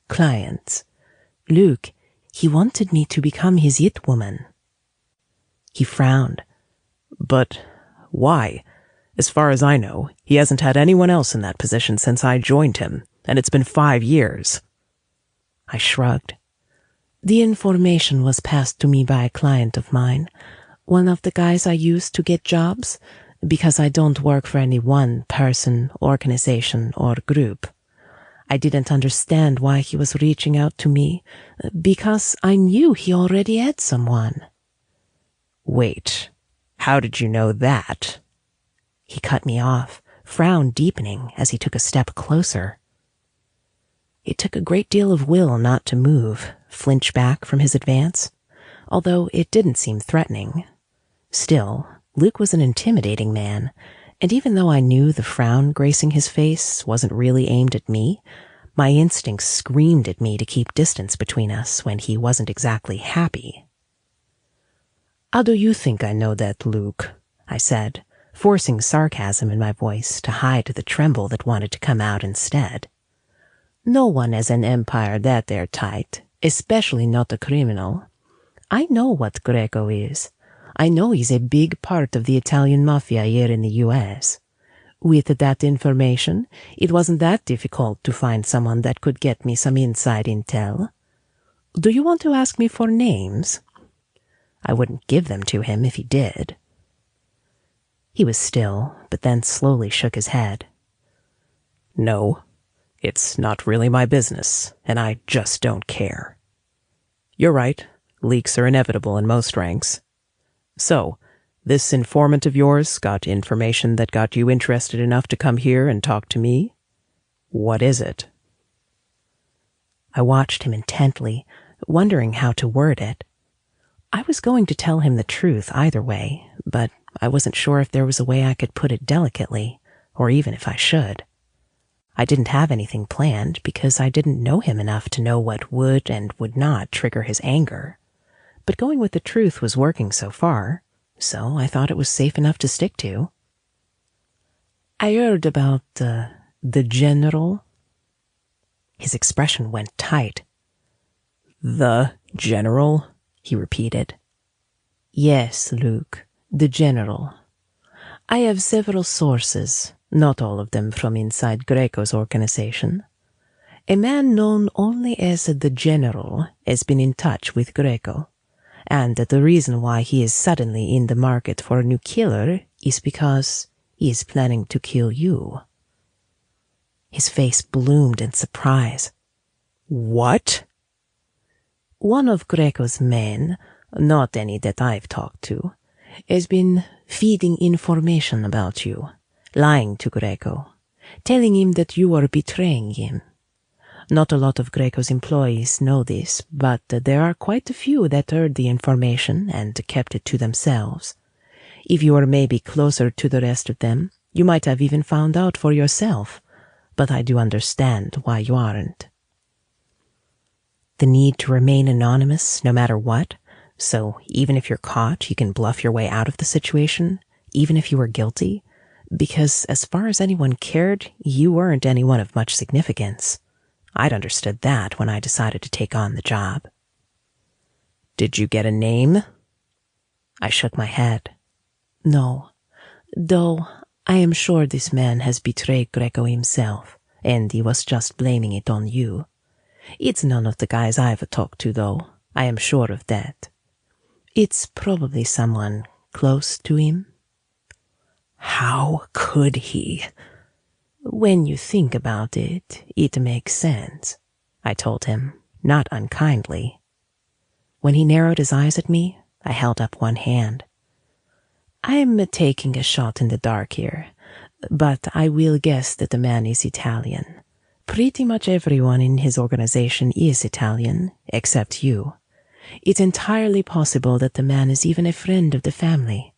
clients. Luke, he wanted me to become his it woman. He frowned. But why? As far as I know, he hasn't had anyone else in that position since I joined him, and it's been 5 years. I shrugged. The information was passed to me by a client of mine, one of the guys I use to get jobs, because I don't work for any one person, organization, or group. I didn't understand why he was reaching out to me, because I knew he already had someone. Wait, how did you know that? He cut me off, frown deepening as he took a step closer. It took a great deal of will not to move, flinch back from his advance, although it didn't seem threatening. Still, Luke was an intimidating man, and even though I knew the frown gracing his face wasn't really aimed at me, my instincts screamed at me to keep distance between us when he wasn't exactly happy. How do you think I know that, Luke? I said, forcing sarcasm in my voice to hide the tremble that wanted to come out instead. No one has an empire that airtight, especially not a criminal. I know what Greco is. I know he's a big part of the Italian Mafia here in the U.S. With that information, it wasn't that difficult to find someone that could get me some inside intel. Do you want to ask me for names? I wouldn't give them to him if he did. He was still, but then slowly shook his head. No, it's not really my business, and I just don't care. You're right, leaks are inevitable in most ranks. So, this informant of yours got information that got you interested enough to come here and talk to me? What is it? I watched him intently, wondering how to word it. I was going to tell him the truth either way, but I wasn't sure if there was a way I could put it delicately, or even if I should. I didn't have anything planned because I didn't know him enough to know what would and would not trigger his anger. But going with the truth was working so far, so I thought it was safe enough to stick to. I heard about the general. His expression went tight. The general? He repeated. Yes, Luke, the general. I have several sources, not all of them from inside Greco's organization. A man known only as the general has been in touch with Greco, and the reason why he is suddenly in the market for a new killer is because he is planning to kill you. His face bloomed in surprise. What? One of Greco's men, not any that I've talked to, has been feeding information about you, lying to Greco, telling him that you are betraying him. Not a lot of Greco's employees know this, but there are quite a few that heard the information and kept it to themselves. If you were maybe closer to the rest of them, you might have even found out for yourself, but I do understand why you aren't. The need to remain anonymous no matter what, so even if you're caught, you can bluff your way out of the situation, even if you were guilty, because as far as anyone cared, you weren't anyone of much significance. I'd understood that when I decided to take on the job. Did you get a name? I shook my head. No, though I am sure this man has betrayed Greco himself, and he was just blaming it on you. It's none of the guys I've talked to, though. I am sure of that. It's probably someone close to him. How could he? When you think about it, it makes sense, I told him, not unkindly. When he narrowed his eyes at me, I held up one hand. I'm taking a shot in the dark here, but I will guess that the man is Italian. Pretty much everyone in his organization is Italian, except you. It's entirely possible that the man is even a friend of the family.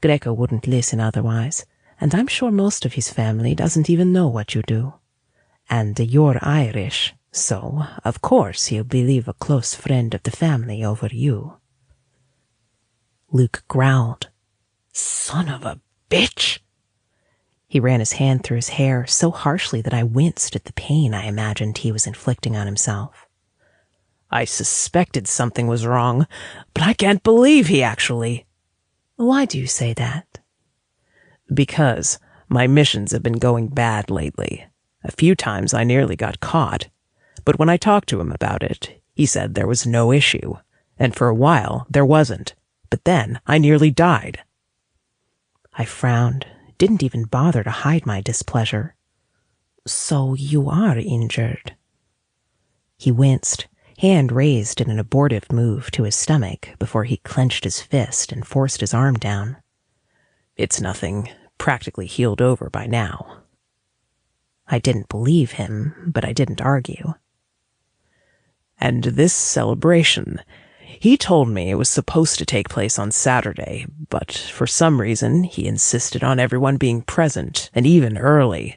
Greco wouldn't listen otherwise, and I'm sure most of his family doesn't even know what you do. And you're Irish, so of course he'll believe a close friend of the family over you. Luke growled. Son of a bitch! He ran his hand through his hair so harshly that I winced at the pain I imagined he was inflicting on himself. I suspected something was wrong, but I can't believe he actually... Why do you say that? Because my missions have been going bad lately. A few times I nearly got caught, but when I talked to him about it, he said there was no issue, and for a while there wasn't, but then I nearly died. I frowned, didn't even bother to hide my displeasure. So you are injured. He winced, hand raised in an abortive move to his stomach before he clenched his fist and forced his arm down. It's nothing, practically healed over by now. I didn't believe him, but I didn't argue. And this celebration, he told me it was supposed to take place on Saturday, but for some reason he insisted on everyone being present, and even early.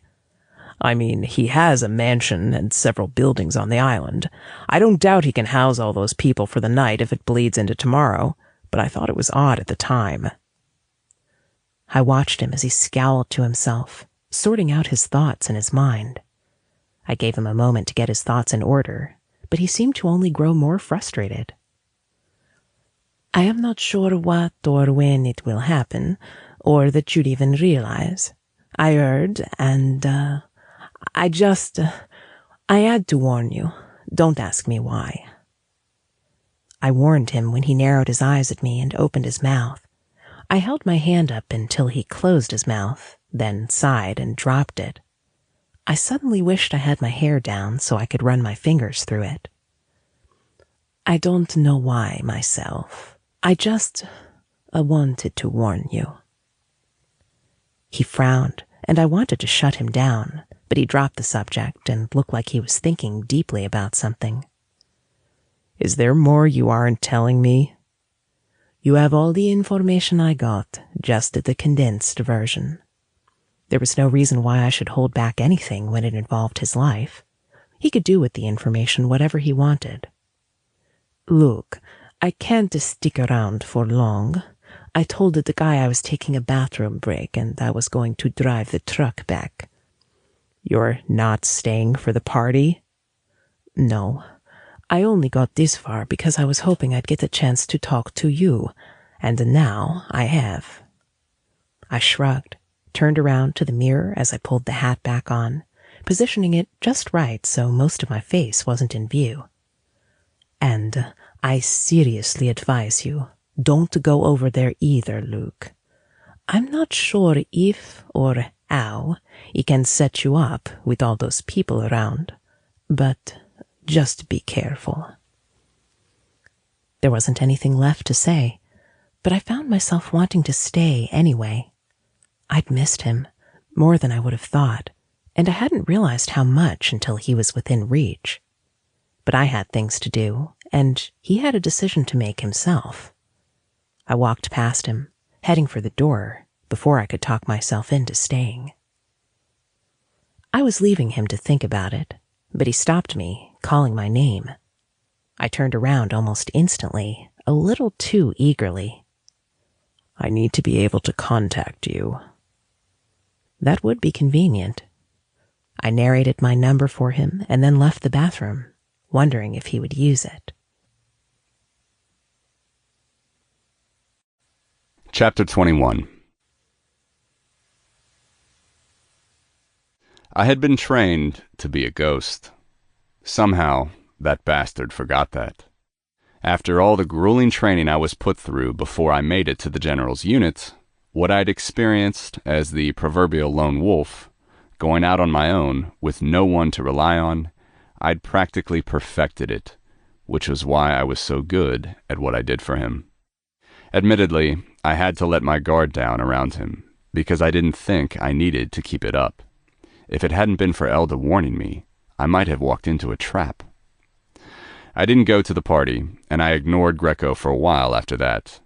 I mean, he has a mansion and several buildings on the island. I don't doubt he can house all those people for the night if it bleeds into tomorrow, but I thought it was odd at the time. I watched him as he scowled to himself, sorting out his thoughts in his mind. I gave him a moment to get his thoughts in order, but he seemed to only grow more frustrated. I am not sure what or when it will happen, or that you'd even realize. I heard, and, I had to warn you. Don't ask me why. I warned him when he narrowed his eyes at me and opened his mouth. I held my hand up until he closed his mouth, then sighed and dropped it. I suddenly wished I had my hair down so I could run my fingers through it. I don't know why myself. I just wanted to warn you. He frowned, and I wanted to shut him down, but he dropped the subject and looked like he was thinking deeply about something. Is there more you aren't telling me? You have all the information I got, just the condensed version. There was no reason why I should hold back anything when it involved his life. He could do with the information whatever he wanted. Look, I can't stick around for long. I told the guy I was taking a bathroom break and I was going to drive the truck back. You're not staying for the party? No. I only got this far because I was hoping I'd get a chance to talk to you, and now I have. I shrugged, turned around to the mirror as I pulled the hat back on, positioning it just right so most of my face wasn't in view. And I seriously advise you, don't go over there either, Luke. I'm not sure if or how he can set you up with all those people around, but just be careful. There wasn't anything left to say, but I found myself wanting to stay anyway. I'd missed him, more than I would have thought, and I hadn't realized how much until he was within reach. But I had things to do, and he had a decision to make himself. I walked past him, heading for the door, before I could talk myself into staying. I was leaving him to think about it, but he stopped me, calling my name. I turned around almost instantly, a little too eagerly. I need to be able to contact you. That would be convenient. I narrated my number for him and then left the bathroom, wondering if he would use it. Chapter 21. I had been trained to be a ghost. Somehow, that bastard forgot that. After all the grueling training I was put through before I made it to the general's unit, what I'd experienced as the proverbial lone wolf, going out on my own with no one to rely on, I'd practically perfected it, which was why I was so good at what I did for him. Admittedly, I had to let my guard down around him, because I didn't think I needed to keep it up. If it hadn't been for Elda warning me, I might have walked into a trap. I didn't go to the party, and I ignored Greco for a while after that.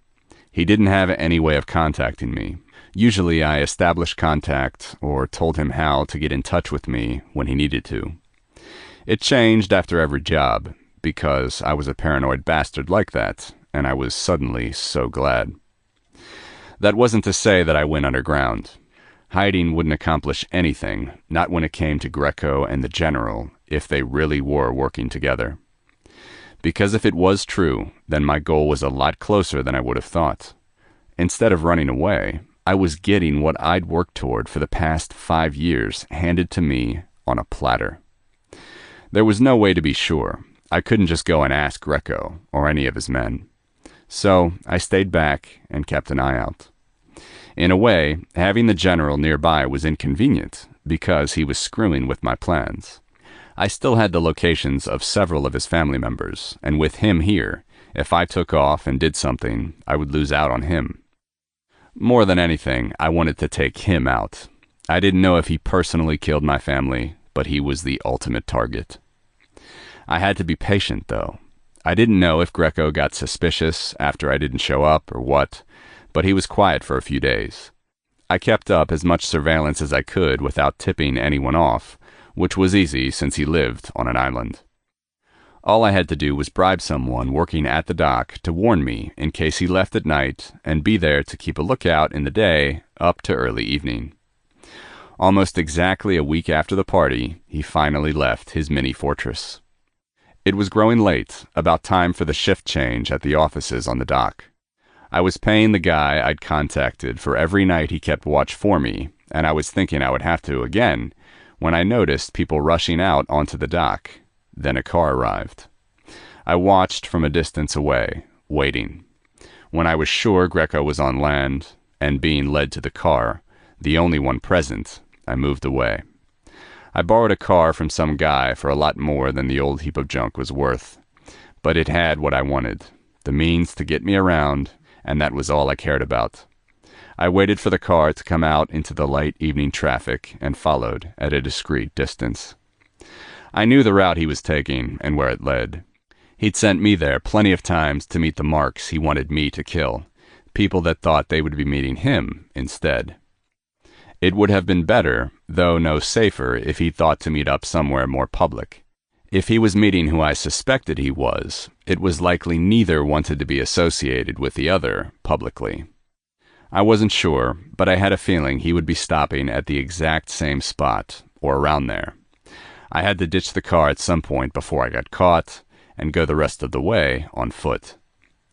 He didn't have any way of contacting me. Usually I established contact or told him how to get in touch with me when he needed to. It changed after every job, because I was a paranoid bastard like that, and I was suddenly so glad. That wasn't to say that I went underground. Hiding wouldn't accomplish anything, not when it came to Greco and the General, if they really were working together. Because if it was true, then my goal was a lot closer than I would have thought. Instead of running away, I was getting what I'd worked toward for the past 5 years handed to me on a platter. There was no way to be sure. I couldn't just go and ask Greco or any of his men. So I stayed back and kept an eye out. In a way, having the General nearby was inconvenient because he was screwing with my plans. I still had the locations of several of his family members, and with him here, if I took off and did something, I would lose out on him. More than anything, I wanted to take him out. I didn't know if he personally killed my family, but he was the ultimate target. I had to be patient, though. I didn't know if Greco got suspicious after I didn't show up or what, but he was quiet for a few days. I kept up as much surveillance as I could without tipping anyone off, which was easy since he lived on an island. All I had to do was bribe someone working at the dock to warn me in case he left at night and be there to keep a lookout in the day up to early evening. Almost exactly a week after the party, he finally left his mini fortress. It was growing late, about time for the shift change at the offices on the dock. I was paying the guy I'd contacted for every night he kept watch for me, and I was thinking I would have to again, when I noticed people rushing out onto the dock. Then a car arrived. I watched from a distance away, waiting. When I was sure Greco was on land and being led to the car, the only one present, I moved away. I borrowed a car from some guy for a lot more than the old heap of junk was worth. But it had what I wanted, the means to get me around, and that was all I cared about. I waited for the car to come out into the light evening traffic and followed at a discreet distance. I knew the route he was taking and where it led. He'd sent me there plenty of times to meet the marks he wanted me to kill, people that thought they would be meeting him instead. It would have been better, though no safer, if he thought to meet up somewhere more public. If he was meeting who I suspected he was, it was likely neither wanted to be associated with the other publicly. I wasn't sure, but I had a feeling he would be stopping at the exact same spot, or around there. I had to ditch the car at some point before I got caught, and go the rest of the way on foot.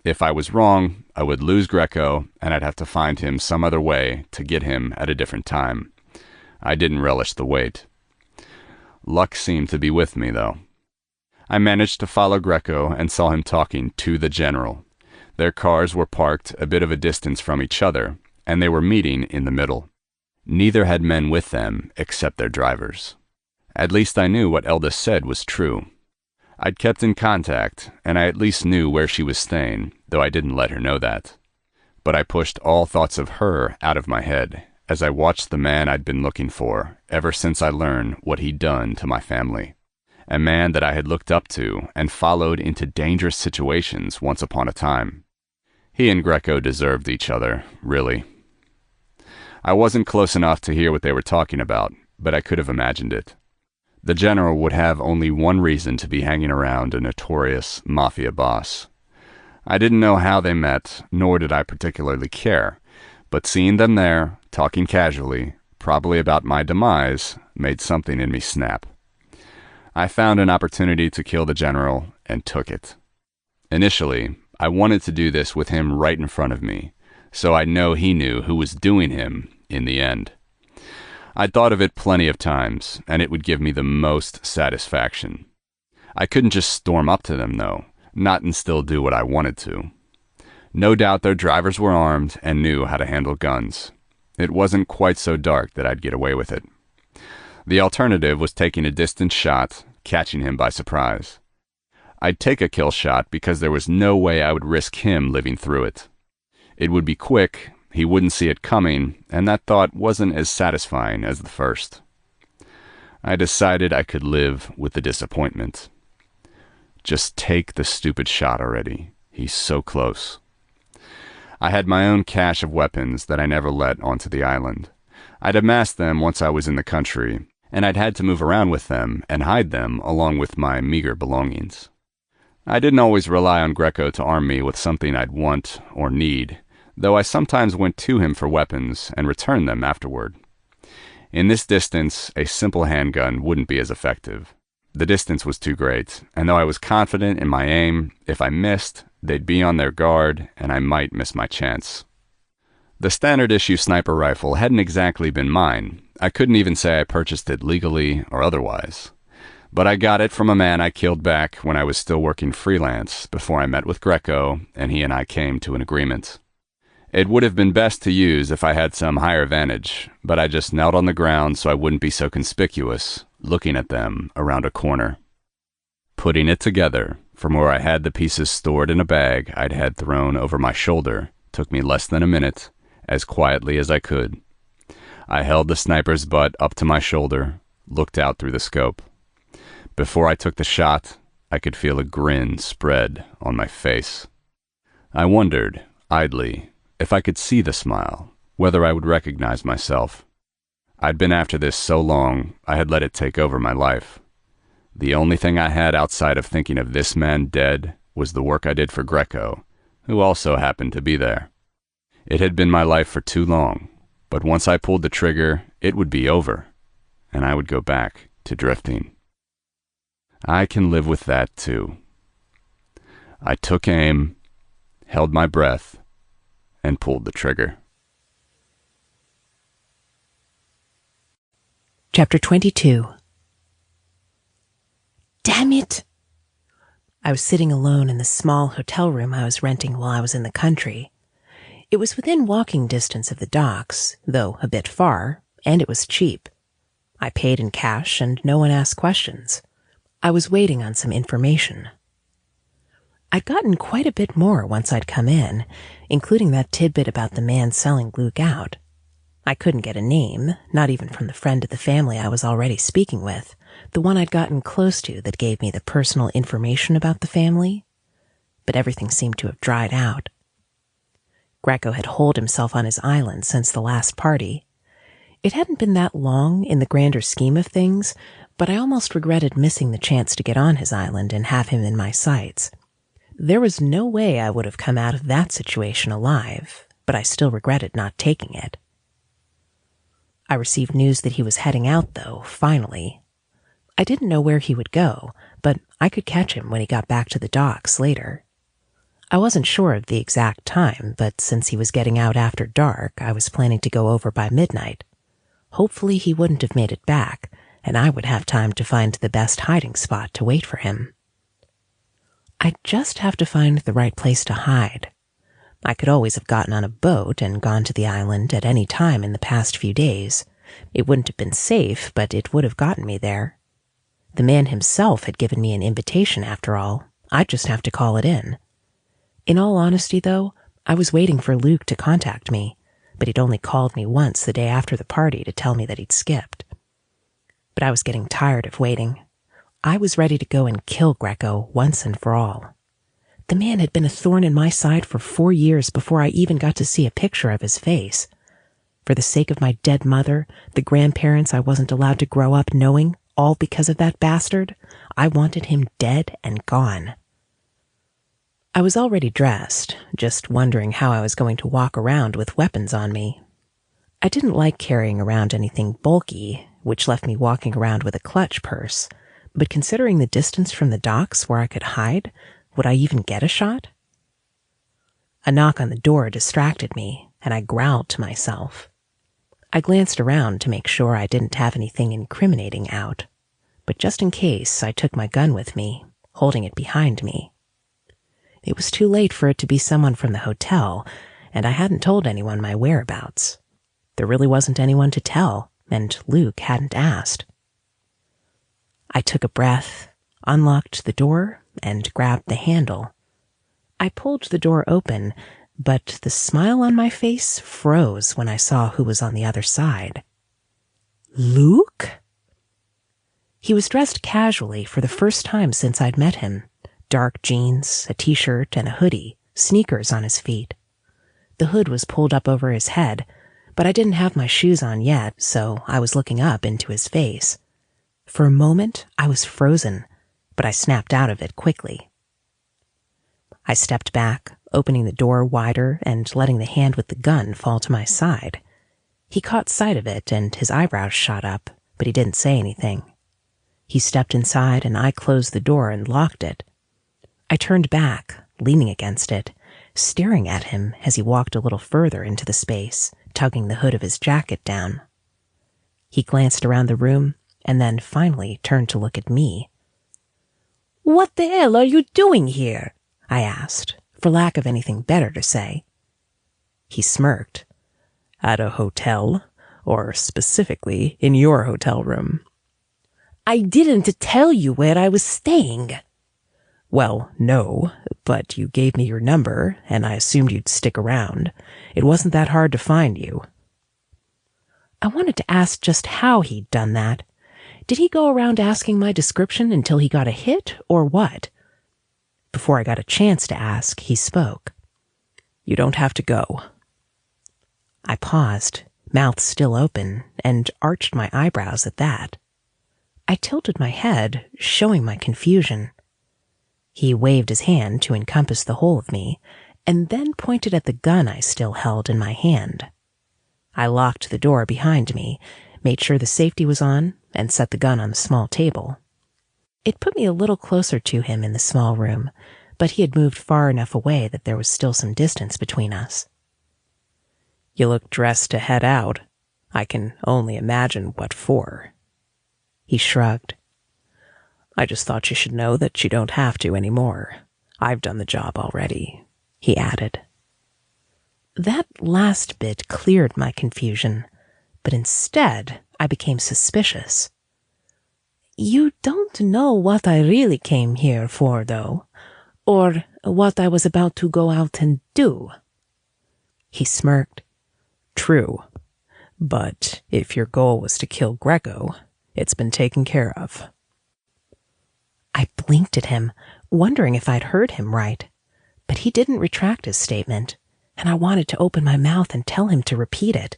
If I was wrong, I would lose Greco, and I'd have to find him some other way to get him at a different time. I didn't relish the wait. Luck seemed to be with me, though. I managed to follow Greco and saw him talking to the General. Their cars were parked a bit of a distance from each other, and they were meeting in the middle. Neither had men with them except their drivers. At least I knew what Elda said was true. I'd kept in contact, and I at least knew where she was staying, though I didn't let her know that. But I pushed all thoughts of her out of my head as I watched the man I'd been looking for ever since I learned what he'd done to my family. A man that I had looked up to and followed into dangerous situations once upon a time. He and Greco deserved each other, really. I wasn't close enough to hear what they were talking about, but I could have imagined it. The General would have only one reason to be hanging around a notorious Mafia boss. I didn't know how they met, nor did I particularly care, but seeing them there, talking casually, probably about my demise, made something in me snap. I found an opportunity to kill the General and took it. Initially, I wanted to do this with him right in front of me, so I know he knew who was doing him in the end. I'd thought of it plenty of times, and it would give me the most satisfaction. I couldn't just storm up to them, though, not and still do what I wanted to. No doubt their drivers were armed and knew how to handle guns. It wasn't quite so dark that I'd get away with it. The alternative was taking a distant shot, catching him by surprise. I'd take a kill shot because there was no way I would risk him living through it. It would be quick, he wouldn't see it coming, and that thought wasn't as satisfying as the first. I decided I could live with the disappointment. Just take the stupid shot already. He's so close. I had my own cache of weapons that I never let onto the island. I'd amassed them once I was in the country, and I'd had to move around with them and hide them along with my meager belongings. I didn't always rely on Greco to arm me with something I'd want or need, though I sometimes went to him for weapons and returned them afterward. In this distance, a simple handgun wouldn't be as effective. The distance was too great, and though I was confident in my aim, if I missed, they'd be on their guard, and I might miss my chance. The standard issue sniper rifle hadn't exactly been mine. I couldn't even say I purchased it legally or otherwise. But I got it from a man I killed back when I was still working freelance before I met with Greco and he and I came to an agreement. It would have been best to use if I had some higher vantage, but I just knelt on the ground so I wouldn't be so conspicuous, looking at them around a corner. Putting it together from where I had the pieces stored in a bag I'd had thrown over my shoulder took me less than a minute, as quietly as I could. I held the sniper's butt up to my shoulder, looked out through the scope. Before I took the shot, I could feel a grin spread on my face. I wondered, idly, if I could see the smile, whether I would recognize myself. I'd been after this so long, I had let it take over my life. The only thing I had outside of thinking of this man dead was the work I did for Greco, who also happened to be there. It had been my life for too long, but once I pulled the trigger, it would be over, and I would go back to drifting. I can live with that too. I took aim, held my breath, and pulled the trigger. Chapter 22. Damn it! I was sitting alone in the small hotel room I was renting while I was in the country. It was within walking distance of the docks, though a bit far, and it was cheap. I paid in cash, and no one asked questions. I was waiting on some information. I'd gotten quite a bit more once I'd come in, including that tidbit about the man selling Luke out. I couldn't get a name, not even from the friend of the family I was already speaking with, the one I'd gotten close to that gave me the personal information about the family. But everything seemed to have dried out. Greco had holed himself on his island since the last party. It hadn't been that long in the grander scheme of things, but I almost regretted missing the chance to get on his island and have him in my sights. There was no way I would have come out of that situation alive, but I still regretted not taking it. I received news that he was heading out, though, finally. I didn't know where he would go, but I could catch him when he got back to the docks later. I wasn't sure of the exact time, but since he was getting out after dark, I was planning to go over by midnight. Hopefully he wouldn't have made it back, and I would have time to find the best hiding spot to wait for him. I'd just have to find the right place to hide. I could always have gotten on a boat and gone to the island at any time in the past few days. It wouldn't have been safe, but it would have gotten me there. The man himself had given me an invitation after all. I'd just have to call it in. In all honesty, though, I was waiting for Luke to contact me, but he'd only called me once the day after the party to tell me that he'd skipped. But I was getting tired of waiting. I was ready to go and kill Greco once and for all. The man had been a thorn in my side for 4 years before I even got to see a picture of his face. For the sake of my dead mother, the grandparents I wasn't allowed to grow up knowing, all because of that bastard, I wanted him dead and gone. I was already dressed, just wondering how I was going to walk around with weapons on me. I didn't like carrying around anything bulky, which left me walking around with a clutch purse, but considering the distance from the docks where I could hide, would I even get a shot? A knock on the door distracted me, and I growled to myself. I glanced around to make sure I didn't have anything incriminating out, but just in case, I took my gun with me, holding it behind me. It was too late for it to be someone from the hotel, and I hadn't told anyone my whereabouts. There really wasn't anyone to tell, and Luke hadn't asked. I took a breath, unlocked the door, and grabbed the handle. I pulled the door open, but the smile on my face froze when I saw who was on the other side. Luke? He was dressed casually for the first time since I'd met him. Dark jeans, a t-shirt, and a hoodie, sneakers on his feet. The hood was pulled up over his head, but I didn't have my shoes on yet, so I was looking up into his face. For a moment, I was frozen, but I snapped out of it quickly. I stepped back, opening the door wider and letting the hand with the gun fall to my side. He caught sight of it and his eyebrows shot up, but he didn't say anything. He stepped inside and I closed the door and locked it. I turned back, leaning against it, staring at him as he walked a little further into the space, tugging the hood of his jacket down. He glanced around the room and then finally turned to look at me. "What the hell are you doing here?" I asked, for lack of anything better to say. He smirked. "At a hotel, or specifically in your hotel room." "I didn't tell you where I was staying." "Well, no, but you gave me your number, and I assumed you'd stick around. It wasn't that hard to find you." I wanted to ask just how he'd done that. Did he go around asking my description until he got a hit, or what? Before I got a chance to ask, he spoke. "You don't have to go." I paused, mouth still open, and arched my eyebrows at that. I tilted my head, showing my confusion. He waved his hand to encompass the whole of me, and then pointed at the gun I still held in my hand. I locked the door behind me, made sure the safety was on, and set the gun on the small table. It put me a little closer to him in the small room, but he had moved far enough away that there was still some distance between us. "You look dressed to head out. I can only imagine what for." He shrugged. "I just thought you should know that you don't have to anymore. I've done the job already," he added. That last bit cleared my confusion, but instead I became suspicious. "You don't know what I really came here for, though, or what I was about to go out and do." He smirked. "True, but if your goal was to kill Greco, it's been taken care of." I blinked at him, wondering if I'd heard him right, but he didn't retract his statement, and I wanted to open my mouth and tell him to repeat it.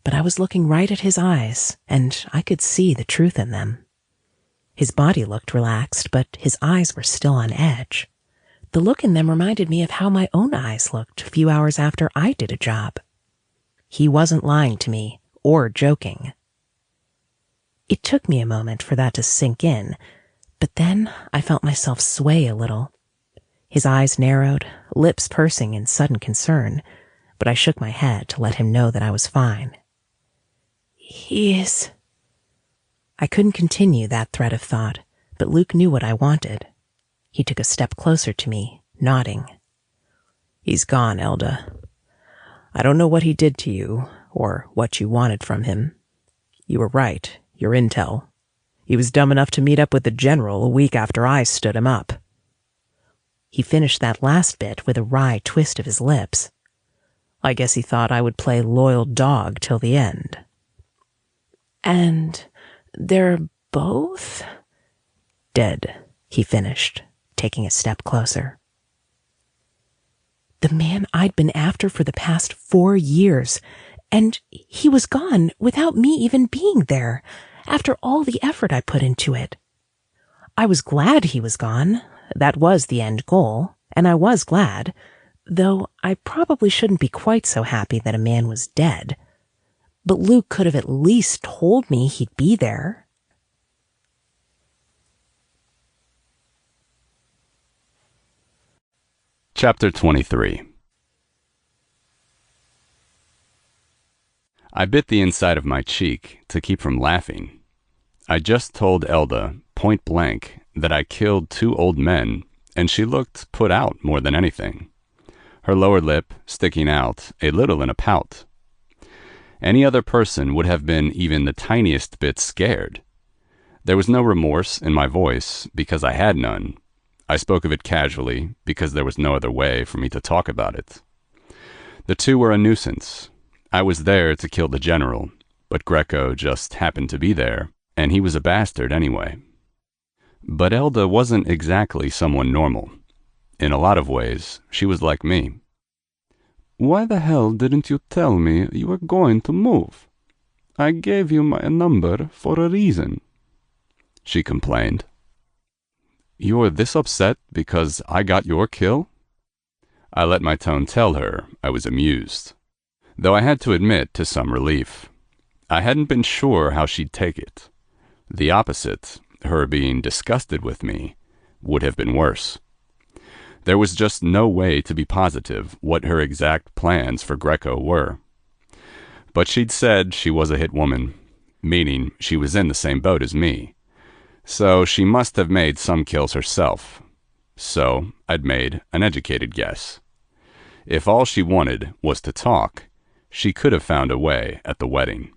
But I was looking right at his eyes, and I could see the truth in them. His body looked relaxed, but his eyes were still on edge. The look in them reminded me of how my own eyes looked a few hours after I did a job. He wasn't lying to me, or joking. It took me a moment for that to sink in, but then I felt myself sway a little. His eyes narrowed, lips pursing in sudden concern, but I shook my head to let him know that I was fine. "He is..." I couldn't continue that thread of thought, but Luke knew what I wanted. He took a step closer to me, nodding. "He's gone, Elda. I don't know what he did to you, or what you wanted from him. You were right, your intel. He was dumb enough to meet up with the general a week after I stood him up." He finished that last bit with a wry twist of his lips. "I guess he thought I would play loyal dog till the end." "And they're both?" "Dead," he finished, taking a step closer. The man I'd been after for the past 4 years, and he was gone without me even being there, after all the effort I put into it. I was glad he was gone. That was the end goal, and I was glad, though I probably shouldn't be quite so happy that a man was dead. But Luke could have at least told me he'd be there. Chapter 23. I bit the inside of my cheek to keep from laughing. I just told Elda, point blank, that I killed 2 old men, and she looked put out more than anything, her lower lip sticking out a little in a pout. Any other person would have been even the tiniest bit scared. There was no remorse in my voice because I had none. I spoke of it casually because there was no other way for me to talk about it. The 2 were a nuisance. I was there to kill the general, but Greco just happened to be there, and he was a bastard anyway. But Elda wasn't exactly someone normal. In a lot of ways, she was like me. "Why the hell didn't you tell me you were going to move? I gave you my number for a reason," she complained. "You're this upset because I got your kill?" I let my tone tell her I was amused, though I had to admit to some relief. I hadn't been sure how she'd take it. The opposite, her being disgusted with me, would have been worse. There was just no way to be positive what her exact plans for Greco were. But she'd said she was a hit woman, meaning she was in the same boat as me. So she must have made some kills herself. So I'd made an educated guess. If all she wanted was to talk, she could have found a way at the wedding.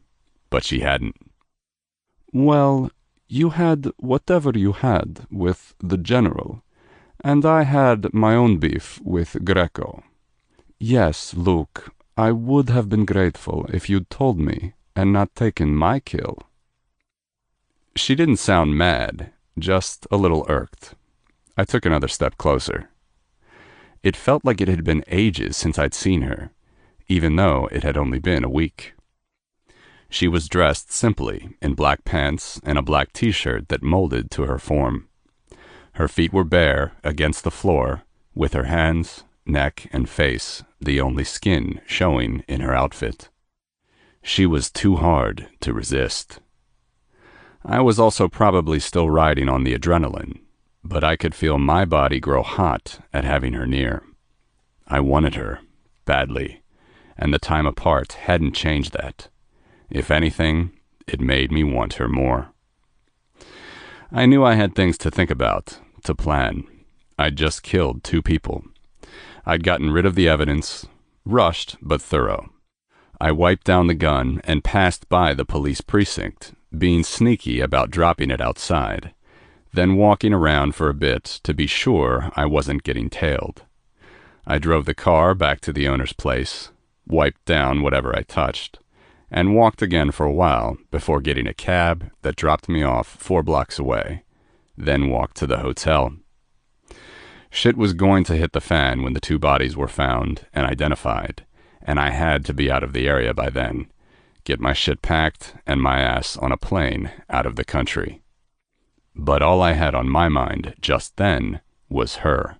But she hadn't. Well, you had whatever you had with the general, and I had my own beef with Greco. Yes, Luke, I would have been grateful if you'd told me and not taken my kill. She didn't sound mad, just a little irked. I took another step closer. It felt like it had been ages since I'd seen her, even though it had only been a week. She was dressed simply in black pants and a black t-shirt that molded to her form. Her feet were bare against the floor, with her hands, neck, and face the only skin showing in her outfit. She was too hard to resist. I was also probably still riding on the adrenaline, but I could feel my body grow hot at having her near. I wanted her, badly, and the time apart hadn't changed that. If anything, it made me want her more. I knew I had things to think about, to plan. I'd just killed 2 people. I'd gotten rid of the evidence, rushed but thorough. I wiped down the gun and passed by the police precinct, being sneaky about dropping it outside, then walking around for a bit to be sure I wasn't getting tailed. I drove the car back to the owner's place, wiped down whatever I touched, and walked again for a while before getting a cab that dropped me off 4 blocks away, then walked to the hotel. Shit was going to hit the fan when the 2 bodies were found and identified, and I had to be out of the area by then, get my shit packed and my ass on a plane out of the country. But all I had on my mind just then was her.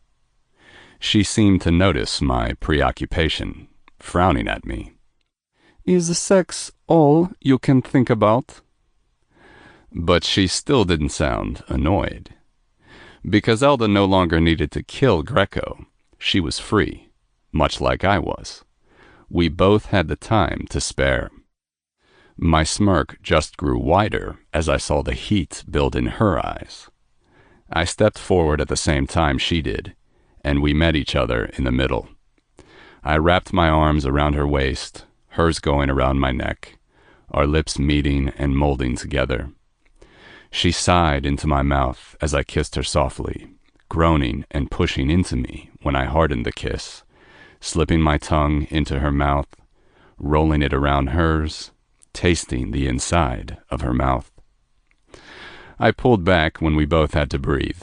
She seemed to notice my preoccupation, frowning at me. Is sex all you can think about? But she still didn't sound annoyed. Because Elda no longer needed to kill Greco, she was free, much like I was. We both had the time to spare. My smirk just grew wider as I saw the heat build in her eyes. I stepped forward at the same time she did, and we met each other in the middle. I wrapped my arms around her waist, hers going around my neck, our lips meeting and molding together. She sighed into my mouth as I kissed her softly, groaning and pushing into me when I hardened the kiss, slipping my tongue into her mouth, rolling it around hers, tasting the inside of her mouth. I pulled back when we both had to breathe,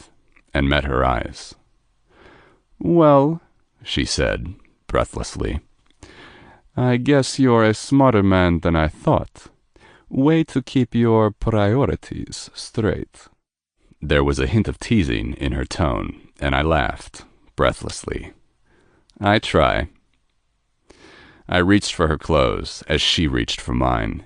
and met her eyes. Well, she said, breathlessly, I guess you're a smarter man than I thought. Way to keep your priorities straight. There was a hint of teasing in her tone, and I laughed, breathlessly. I try. I reached for her clothes as she reached for mine.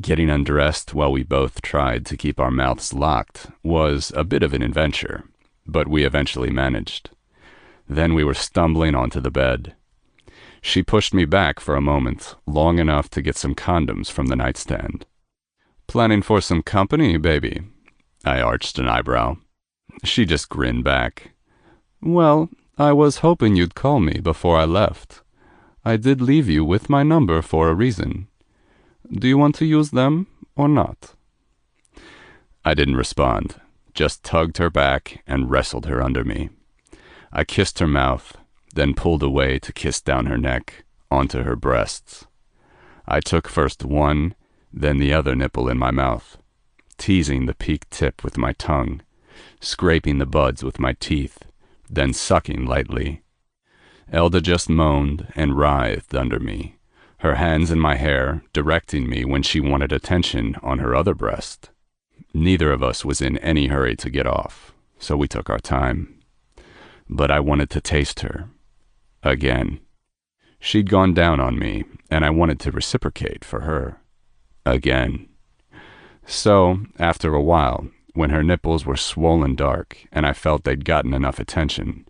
Getting undressed while we both tried to keep our mouths locked was a bit of an adventure, but we eventually managed. Then we were stumbling onto the bed. She pushed me back for a moment, long enough to get some condoms from the nightstand. Planning for some company, baby? I arched an eyebrow. She just grinned back. Well, I was hoping you'd call me before I left. I did leave you with my number for a reason. Do you want to use them or not? I didn't respond, just tugged her back and wrestled her under me. I kissed her mouth, then pulled away to kiss down her neck, onto her breasts. I took first one, then the other nipple in my mouth, teasing the peaked tip with my tongue, scraping the buds with my teeth, then sucking lightly. Elda just moaned and writhed under me, her hands in my hair directing me when she wanted attention on her other breast. Neither of us was in any hurry to get off, so we took our time. But I wanted to taste her. Again. She'd gone down on me, and I wanted to reciprocate for her. Again. So, after a while, when her nipples were swollen dark and I felt they'd gotten enough attention,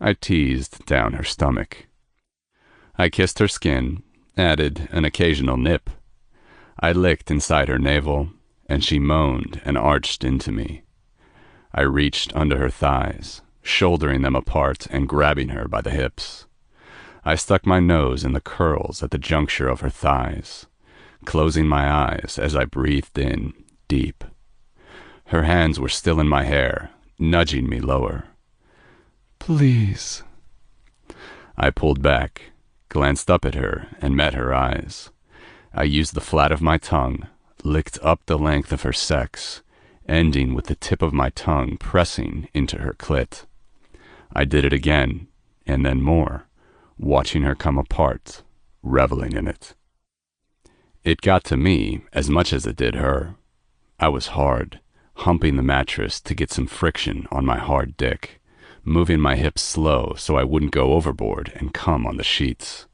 I teased down her stomach. I kissed her skin, added an occasional nip. I licked inside her navel, and she moaned and arched into me. I reached under her thighs, shouldering them apart and grabbing her by the hips. I stuck my nose in the curls at the juncture of her thighs, closing my eyes as I breathed in deep. Her hands were still in my hair, nudging me lower. "Please." I pulled back, glanced up at her, and met her eyes. I used the flat of my tongue, licked up the length of her sex, ending with the tip of my tongue pressing into her clit. I did it again, and then more, watching her come apart, reveling in it. It got to me as much as it did her. I was hard, humping the mattress to get some friction on my hard dick, moving my hips slow so I wouldn't go overboard and come on the sheets.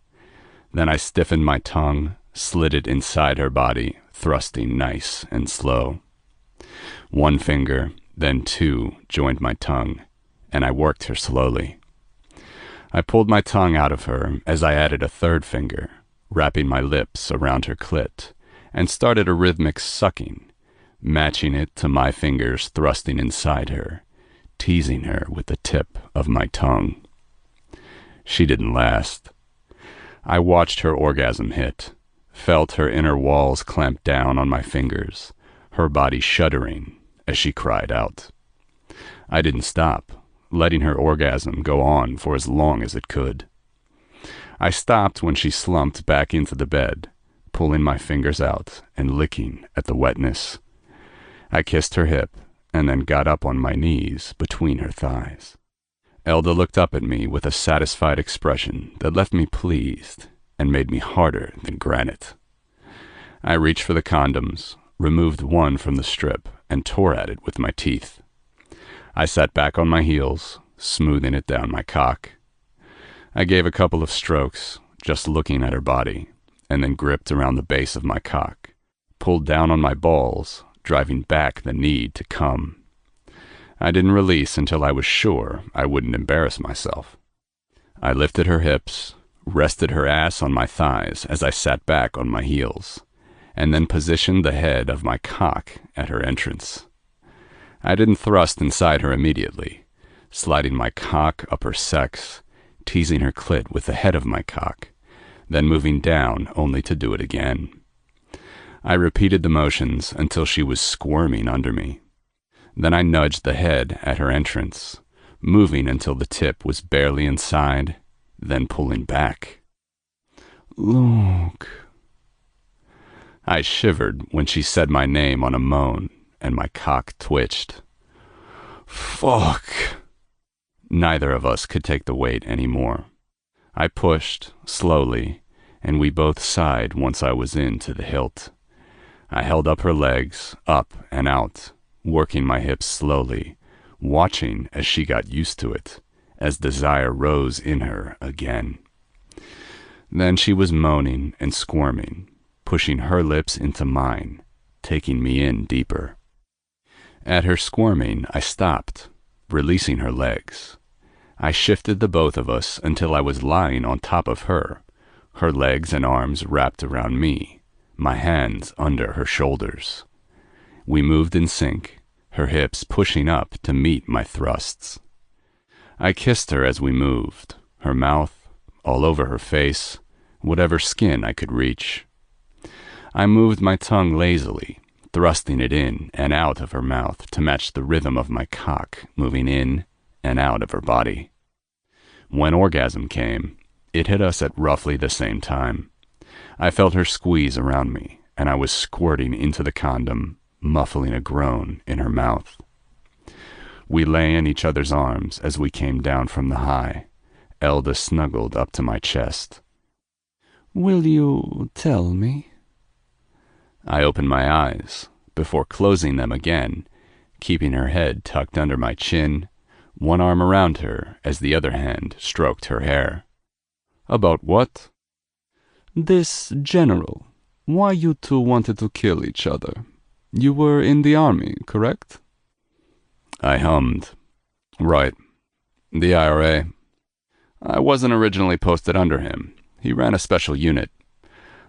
Then I stiffened my tongue, slid it inside her body, thrusting nice and slow. One finger, then two, joined my tongue, and I worked her slowly. I pulled my tongue out of her as I added a third finger, wrapping my lips around her clit, and started a rhythmic sucking, matching it to my fingers thrusting inside her, teasing her with the tip of my tongue. She didn't last. I watched her orgasm hit, felt her inner walls clamp down on my fingers, her body shuddering as she cried out. I didn't stop, letting her orgasm go on for as long as it could. I stopped when she slumped back into the bed, pulling my fingers out and licking at the wetness. I kissed her hip and then got up on my knees between her thighs. Elda looked up at me with a satisfied expression that left me pleased and made me harder than granite. I reached for the condoms, removed one from the strip, and tore at it with my teeth. I sat back on my heels, smoothing it down my cock. I gave a couple of strokes, just looking at her body, and then gripped around the base of my cock, pulled down on my balls, driving back the need to come. I didn't release until I was sure I wouldn't embarrass myself. I lifted her hips, rested her ass on my thighs as I sat back on my heels, and then positioned the head of my cock at her entrance. I didn't thrust inside her immediately, sliding my cock up her sex, teasing her clit with the head of my cock, then moving down only to do it again. I repeated the motions until she was squirming under me. Then I nudged the head at her entrance, moving until the tip was barely inside, then pulling back. "Luke." I shivered when she said my name on a moan, and my cock twitched. Fuck. Neither of us could take the weight anymore. I pushed, slowly, and we both sighed once I was into the hilt. I held up her legs, up and out, working my hips slowly, watching as she got used to it, as desire rose in her again. Then she was moaning and squirming, pushing her lips into mine, taking me in deeper. At her squirming, I stopped, releasing her legs. I shifted the both of us until I was lying on top of her, her legs and arms wrapped around me, my hands under her shoulders. We moved in sync, her hips pushing up to meet my thrusts. I kissed her as we moved, her mouth, all over her face, whatever skin I could reach. I moved my tongue lazily, thrusting it in and out of her mouth to match the rhythm of my cock moving in and out of her body. When orgasm came, it hit us at roughly the same time. I felt her squeeze around me, and I was squirting into the condom, muffling a groan in her mouth. We lay in each other's arms as we came down from the high, Elda snuggled up to my chest. "Will you tell me?" I opened my eyes, before closing them again, keeping her head tucked under my chin, one arm around her as the other hand stroked her hair. About what? This general. Why you two wanted to kill each other? You were in the army, correct? I hummed. Right. The IRA. I wasn't originally posted under him. He ran a special unit.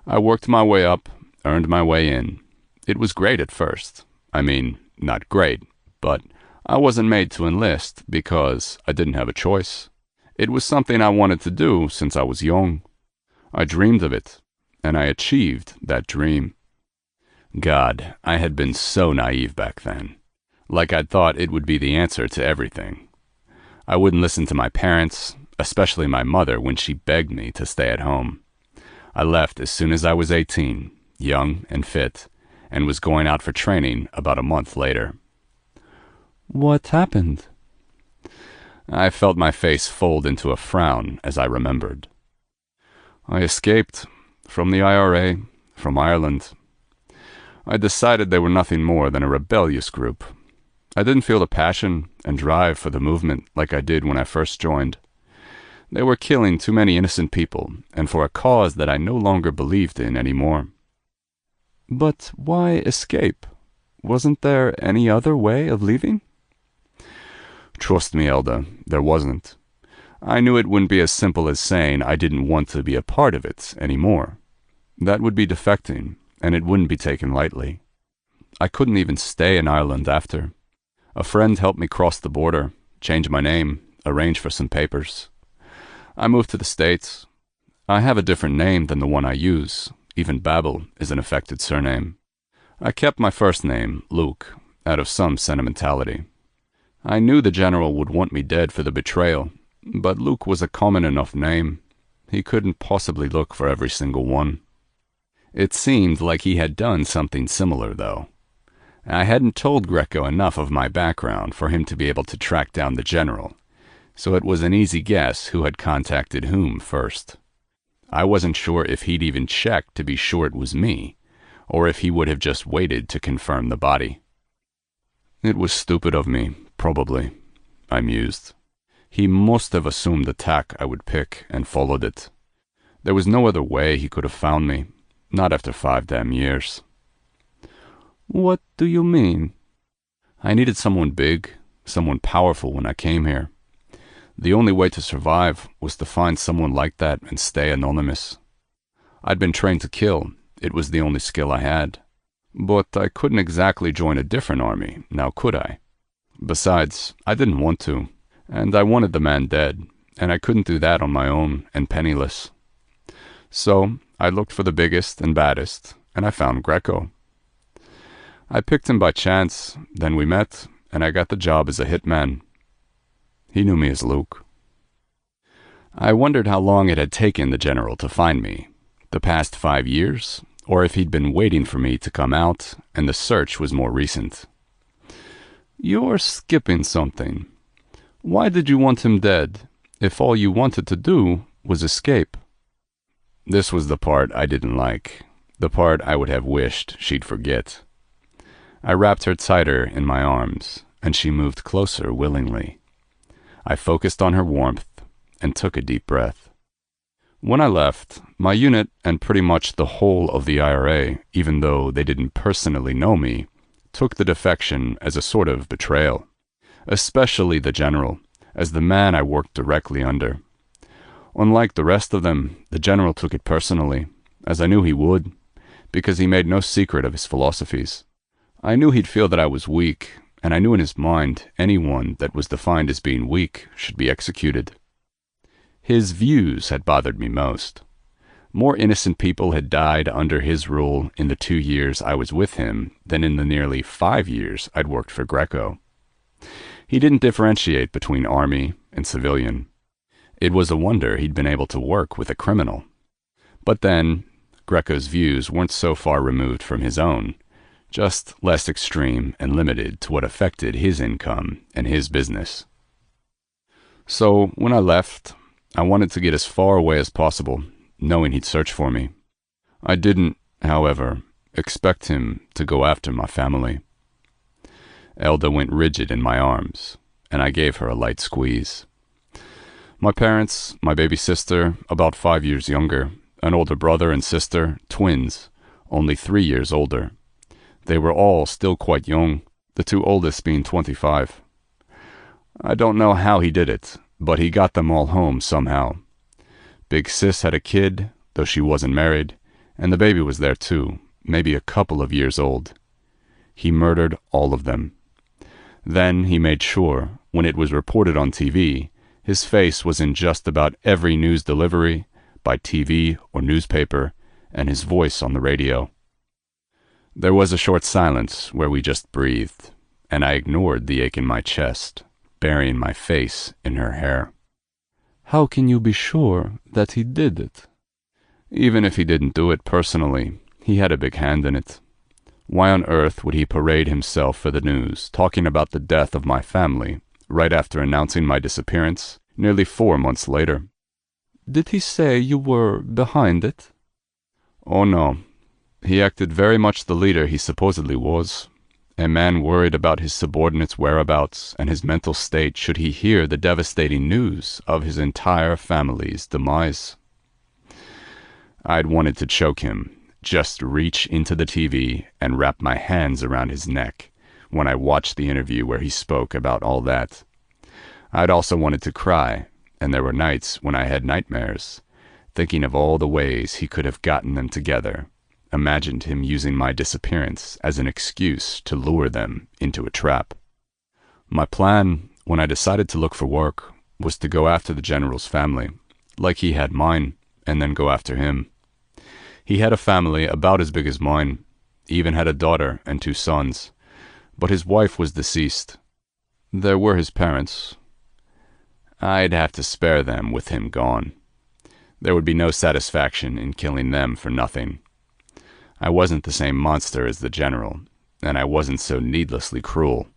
I worked my way up, earned my way in. It was great at first. I mean, not great, but I wasn't made to enlist because I didn't have a choice. It was something I wanted to do since I was young. I dreamed of it, and I achieved that dream. God, I had been so naive back then. Like I'd thought it would be the answer to everything. I wouldn't listen to my parents, especially my mother when she begged me to stay at home. I left as soon as I was 18, young and fit, and was going out for training about a month later. What happened? I felt my face fold into a frown as I remembered. I escaped from the IRA, from Ireland. I decided they were nothing more than a rebellious group. I didn't feel the passion and drive for the movement like I did when I first joined. They were killing too many innocent people, and for a cause that I no longer believed in anymore. But why escape? Wasn't there any other way of leaving? Trust me, Elda, there wasn't. I knew it wouldn't be as simple as saying I didn't want to be a part of it anymore. That would be defecting, and it wouldn't be taken lightly. I couldn't even stay in Ireland after. A friend helped me cross the border, change my name, arrange for some papers. I moved to the States. I have a different name than the one I use. Even Babel is an affected surname. I kept my first name, Luke, out of some sentimentality. I knew the general would want me dead for the betrayal, but Luke was a common enough name. He couldn't possibly look for every single one. It seemed like he had done something similar, though. I hadn't told Greco enough of my background for him to be able to track down the general, so it was an easy guess who had contacted whom first. I wasn't sure if he'd even checked to be sure it was me, or if he would have just waited to confirm the body. It was stupid of me, probably, I mused. He must have assumed the tack I would pick and followed it. There was no other way he could have found me, not after 5 damn years. What do you mean? I needed someone big, someone powerful when I came here. The only way to survive was to find someone like that and stay anonymous. I'd been trained to kill. It was the only skill I had. But I couldn't exactly join a different army, now could I? Besides, I didn't want to, and I wanted the man dead, and I couldn't do that on my own and penniless. So I looked for the biggest and baddest, and I found Greco. I picked him by chance, then we met, and I got the job as a hitman. He knew me as Luke. I wondered how long it had taken the general to find me. The past 5 years, or if he'd been waiting for me to come out, and the search was more recent. You're skipping something. Why did you want him dead, if all you wanted to do was escape? This was the part I didn't like, the part I would have wished she'd forget. I wrapped her tighter in my arms, and she moved closer willingly. I focused on her warmth and took a deep breath. When I left, my unit and pretty much the whole of the IRA, even though they didn't personally know me, took the defection as a sort of betrayal, especially the general, as the man I worked directly under. Unlike the rest of them, the general took it personally, as I knew he would, because he made no secret of his philosophies. I knew he'd feel that I was weak, and I knew in his mind anyone that was defined as being weak should be executed. His views had bothered me most. More innocent people had died under his rule in the 2 years I was with him than in the nearly 5 years I'd worked for Greco. He didn't differentiate between army and civilian. It was a wonder he'd been able to work with a criminal. But then, Greco's views weren't so far removed from his own, just less extreme and limited to what affected his income and his business. So, when I left, I wanted to get as far away as possible, knowing he'd search for me. I didn't, however, expect him to go after my family. Elda went rigid in my arms, and I gave her a light squeeze. My parents, my baby sister, about 5 years younger, an older brother and sister, twins, only 3 years older. They were all still quite young, the two oldest being 25. I don't know how he did it, but he got them all home somehow. Big sis had a kid, though she wasn't married, and the baby was there too, maybe a couple of years old. He murdered all of them. Then he made sure, when it was reported on TV, his face was in just about every news delivery, by TV or newspaper, and his voice on the radio. There was a short silence where we just breathed, and I ignored the ache in my chest, burying my face in her hair. How can you be sure that he did it? Even if he didn't do it personally, he had a big hand in it. Why on earth would he parade himself for the news, talking about the death of my family, right after announcing my disappearance, nearly 4 months later? Did he say you were behind it? Oh no. He acted very much the leader he supposedly was, a man worried about his subordinates' whereabouts and his mental state should he hear the devastating news of his entire family's demise. I'd wanted to choke him, just reach into the TV and wrap my hands around his neck when I watched the interview where he spoke about all that. I'd also wanted to cry, and there were nights when I had nightmares, thinking of all the ways he could have gotten them together, imagined him using my disappearance as an excuse to lure them into a trap. My plan, when I decided to look for work, was to go after the general's family, like he had mine, and then go after him. He had a family about as big as mine, even had a daughter and 2 sons, but his wife was deceased. There were his parents. I'd have to spare them with him gone. There would be no satisfaction in killing them for nothing. I wasn't the same monster as the general, and I wasn't so needlessly cruel.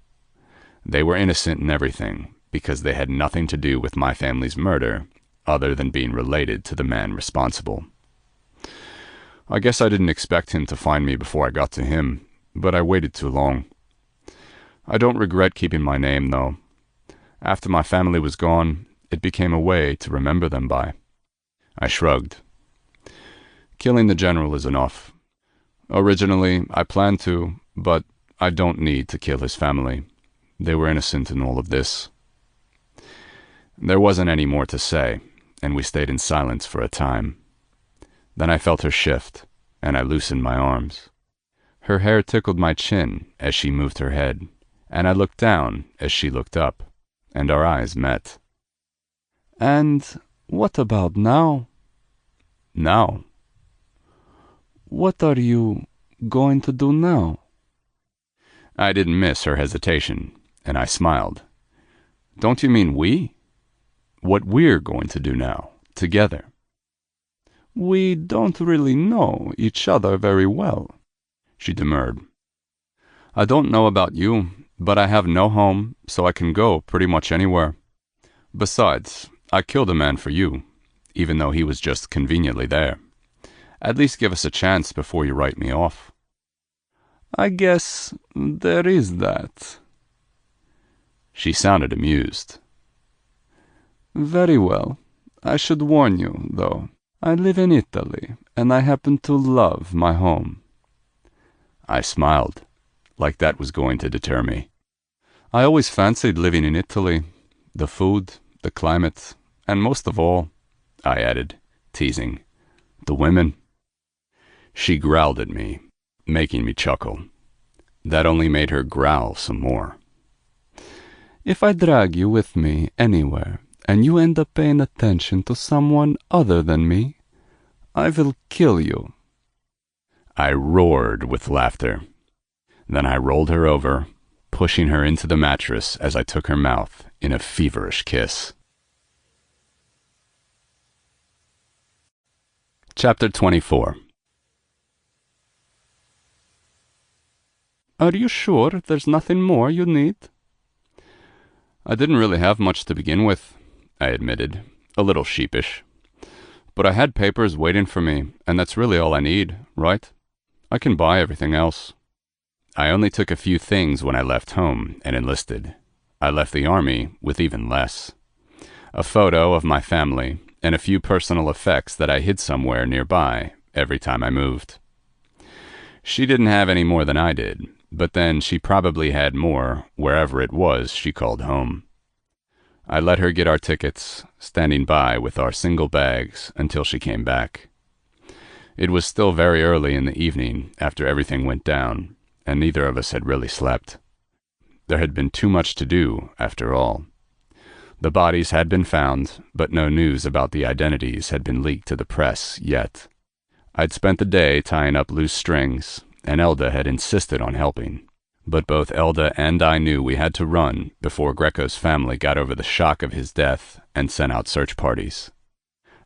They were innocent in everything, because they had nothing to do with my family's murder, other than being related to the man responsible. I guess I didn't expect him to find me before I got to him, but I waited too long. I don't regret keeping my name, though. After my family was gone, it became a way to remember them by. I shrugged. Killing the general is enough. Originally, I planned to, but I don't need to kill his family. They were innocent in all of this. There wasn't any more to say, and we stayed in silence for a time. Then I felt her shift, and I loosened my arms. Her hair tickled my chin as she moved her head, and I looked down as she looked up, and our eyes met. And what about now? Now? What are you going to do now? I didn't miss her hesitation, and I smiled. Don't you mean we? What we're going to do now, together? We don't really know each other very well, she demurred. I don't know about you, but I have no home, so I can go pretty much anywhere. Besides, I killed a man for you, even though he was just conveniently there. At least give us a chance before you write me off. I guess there is that. She sounded amused. Very well. I should warn you, though. I live in Italy, and I happen to love my home. I smiled, like that was going to deter me. I always fancied living in Italy. The food, the climate, and most of all, I added, teasing, the women. She growled at me, making me chuckle. That only made her growl some more. If I drag you with me anywhere, and you end up paying attention to someone other than me, I will kill you. I roared with laughter. Then I rolled her over, pushing her into the mattress as I took her mouth in a feverish kiss. Chapter 24. Are you sure there's nothing more you need? I didn't really have much to begin with, I admitted, a little sheepish. But I had papers waiting for me, and that's really all I need, right? I can buy everything else. I only took a few things when I left home and enlisted. I left the army with even less. a photo of my family, and a few personal effects that I hid somewhere nearby every time I moved. She didn't have any more than I did, but then she probably had more wherever it was she called home. I let her get our tickets, standing by with our single bags until she came back. It was still very early in the evening after everything went down, and neither of us had really slept. There had been too much to do, after all. The bodies had been found, but no news about the identities had been leaked to the press yet. I'd spent the day tying up loose strings, and Elda had insisted on helping. But both Elda and I knew we had to run before Greco's family got over the shock of his death and sent out search parties.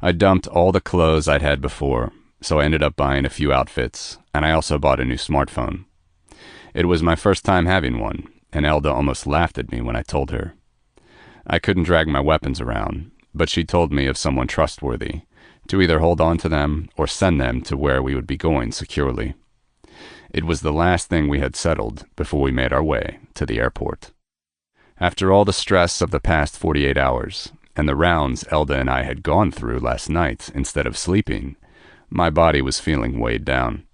I dumped all the clothes I'd had before, so I ended up buying a few outfits, and I also bought a new smartphone. It was my first time having one, and Elda almost laughed at me when I told her. I couldn't drag my weapons around, but she told me of someone trustworthy, to either hold on to them or send them to where we would be going securely. It was the last thing we had settled before we made our way to the airport. After all the stress of the past 48 hours, and the rounds Elda and I had gone through last night instead of sleeping, my body was feeling weighed down.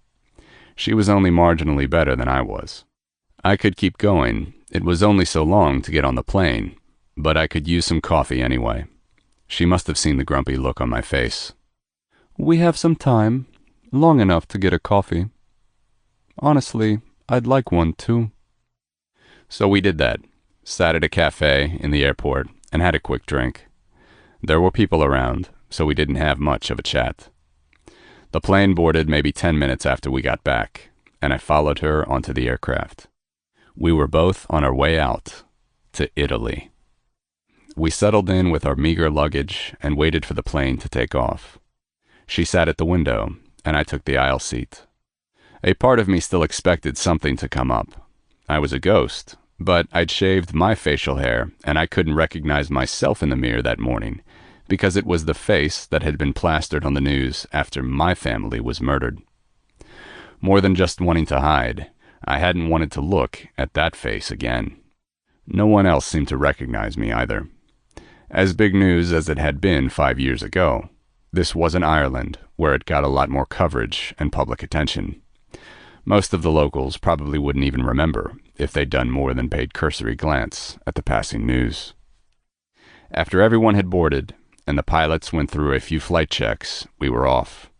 She was only marginally better than I was. I could keep going. It was only so long to get on the plane, but I could use some coffee anyway. She must have seen the grumpy look on my face. "We have some time, long enough to get a coffee. Honestly, I'd like one too." So we did that, sat at a cafe in the airport, and had a quick drink. There were people around, so we didn't have much of a chat. The plane boarded maybe 10 minutes after we got back, and I followed her onto the aircraft. We were both on our way out to Italy. We settled in with our meager luggage and waited for the plane to take off. She sat at the window, and I took the aisle seat. A part of me still expected something to come up. I was a ghost, but I'd shaved my facial hair, and I couldn't recognize myself in the mirror that morning, because it was the face that had been plastered on the news after my family was murdered. More than just wanting to hide, I hadn't wanted to look at that face again. No one else seemed to recognize me either. As big news as it had been 5 years ago, this wasn't Ireland, where it got a lot more coverage and public attention. Most of the locals probably wouldn't even remember if they'd done more than paid cursory glance at the passing news. After everyone had boarded, and the pilots went through a few flight checks, we were off.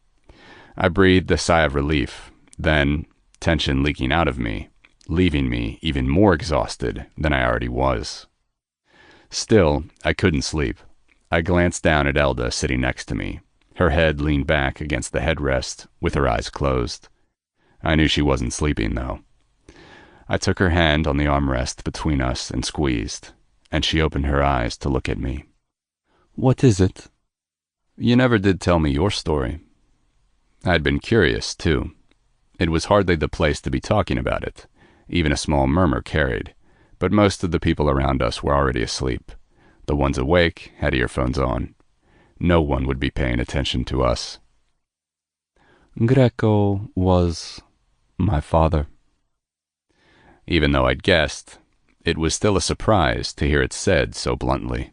I breathed a sigh of relief, then, tension leaking out of me, leaving me even more exhausted than I already was. Still, I couldn't sleep. I glanced down at Elda sitting next to me, her head leaned back against the headrest, with her eyes closed. I knew she wasn't sleeping, though. I took her hand on the armrest between us and squeezed, and she opened her eyes to look at me. "What is it?" "You never did tell me your story." I'd been curious, too. It was hardly the place to be talking about it. Even a small murmur carried, but most of the people around us were already asleep. The ones awake had earphones on. No one would be paying attention to us. "Greco was my father." Even though I'd guessed, it was still a surprise to hear it said so bluntly.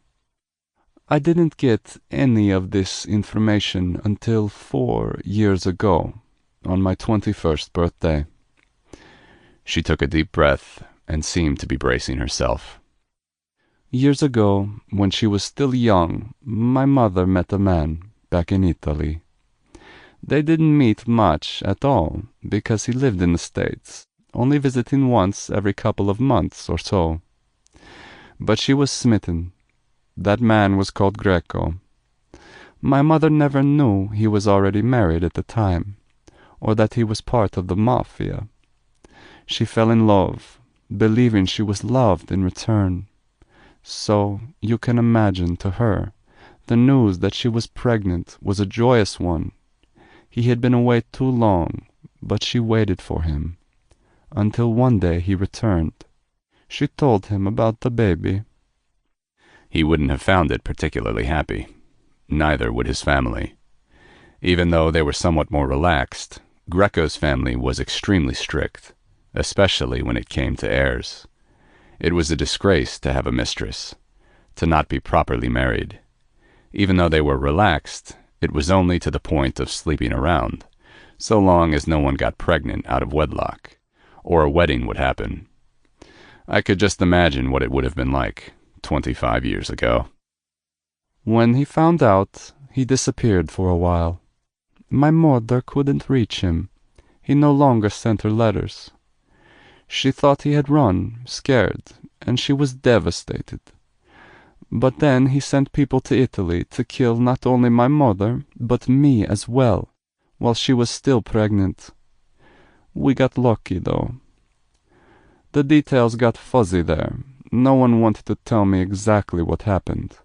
"I didn't get any of this information until 4 years ago, on my 21st birthday. She took a deep breath and seemed to be bracing herself. "Years ago, when she was still young, my mother met a man back in Italy. They didn't meet much at all, because he lived in the States, only visiting once every couple of months or so. But she was smitten. That man was called Greco. My mother never knew he was already married at the time, or that he was part of the Mafia. She fell in love, believing she was loved in return. So, you can imagine, to her, the news that she was pregnant was a joyous one. He had been away too long, but she waited for him, until one day he returned. She told him about the baby." He wouldn't have found it particularly happy. Neither would his family. Even though they were somewhat more relaxed, Greco's family was extremely strict, especially when it came to heirs. It was a disgrace to have a mistress, to not be properly married, Even though they were relaxed, it was only to the point of sleeping around, so long as no one got pregnant out of wedlock, or a wedding would happen. I could just imagine what it would have been like 25 years ago. When he found out, he disappeared for a while. My mother couldn't reach him. He no longer sent her letters. She thought he had run, scared, and she was devastated. But then he sent people to Italy to kill not only my mother, but me as well, while she was still pregnant. We got lucky, though. The details got fuzzy there. No one wanted to tell me exactly what happened.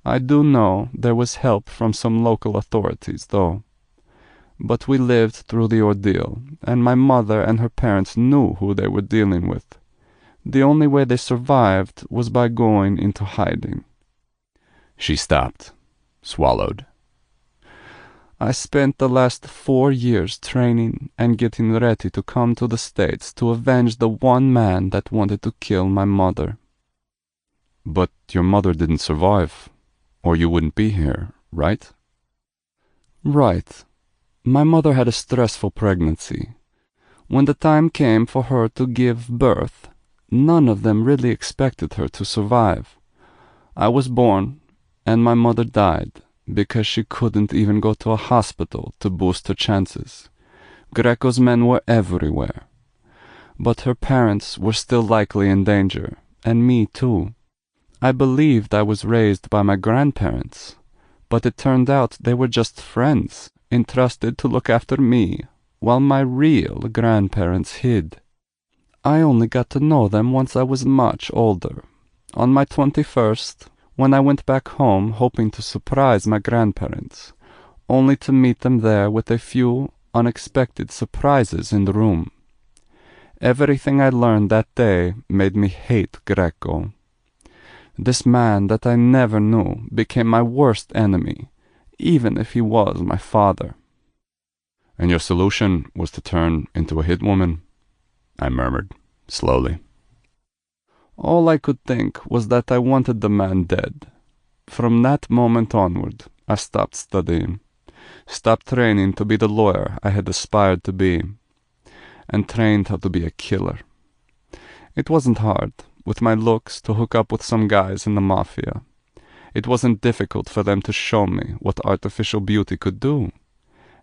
I do know there was help from some local authorities, though. But we lived through the ordeal, and my mother and her parents knew who they were dealing with. The only way they survived was by going into hiding. She stopped, swallowed. I spent the last 4 years training and getting ready to come to the States to avenge the one man that wanted to kill my mother. But your mother didn't survive, or you wouldn't be here, right? Right. My mother had a stressful pregnancy. When the time came for her to give birth, none of them really expected her to survive. I was born, and my mother died because she couldn't even go to a hospital to boost her chances. Greco's men were everywhere. But her parents were still likely in danger, and me too. I believed I was raised by my grandparents, but it turned out they were just friends, entrusted to look after me, while my real grandparents hid. I only got to know them once I was much older. On my 21st, when I went back home hoping to surprise my grandparents, only to meet them there with a few unexpected surprises in the room. Everything I learned that day made me hate Greco. This man that I never knew became my worst enemy, even if he was my father. And your solution was to turn into a hitwoman? I murmured, slowly. All I could think was that I wanted the man dead. From that moment onward, I stopped studying, stopped training to be the lawyer I had aspired to be, and trained how to be a killer. It wasn't hard, with my looks, to hook up with some guys in the Mafia. It wasn't difficult for them to show me what artificial beauty could do,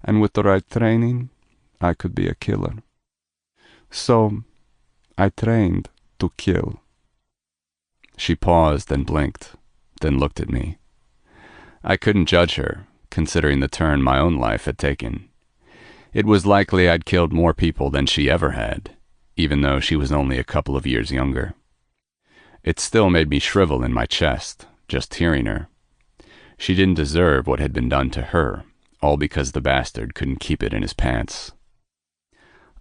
and with the right training, I could be a killer. So, I trained to kill. She paused and blinked, then looked at me. I couldn't judge her, considering the turn my own life had taken. It was likely I'd killed more people than she ever had, even though she was only a couple of years younger. It still made me shrivel in my chest, just hearing her. She didn't deserve what had been done to her, all because the bastard couldn't keep it in his pants.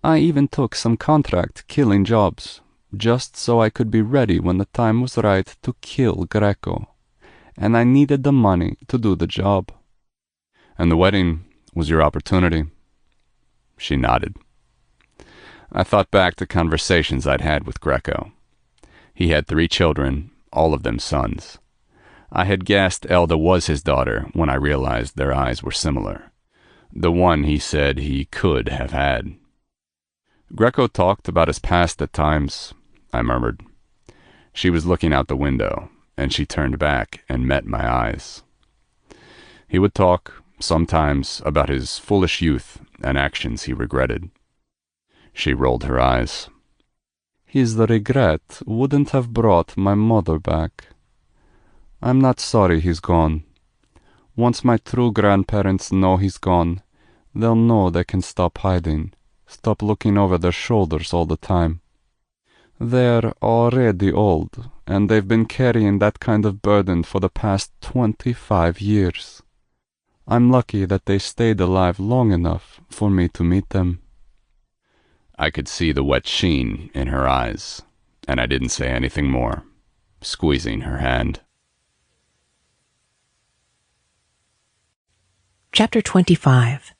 I even took some contract killing jobs, just so I could be ready when the time was right to kill Greco, and I needed the money to do the job. And the wedding was your opportunity? She nodded. I thought back to conversations I'd had with Greco. He had 3 children, all of them sons. I had guessed Elda was his daughter when I realized their eyes were similar. The one he said he could have had. Greco talked about his past at times, I murmured. She was looking out the window, and she turned back and met my eyes. He would talk, sometimes, about his foolish youth and actions he regretted. She rolled her eyes. His regret wouldn't have brought my mother back. I'm not sorry he's gone. Once my true grandparents know he's gone, they'll know they can stop hiding, stop looking over their shoulders all the time. They're already old, and they've been carrying that kind of burden for the past 25 years. I'm lucky that they stayed alive long enough for me to meet them. I could see the wet sheen in her eyes, and I didn't say anything more, squeezing her hand. Chapter 25.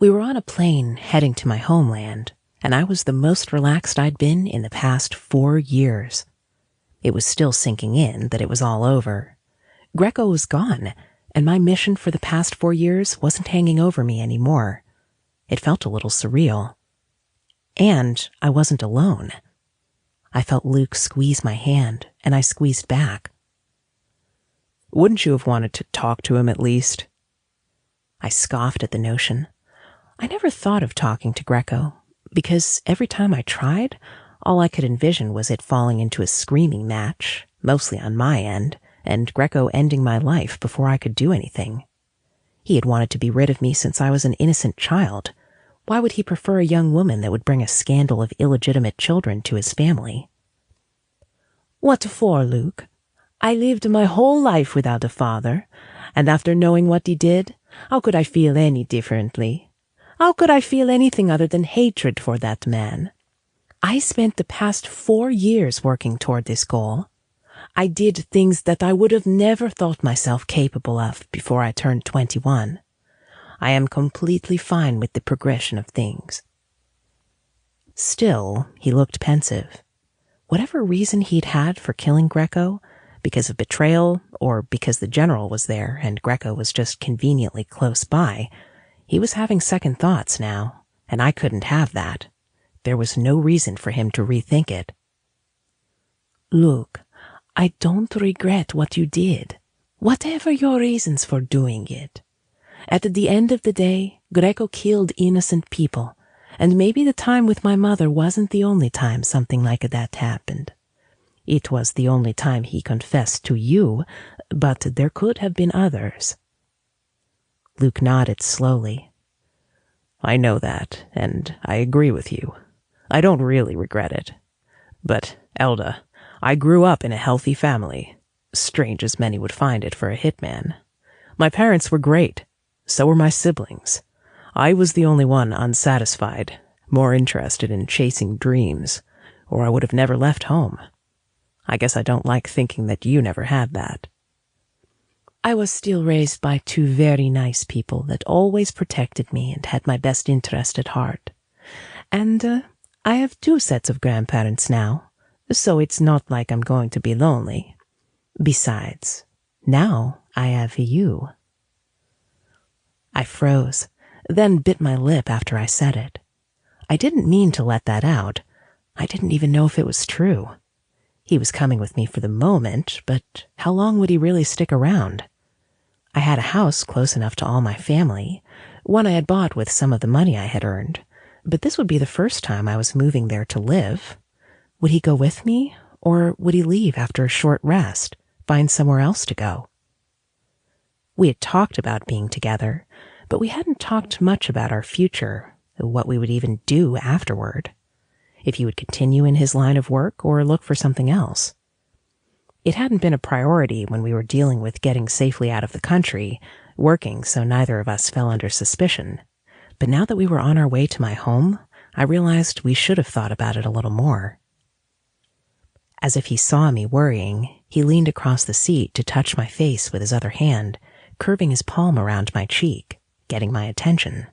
We were on a plane heading to my homeland, and I was the most relaxed I'd been in the past 4 years. It was still sinking in that it was all over. Greco was gone, and my mission for the past 4 years wasn't hanging over me anymore. It felt a little surreal. And I wasn't alone. I felt Luke squeeze my hand, and I squeezed back. Wouldn't you have wanted to talk to him at least? I scoffed at the notion. I never thought of talking to Greco, because every time I tried, all I could envision was it falling into a screaming match, mostly on my end, and Greco ending my life before I could do anything. He had wanted to be rid of me since I was an innocent child. Why would he prefer a young woman that would bring a scandal of illegitimate children to his family? What for, Luke? I lived my whole life without a father, and after knowing what he did, how could I feel any differently? How could I feel anything other than hatred for that man? I spent the past 4 years working toward this goal. I did things that I would have never thought myself capable of before I turned 21. I am completely fine with the progression of things. Still, he looked pensive. Whatever reason he'd had for killing Greco, because of betrayal or because the general was there and Greco was just conveniently close by, he was having second thoughts now, and I couldn't have that. There was no reason for him to rethink it. Luke, I don't regret what you did, whatever your reasons for doing it. At the end of the day, Greco killed innocent people, and maybe the time with my mother wasn't the only time something like that happened. It was the only time he confessed to you, but there could have been others. Luke nodded slowly. I know that, and I agree with you. I don't really regret it. But, Elda, I grew up in a healthy family, strange as many would find it for a hitman. My parents were great. So were my siblings. I was the only one unsatisfied, more interested in chasing dreams, or I would have never left home. I guess I don't like thinking that you never had that. I was still raised by 2 very nice people that always protected me and had my best interest at heart. And I have 2 sets of grandparents now, so it's not like I'm going to be lonely. Besides, now I have you. I froze, then bit my lip after I said it. I didn't mean to let that out. I didn't even know if it was true. He was coming with me for the moment, but how long would he really stick around? I had a house close enough to all my family, one I had bought with some of the money I had earned, but this would be the first time I was moving there to live. Would he go with me, or would he leave after a short rest, find somewhere else to go? We had talked about being together, but we hadn't talked much about our future, what we would even do afterward, if he would continue in his line of work or look for something else. It hadn't been a priority when we were dealing with getting safely out of the country, working so neither of us fell under suspicion. But now that we were on our way to my home, I realized we should have thought about it a little more. As if he saw me worrying, he leaned across the seat to touch my face with his other hand, curving his palm around my cheek, getting my attention.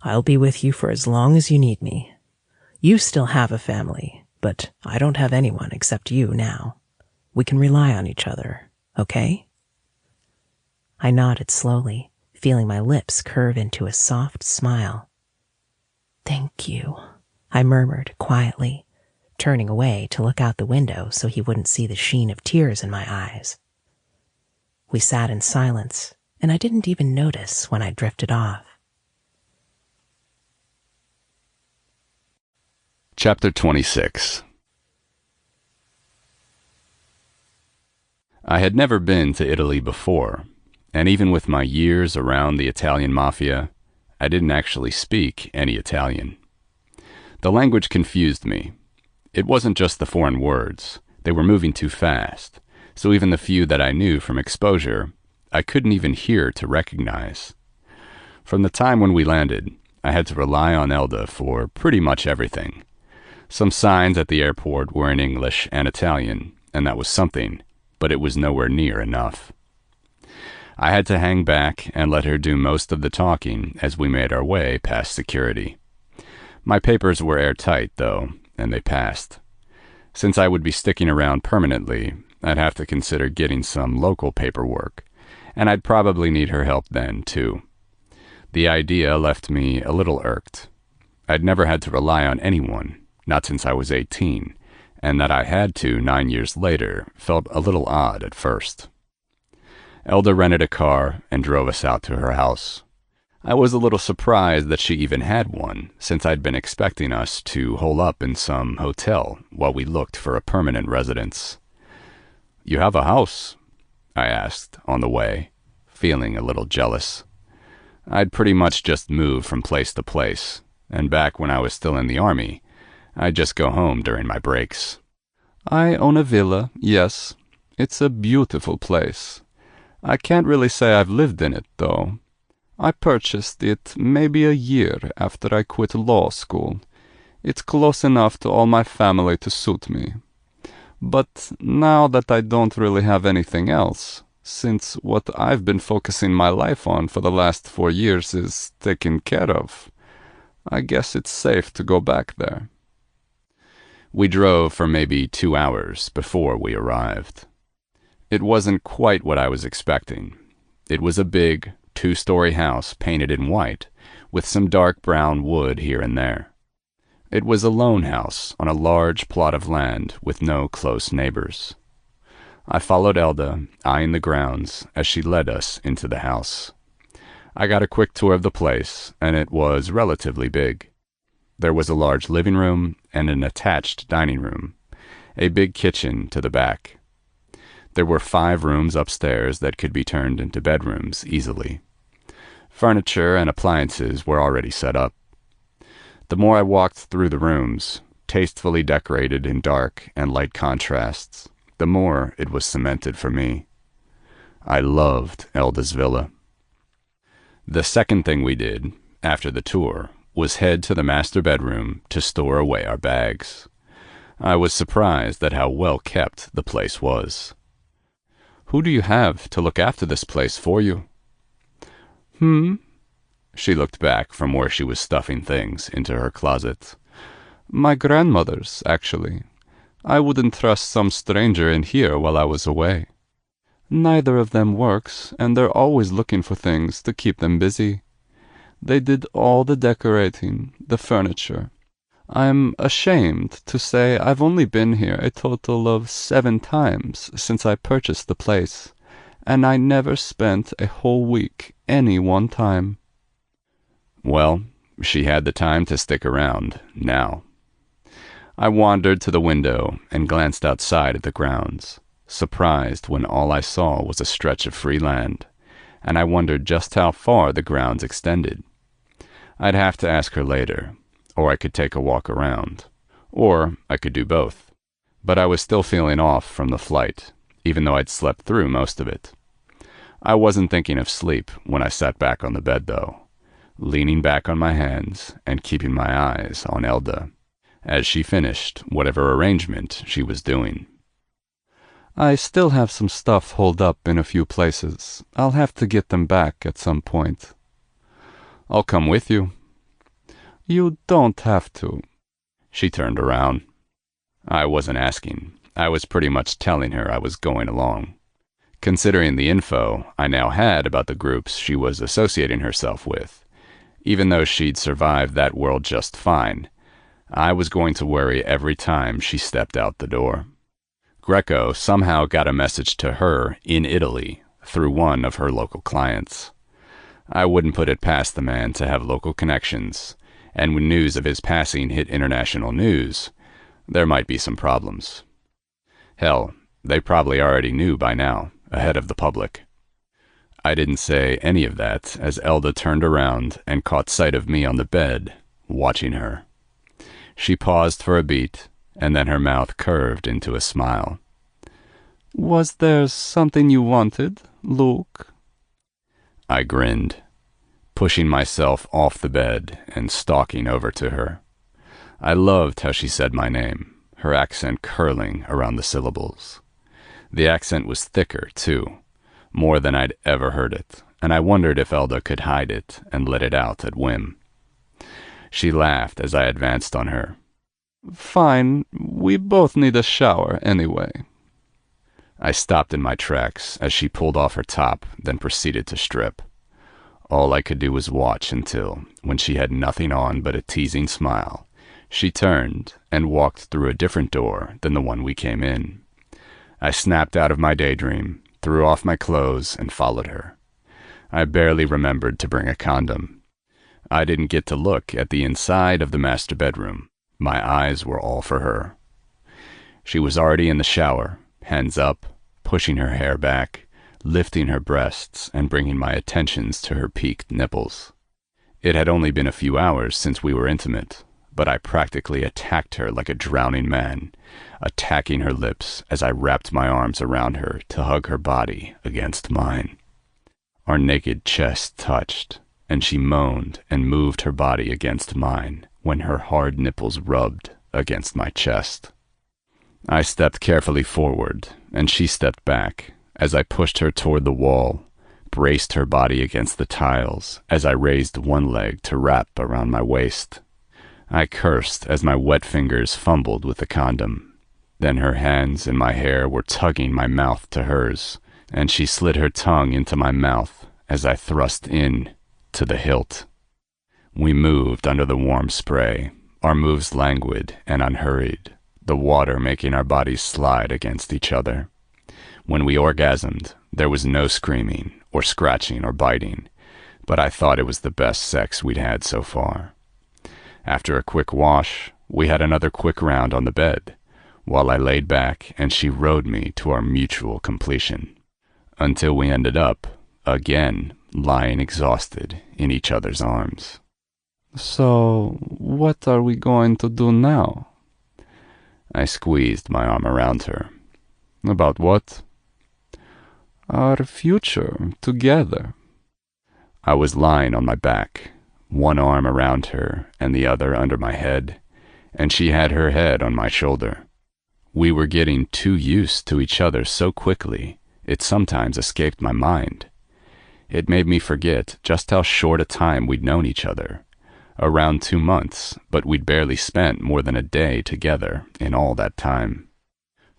I'll be with you for as long as you need me. You still have a family, but I don't have anyone except you now. We can rely on each other, okay? I nodded slowly, feeling my lips curve into a soft smile. Thank you, I murmured quietly, turning away to look out the window so he wouldn't see the sheen of tears in my eyes. We sat in silence, and I didn't even notice when I drifted off. Chapter 26. I had never been to Italy before, and even with my years around the Italian Mafia, I didn't actually speak any Italian. The language confused me. It wasn't just the foreign words. They were moving too fast, so even the few that I knew from exposure, I couldn't even hear to recognize. From the time when we landed, I had to rely on Elda for pretty much everything. Some signs at the airport were in English and Italian, and that was something, but it was nowhere near enough. I had to hang back and let her do most of the talking as we made our way past security. My papers were airtight, though, and they passed. Since I would be sticking around permanently, I'd have to consider getting some local paperwork, and I'd probably need her help then, too. The idea left me a little irked. I'd never had to rely on anyone, not since I was 18, and that I had to 9 years later felt a little odd at first. Elda rented a car and drove us out to her house. I was a little surprised that she even had one, since I'd been expecting us to hole up in some hotel while we looked for a permanent residence. "You have a house?" I asked on the way, feeling a little jealous. I'd pretty much just moved from place to place, and back when I was still in the army, I'd just go home during my breaks. "I own a villa, yes. It's a beautiful place. I can't really say I've lived in it, though. I purchased it maybe a year after I quit law school. It's close enough to all my family to suit me. But now that I don't really have anything else, since what I've been focusing my life on for the last 4 years is taken care of, I guess it's safe to go back there." We drove for maybe 2 hours before we arrived. It wasn't quite what I was expecting. It was a big, 2-story house painted in white, with some dark brown wood here and there. It was a lone house on a large plot of land with no close neighbors. I followed Elda, eyeing the grounds, as she led us into the house. I got a quick tour of the place, and it was relatively big. There was a large living room and an attached dining room, a big kitchen to the back. There were 5 rooms upstairs that could be turned into bedrooms easily. Furniture and appliances were already set up. The more I walked through the rooms, tastefully decorated in dark and light contrasts, the more it was cemented for me. I loved Elda's villa. The second thing we did, after the tour, was head to the master bedroom to store away our bags. I was surprised at how well kept the place was. "Who do you have to look after this place for you?" She looked back from where she was stuffing things into her closet. "My grandmother's, actually. I wouldn't trust some stranger in here while I was away. Neither of them works, and they're always looking for things to keep them busy. They did all the decorating, the furniture. I'm ashamed to say I've only been here a total of 7 times since I purchased the place, and I never spent a whole week any one time." Well, she had the time to stick around, now. I wandered to the window and glanced outside at the grounds, surprised when all I saw was a stretch of free land, and I wondered just how far the grounds extended. I'd have to ask her later, or I could take a walk around, or I could do both. But I was still feeling off from the flight, even though I'd slept through most of it. I wasn't thinking of sleep when I sat back on the bed, though, leaning back on my hands and keeping my eyes on Elda, as she finished whatever arrangement she was doing. "I still have some stuff holed up in a few places. I'll have to get them back at some point." "I'll come with you." "You don't have to." She turned around. I wasn't asking. I was pretty much telling her I was going along. Considering the info I now had about the groups she was associating herself with, even though she'd survived that world just fine, I was going to worry every time she stepped out the door. Greco somehow got a message to her in Italy through one of her local clients. I wouldn't put it past the man to have local connections, and when news of his passing hit international news, there might be some problems. Hell, they probably already knew by now, ahead of the public. I didn't say any of that as Elda turned around and caught sight of me on the bed, watching her. She paused for a beat, and then her mouth curved into a smile. "Was there something you wanted, Luke?" I grinned, pushing myself off the bed and stalking over to her. I loved how she said my name, her accent curling around the syllables. The accent was thicker, too, more than I'd ever heard it, and I wondered if Elda could hide it and let it out at whim. She laughed as I advanced on her. Fine, we both need a shower anyway. I stopped in my tracks as she pulled off her top, then proceeded to strip. All I could do was watch until, when she had nothing on but a teasing smile, she turned and walked through a different door than the one we came in. I snapped out of my daydream, threw off my clothes, and followed her. I barely remembered to bring a condom. I didn't get to look at the inside of the master bedroom. My eyes were all for her. She was already in the shower, hands up, pushing her hair back, lifting her breasts, and bringing my attentions to her peaked nipples. It had only been a few hours since we were intimate, but I practically attacked her like a drowning man, attacking her lips as I wrapped my arms around her to hug her body against mine. Our naked chests touched, and she moaned and moved her body against mine when her hard nipples rubbed against my chest. I stepped carefully forward, and she stepped back as I pushed her toward the wall, braced her body against the tiles as I raised one leg to wrap around my waist. I cursed as my wet fingers fumbled with the condom. Then her hands and my hair were tugging my mouth to hers, and she slid her tongue into my mouth as I thrust in to the hilt. We moved under the warm spray, our moves languid and unhurried, the water making our bodies slide against each other. When we orgasmed, there was no screaming or scratching or biting, but I thought it was the best sex we'd had so far. After a quick wash, we had another quick round on the bed, while I laid back and she rode me to our mutual completion, until we ended up, again, lying exhausted in each other's arms. So, what are we going to do now? I squeezed my arm around her. About what? Our future together. I was lying on my back, one arm around her and the other under my head, and she had her head on my shoulder. We were getting too used to each other so quickly, it sometimes escaped my mind. It made me forget just how short a time we'd known each other. Around 2 months, but we'd barely spent more than a day together in all that time.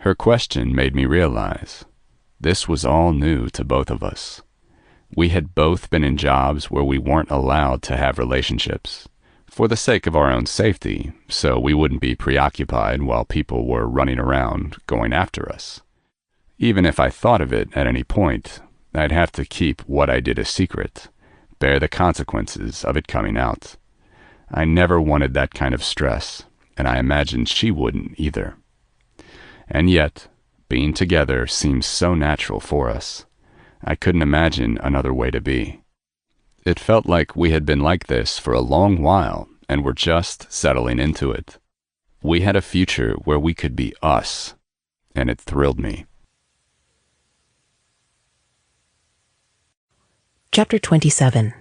Her question made me realize this was all new to both of us. We had both been in jobs where we weren't allowed to have relationships, for the sake of our own safety, so we wouldn't be preoccupied while people were running around going after us. Even if I thought of it at any point, I'd have to keep what I did a secret, bear the consequences of it coming out. I never wanted that kind of stress, and I imagined she wouldn't either. And yet, being together seemed so natural for us. I couldn't imagine another way to be. It felt like we had been like this for a long while and were just settling into it. We had a future where we could be us, and it thrilled me. Chapter 27.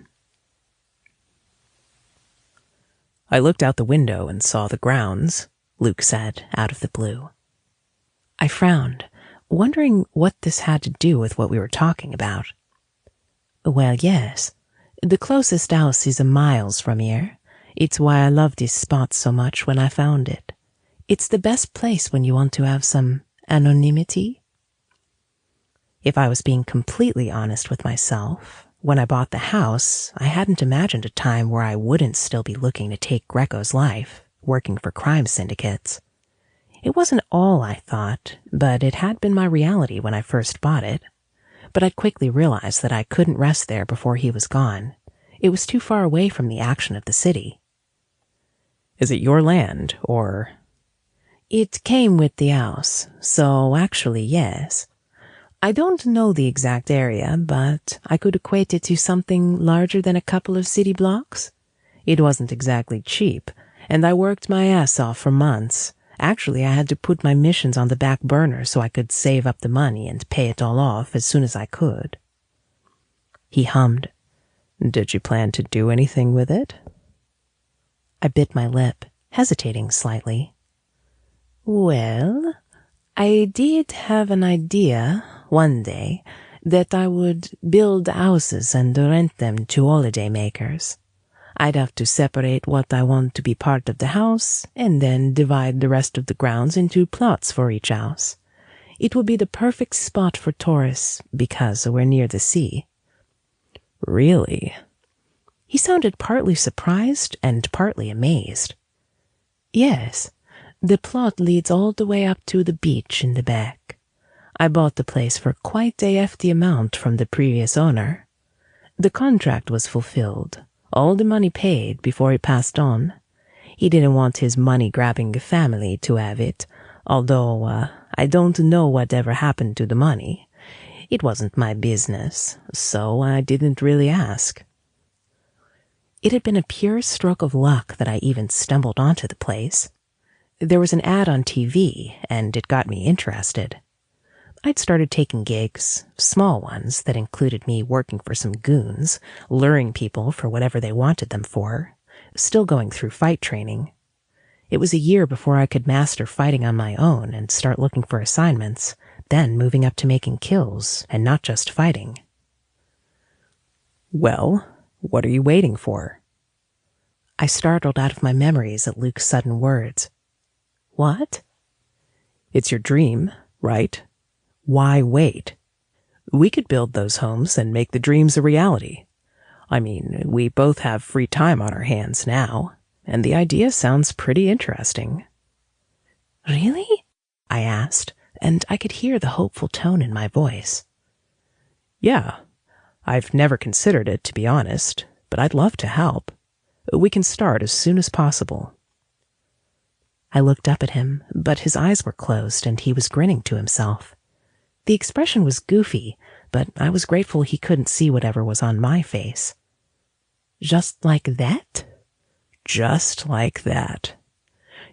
I looked out the window and saw the grounds, Luke said, out of the blue. I frowned, wondering what this had to do with what we were talking about. Well, yes. The closest house is miles from here. It's why I loved this spot so much when I found it. It's the best place when you want to have some anonymity. If I was being completely honest with myself, when I bought the house, I hadn't imagined a time where I wouldn't still be looking to take Greco's life, working for crime syndicates. It wasn't all I thought, but it had been my reality when I first bought it. But I'd quickly realized that I couldn't rest there before he was gone. It was too far away from the action of the city. Is it your land, or? It came with the house, so actually, yes. I don't know the exact area, but I could equate it to something larger than a couple of city blocks. It wasn't exactly cheap, and I worked my ass off for months. Actually, I had to put my missions on the back burner so I could save up the money and pay it all off as soon as I could. He hummed. Did you plan to do anything with it? I bit my lip, hesitating slightly. Well, I did have an idea, one day, that I would build houses and rent them to holiday makers. I'd have to separate what I want to be part of the house and then divide the rest of the grounds into plots for each house. It would be the perfect spot for tourists because we're near the sea. Really? He sounded partly surprised and partly amazed. Yes, the plot leads all the way up to the beach in the back. I bought the place for quite a hefty amount from the previous owner. The contract was fulfilled, all the money paid before he passed on. He didn't want his money-grabbing family to have it, although I don't know whatever happened to the money. It wasn't my business, so I didn't really ask. It had been a pure stroke of luck that I even stumbled onto the place. There was an ad on TV, and it got me interested. I'd started taking gigs, small ones that included me working for some goons, luring people for whatever they wanted them for, still going through fight training. It was a year before I could master fighting on my own and start looking for assignments, then moving up to making kills and not just fighting. Well, what are you waiting for? I startled out of my memories at Luke's sudden words. What? It's your dream, right? Why wait? We could build those homes and make the dreams a reality. I mean, we both have free time on our hands now, and the idea sounds pretty interesting. Really? I asked, and I could hear the hopeful tone in my voice. Yeah, I've never considered it, to be honest, but I'd love to help. We can start as soon as possible. I looked up at him, but his eyes were closed and he was grinning to himself. The expression was goofy, but I was grateful he couldn't see whatever was on my face. Just like that? Just like that.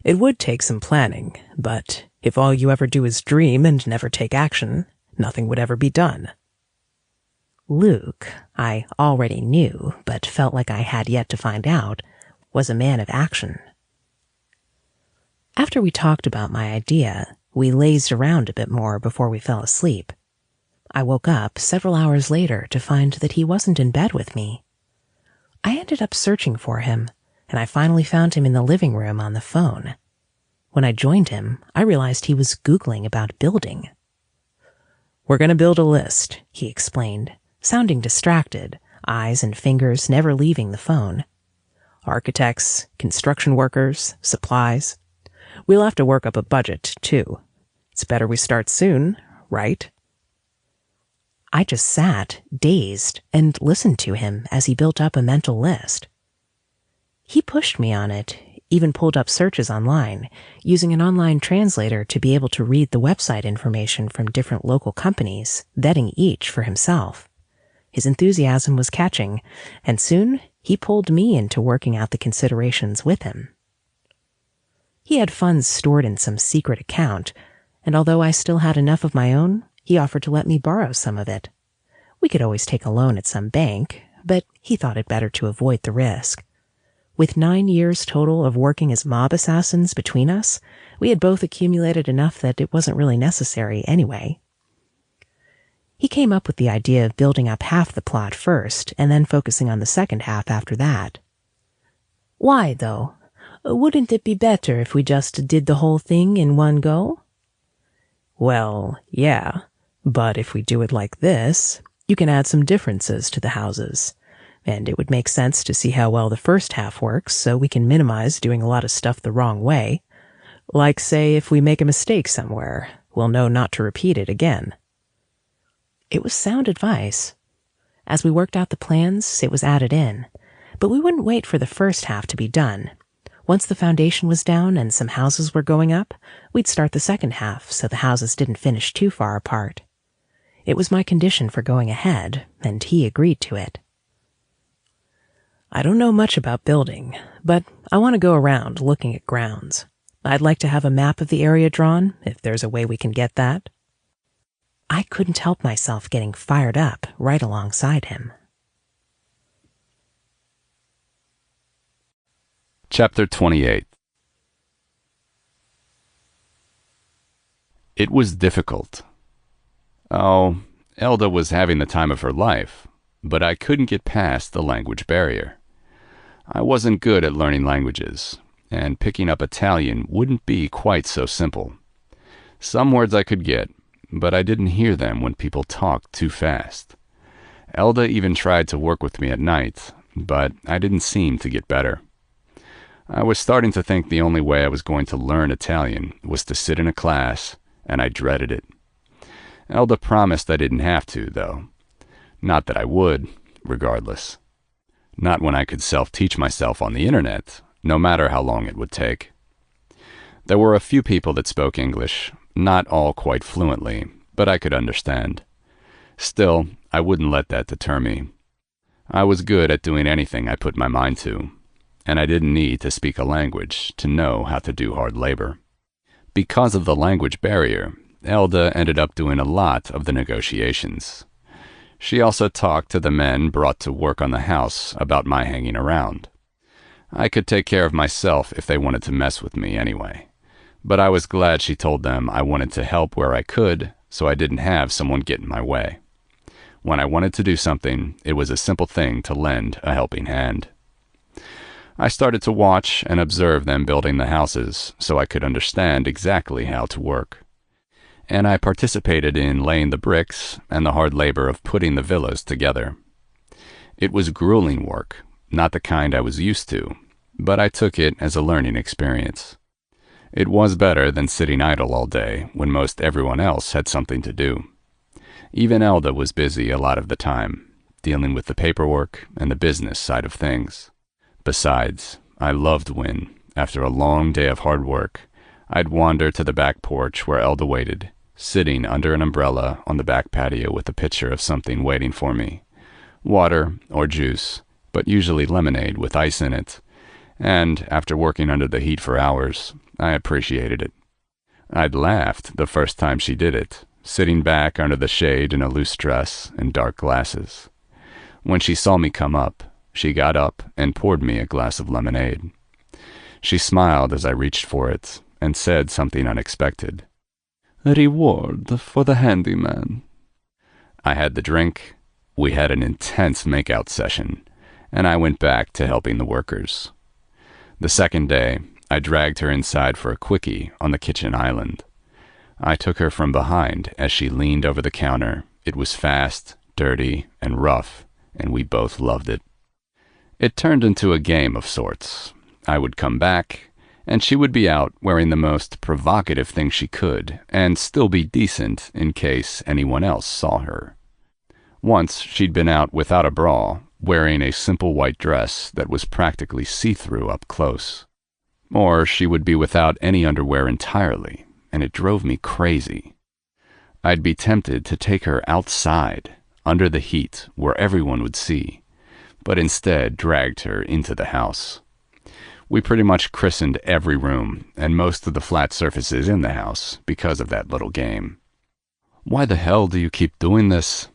It would take some planning, but if all you ever do is dream and never take action, nothing would ever be done. Luke, I already knew, but felt like I had yet to find out, was a man of action. After we talked about my idea, we lazed around a bit more before we fell asleep. I woke up several hours later to find that he wasn't in bed with me. I ended up searching for him, and I finally found him in the living room on the phone. When I joined him, I realized he was Googling about building. We're going to build a list, he explained, sounding distracted, eyes and fingers never leaving the phone. Architects, construction workers, supplies. We'll have to work up a budget, too. It's better we start soon, right? I just sat, dazed, and listened to him as he built up a mental list. He pushed me on it, even pulled up searches online, using an online translator to be able to read the website information from different local companies, vetting each for himself. His enthusiasm was catching, and soon he pulled me into working out the considerations with him. He had funds stored in some secret account, and although I still had enough of my own, he offered to let me borrow some of it. We could always take a loan at some bank, but he thought it better to avoid the risk. With 9 years total of working as mob assassins between us, we had both accumulated enough that it wasn't really necessary anyway. He came up with the idea of building up half the plot first and then focusing on the second half after that. Why, though? Wouldn't it be better if we just did the whole thing in one go? Well, yeah, but if we do it like this, you can add some differences to the houses, and it would make sense to see how well the first half works so we can minimize doing a lot of stuff the wrong way. Like, say, if we make a mistake somewhere, we'll know not to repeat it again. It was sound advice. As we worked out the plans, it was added in, but we wouldn't wait for the first half to be done. Once the foundation was down and some houses were going up, we'd start the second half so the houses didn't finish too far apart. It was my condition for going ahead, and he agreed to it. I don't know much about building, but I want to go around looking at grounds. I'd like to have a map of the area drawn, if there's a way we can get that. I couldn't help myself getting fired up right alongside him. Chapter 28. It was difficult. Oh, Elda was having the time of her life, but I couldn't get past the language barrier. I wasn't good at learning languages, and picking up Italian wouldn't be quite so simple. Some words I could get, but I didn't hear them when people talked too fast. Elda even tried to work with me at night, but I didn't seem to get better. I was starting to think the only way I was going to learn Italian was to sit in a class, and I dreaded it. Elda promised I didn't have to, though. Not that I would, regardless. Not when I could self-teach myself on the internet, no matter how long it would take. There were a few people that spoke English, not all quite fluently, but I could understand. Still, I wouldn't let that deter me. I was good at doing anything I put my mind to, and I didn't need to speak a language to know how to do hard labor. Because of the language barrier, Elda ended up doing a lot of the negotiations. She also talked to the men brought to work on the house about my hanging around. I could take care of myself if they wanted to mess with me anyway, but I was glad she told them I wanted to help where I could so I didn't have someone get in my way. When I wanted to do something, it was a simple thing to lend a helping hand. I started to watch and observe them building the houses so I could understand exactly how to work. And I participated in laying the bricks and the hard labor of putting the villas together. It was grueling work, not the kind I was used to, but I took it as a learning experience. It was better than sitting idle all day when most everyone else had something to do. Even Elda was busy a lot of the time, dealing with the paperwork and the business side of things. Besides, I loved when, after a long day of hard work, I'd wander to the back porch where Elda waited, sitting under an umbrella on the back patio with a pitcher of something waiting for me. Water or juice, but usually lemonade with ice in it. And after working under the heat for hours, I appreciated it. I'd laughed the first time she did it, sitting back under the shade in a loose dress and dark glasses. When she saw me come up, she got up and poured me a glass of lemonade. She smiled as I reached for it and said something unexpected. A reward for the handyman. I had the drink, we had an intense makeout session, and I went back to helping the workers. The second day, I dragged her inside for a quickie on the kitchen island. I took her from behind as she leaned over the counter. It was fast, dirty, and rough, and we both loved it. It turned into a game of sorts. I would come back, and she would be out wearing the most provocative thing she could, and still be decent in case anyone else saw her. Once she'd been out without a bra, wearing a simple white dress that was practically see-through up close. Or she would be without any underwear entirely, and it drove me crazy. I'd be tempted to take her outside, under the heat, where everyone would see, but instead dragged her into the house. We pretty much christened every room and most of the flat surfaces in the house because of that little game. Why the hell do you keep doing this?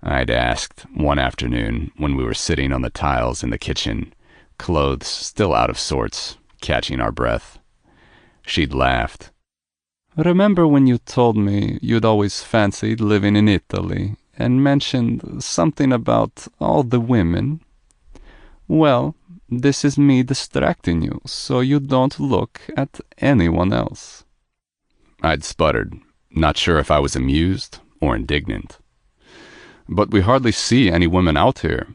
I'd asked one afternoon when we were sitting on the tiles in the kitchen, clothes still out of sorts, catching our breath. She'd laughed. Remember when you told me you'd always fancied living in Italy and mentioned something about all the women? Well, this is me distracting you so you don't look at anyone else. I'd sputtered, not sure if I was amused or indignant. But we hardly see any women out here.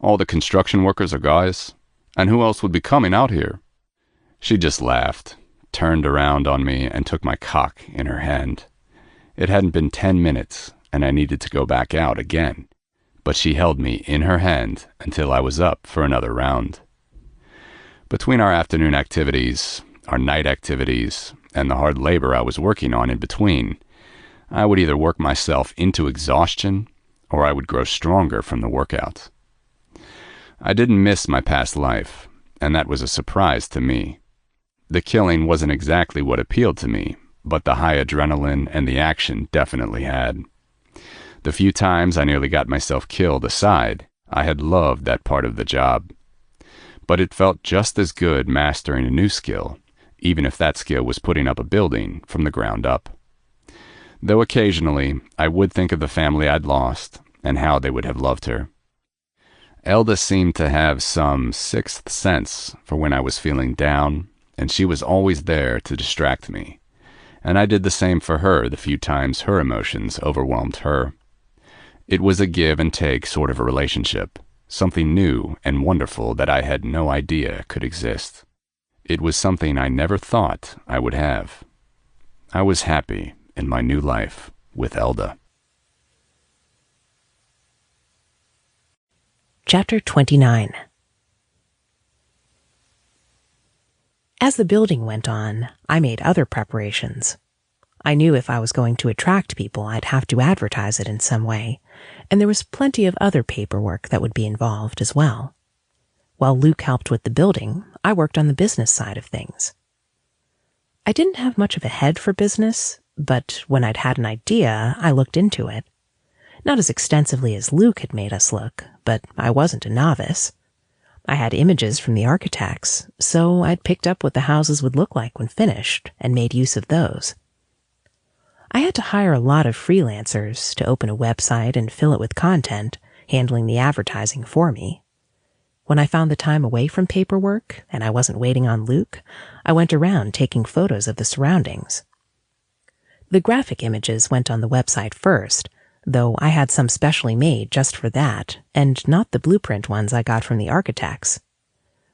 All the construction workers are guys. And who else would be coming out here? She just laughed, turned around on me, and took my cock in her hand. It hadn't been 10 minutes, and I needed to go back out again. But she held me in her hand until I was up for another round. Between our afternoon activities, our night activities, and the hard labor I was working on in between, I would either work myself into exhaustion or I would grow stronger from the workout. I didn't miss my past life, and that was a surprise to me. The killing wasn't exactly what appealed to me, but the high adrenaline and the action definitely had. The few times I nearly got myself killed aside, I had loved that part of the job. But it felt just as good mastering a new skill, even if that skill was putting up a building from the ground up. Though occasionally I would think of the family I'd lost and how they would have loved her. Elda seemed to have some sixth sense for when I was feeling down, and she was always there to distract me. And I did the same for her the few times her emotions overwhelmed her. It was a give and take sort of a relationship, something new and wonderful that I had no idea could exist. It was something I never thought I would have. I was happy in my new life with Elda. Chapter 29. As the building went on, I made other preparations. I knew if I was going to attract people, I'd have to advertise it in some way, and there was plenty of other paperwork that would be involved as well. While Luke helped with the building, I worked on the business side of things. I didn't have much of a head for business, but when I'd had an idea, I looked into it. Not as extensively as Luke had made us look, but I wasn't a novice. I had images from the architects, so I'd picked up what the houses would look like when finished and made use of those. I had to hire a lot of freelancers to open a website and fill it with content, handling the advertising for me. When I found the time away from paperwork and I wasn't waiting on Luke, I went around taking photos of the surroundings. The graphic images went on the website first, though I had some specially made just for that, and not the blueprint ones I got from the architects.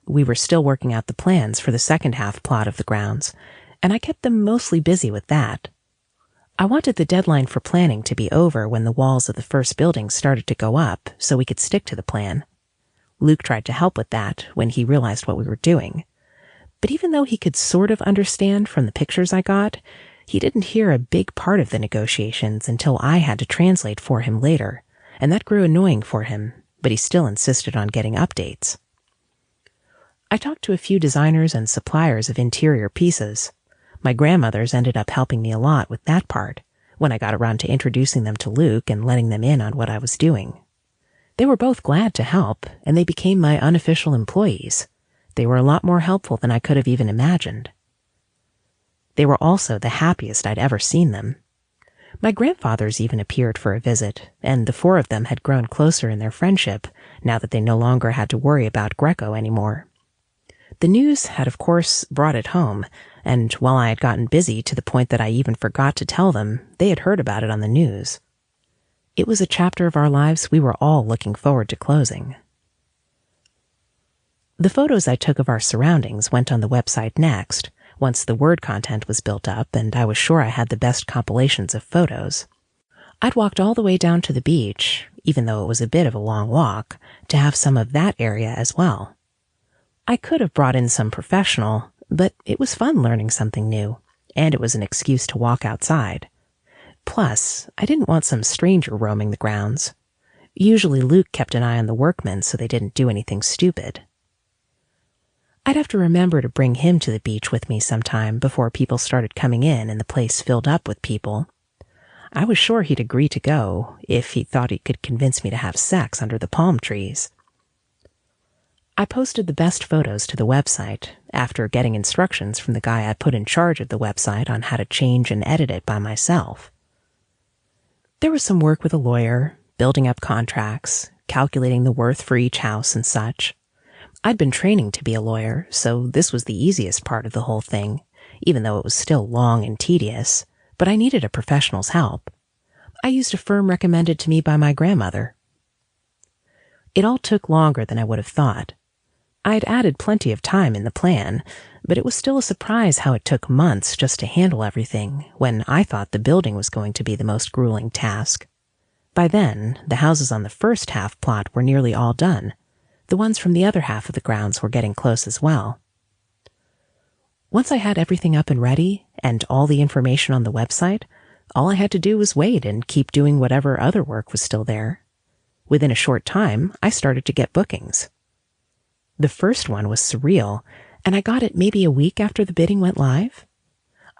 We were still working out the plans for the second half plot of the grounds, and I kept them mostly busy with that. I wanted the deadline for planning to be over when the walls of the first building started to go up, so we could stick to the plan. Luke tried to help with that when he realized what we were doing. But even though he could sort of understand from the pictures I got, he didn't hear a big part of the negotiations until I had to translate for him later, and that grew annoying for him, but he still insisted on getting updates. I talked to a few designers and suppliers of interior pieces. My grandmothers ended up helping me a lot with that part, when I got around to introducing them to Luke and letting them in on what I was doing. They were both glad to help, and they became my unofficial employees. They were a lot more helpful than I could have even imagined. They were also the happiest I'd ever seen them. My grandfathers even appeared for a visit, and the four of them had grown closer in their friendship now that they no longer had to worry about Greco anymore. The news had, of course, brought it home, and while I had gotten busy to the point that I even forgot to tell them, they had heard about it on the news. It was a chapter of our lives we were all looking forward to closing. The photos I took of our surroundings went on the website next, once the word content was built up and I was sure I had the best compilations of photos. I'd walked all the way down to the beach, even though it was a bit of a long walk, to have some of that area as well. I could have brought in some professional, but it was fun learning something new, and it was an excuse to walk outside. Plus, I didn't want some stranger roaming the grounds. Usually Luke kept an eye on the workmen so they didn't do anything stupid. I'd have to remember to bring him to the beach with me sometime before people started coming in and the place filled up with people. I was sure he'd agree to go if he thought he could convince me to have sex under the palm trees. I posted the best photos to the website after getting instructions from the guy I put in charge of the website on how to change and edit it by myself. There was some work with a lawyer, building up contracts, calculating the worth for each house and such. I'd been training to be a lawyer, so this was the easiest part of the whole thing, even though it was still long and tedious, but I needed a professional's help. I used a firm recommended to me by my grandmother. It all took longer than I would have thought. I'd added plenty of time in the plan, but it was still a surprise how it took months just to handle everything, when I thought the building was going to be the most grueling task. By then, the houses on the first half plot were nearly all done. The ones from the other half of the grounds were getting close as well. Once I had everything up and ready, and all the information on the website, all I had to do was wait and keep doing whatever other work was still there. Within a short time, I started to get bookings. The first one was surreal, and I got it maybe a week after the bidding went live.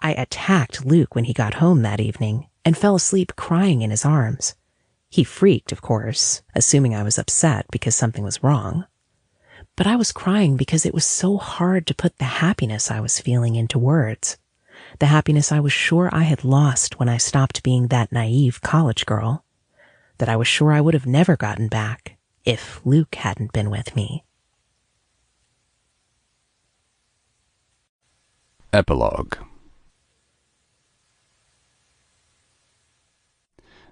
I attacked Luke when he got home that evening, and fell asleep crying in his arms. He freaked, of course, assuming I was upset because something was wrong. But I was crying because it was so hard to put the happiness I was feeling into words. The happiness I was sure I had lost when I stopped being that naive college girl. That I was sure I would have never gotten back, if Luke hadn't been with me. Epilogue.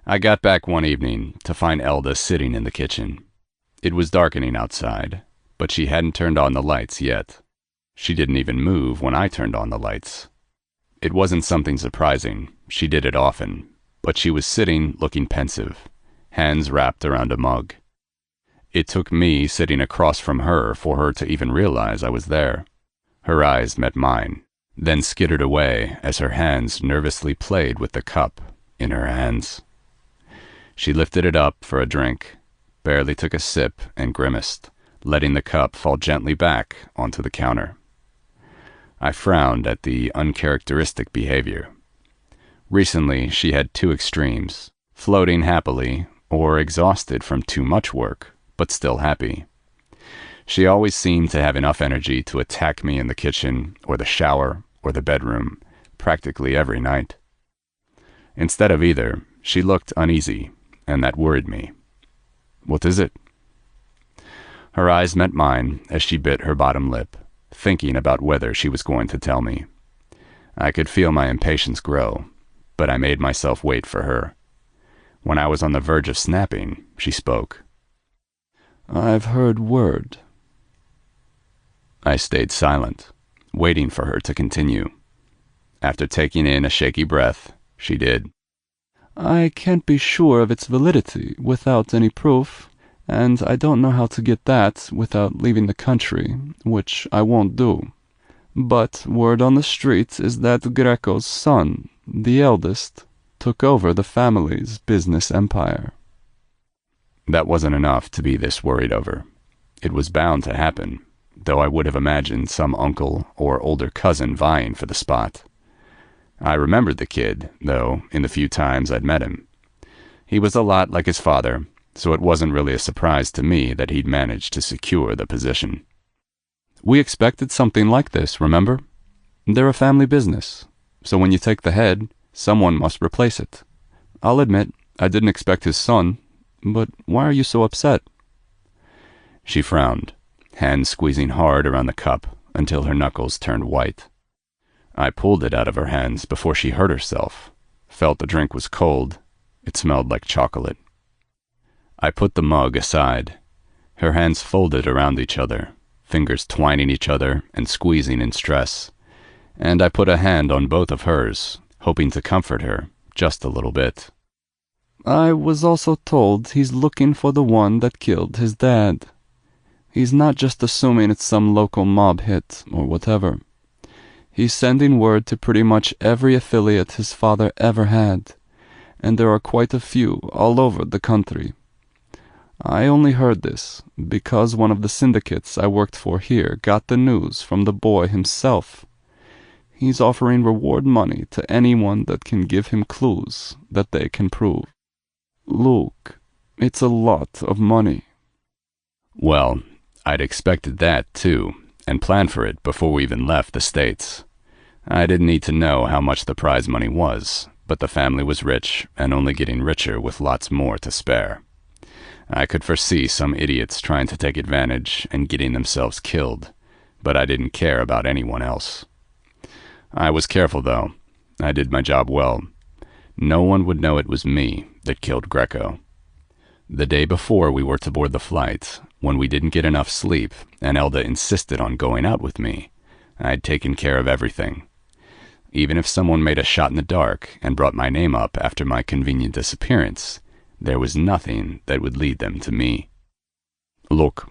I got back one evening to find Elda sitting in the kitchen. It was darkening outside, but she hadn't turned on the lights yet. She didn't even move when I turned on the lights. It wasn't something surprising. She did it often, but she was sitting looking pensive, hands wrapped around a mug. It took me sitting across from her for her to even realize I was there. Her eyes met mine, then skittered away as her hands nervously played with the cup in her hands. She lifted it up for a drink, barely took a sip, and grimaced, letting the cup fall gently back onto the counter. I frowned at the uncharacteristic behavior. Recently, she had two extremes, floating happily or exhausted from too much work, but still happy. She always seemed to have enough energy to attack me in the kitchen or the shower or the bedroom, practically every night. Instead of either, she looked uneasy, and that worried me. "What is it?" Her eyes met mine as she bit her bottom lip, thinking about whether she was going to tell me. I could feel my impatience grow, but I made myself wait for her. When I was on the verge of snapping, she spoke. "I've heard word." I stayed silent, waiting for her to continue. After taking in a shaky breath, she did. "I can't be sure of its validity without any proof, and I don't know how to get that without leaving the country, which I won't do. But word on the street is that Greco's son, the eldest, took over the family's business empire." That wasn't enough to be this worried over. It was bound to happen, though I would have imagined some uncle or older cousin vying for the spot. I remembered the kid, though, in the few times I'd met him. He was a lot like his father, so it wasn't really a surprise to me that he'd managed to secure the position. "We expected something like this, remember? They're a family business, so when you take the head, someone must replace it. I'll admit, I didn't expect his son, but why are you so upset?" She frowned, hands squeezing hard around the cup until her knuckles turned white. I pulled it out of her hands before she hurt herself, felt the drink was cold. It smelled like chocolate. I put the mug aside, her hands folded around each other, fingers twining each other and squeezing in stress, and I put a hand on both of hers, hoping to comfort her just a little bit. "I was also told he's looking for the one that killed his dad. He's not just assuming it's some local mob hit or whatever. He's sending word to pretty much every affiliate his father ever had, and there are quite a few all over the country. I only heard this because one of the syndicates I worked for here got the news from the boy himself. He's offering reward money to anyone that can give him clues that they can prove. Luke, it's a lot of money." Well, I'd expected that, too, and planned for it before we even left the States. I didn't need to know how much the prize money was, but the family was rich and only getting richer with lots more to spare. I could foresee some idiots trying to take advantage and getting themselves killed, but I didn't care about anyone else. I was careful, though. I did my job well. No one would know it was me that killed Greco. The day before we were to board the flight, when we didn't get enough sleep and Elda insisted on going out with me, I'd taken care of everything. Even if someone made a shot in the dark and brought my name up after my convenient disappearance, there was nothing that would lead them to me. "Look,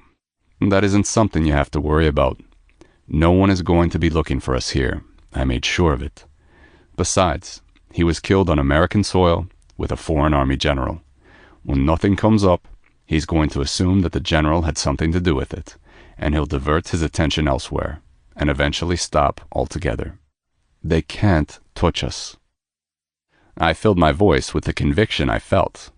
that isn't something you have to worry about. No one is going to be looking for us here. I made sure of it. Besides, he was killed on American soil with a foreign army general. When nothing comes up, he's going to assume that the general had something to do with it, and he'll divert his attention elsewhere, and eventually stop altogether. They can't touch us." I filled my voice with the conviction I felt.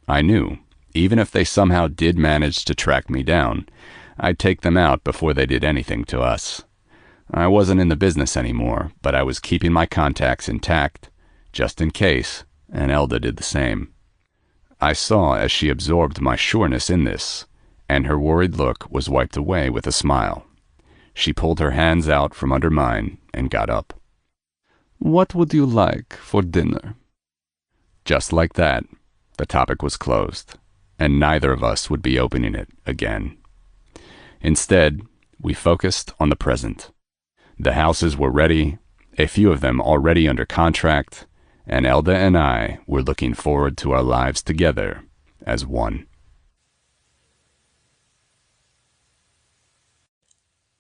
I knew, even if they somehow did manage to track me down, I'd take them out before they did anything to us. I wasn't in the business anymore, but I was keeping my contacts intact, just in case, and Elda did the same. I saw as she absorbed my sureness in this, and her worried look was wiped away with a smile. She pulled her hands out from under mine and got up. What would you like for dinner? Just like that, the topic was closed, and neither of us would be opening it again. Instead, we focused on the present. The houses were ready, a few of them already under contract, and Elda and I were looking forward to our lives together as one.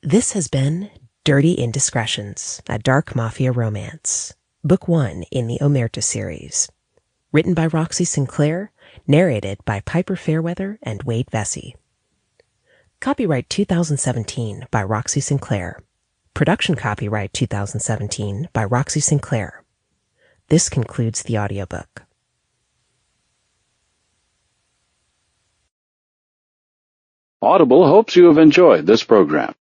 This has been Dirty Indiscretions, a dark mafia romance, Book 1 in the Omerta series. Written by Roxy Sinclaire, narrated by Piper Fairweather and Wade Vesey. Copyright 2017 by Roxy Sinclaire. Production copyright 2017 by Roxy Sinclaire. This concludes the audiobook. Audible hopes you have enjoyed this program.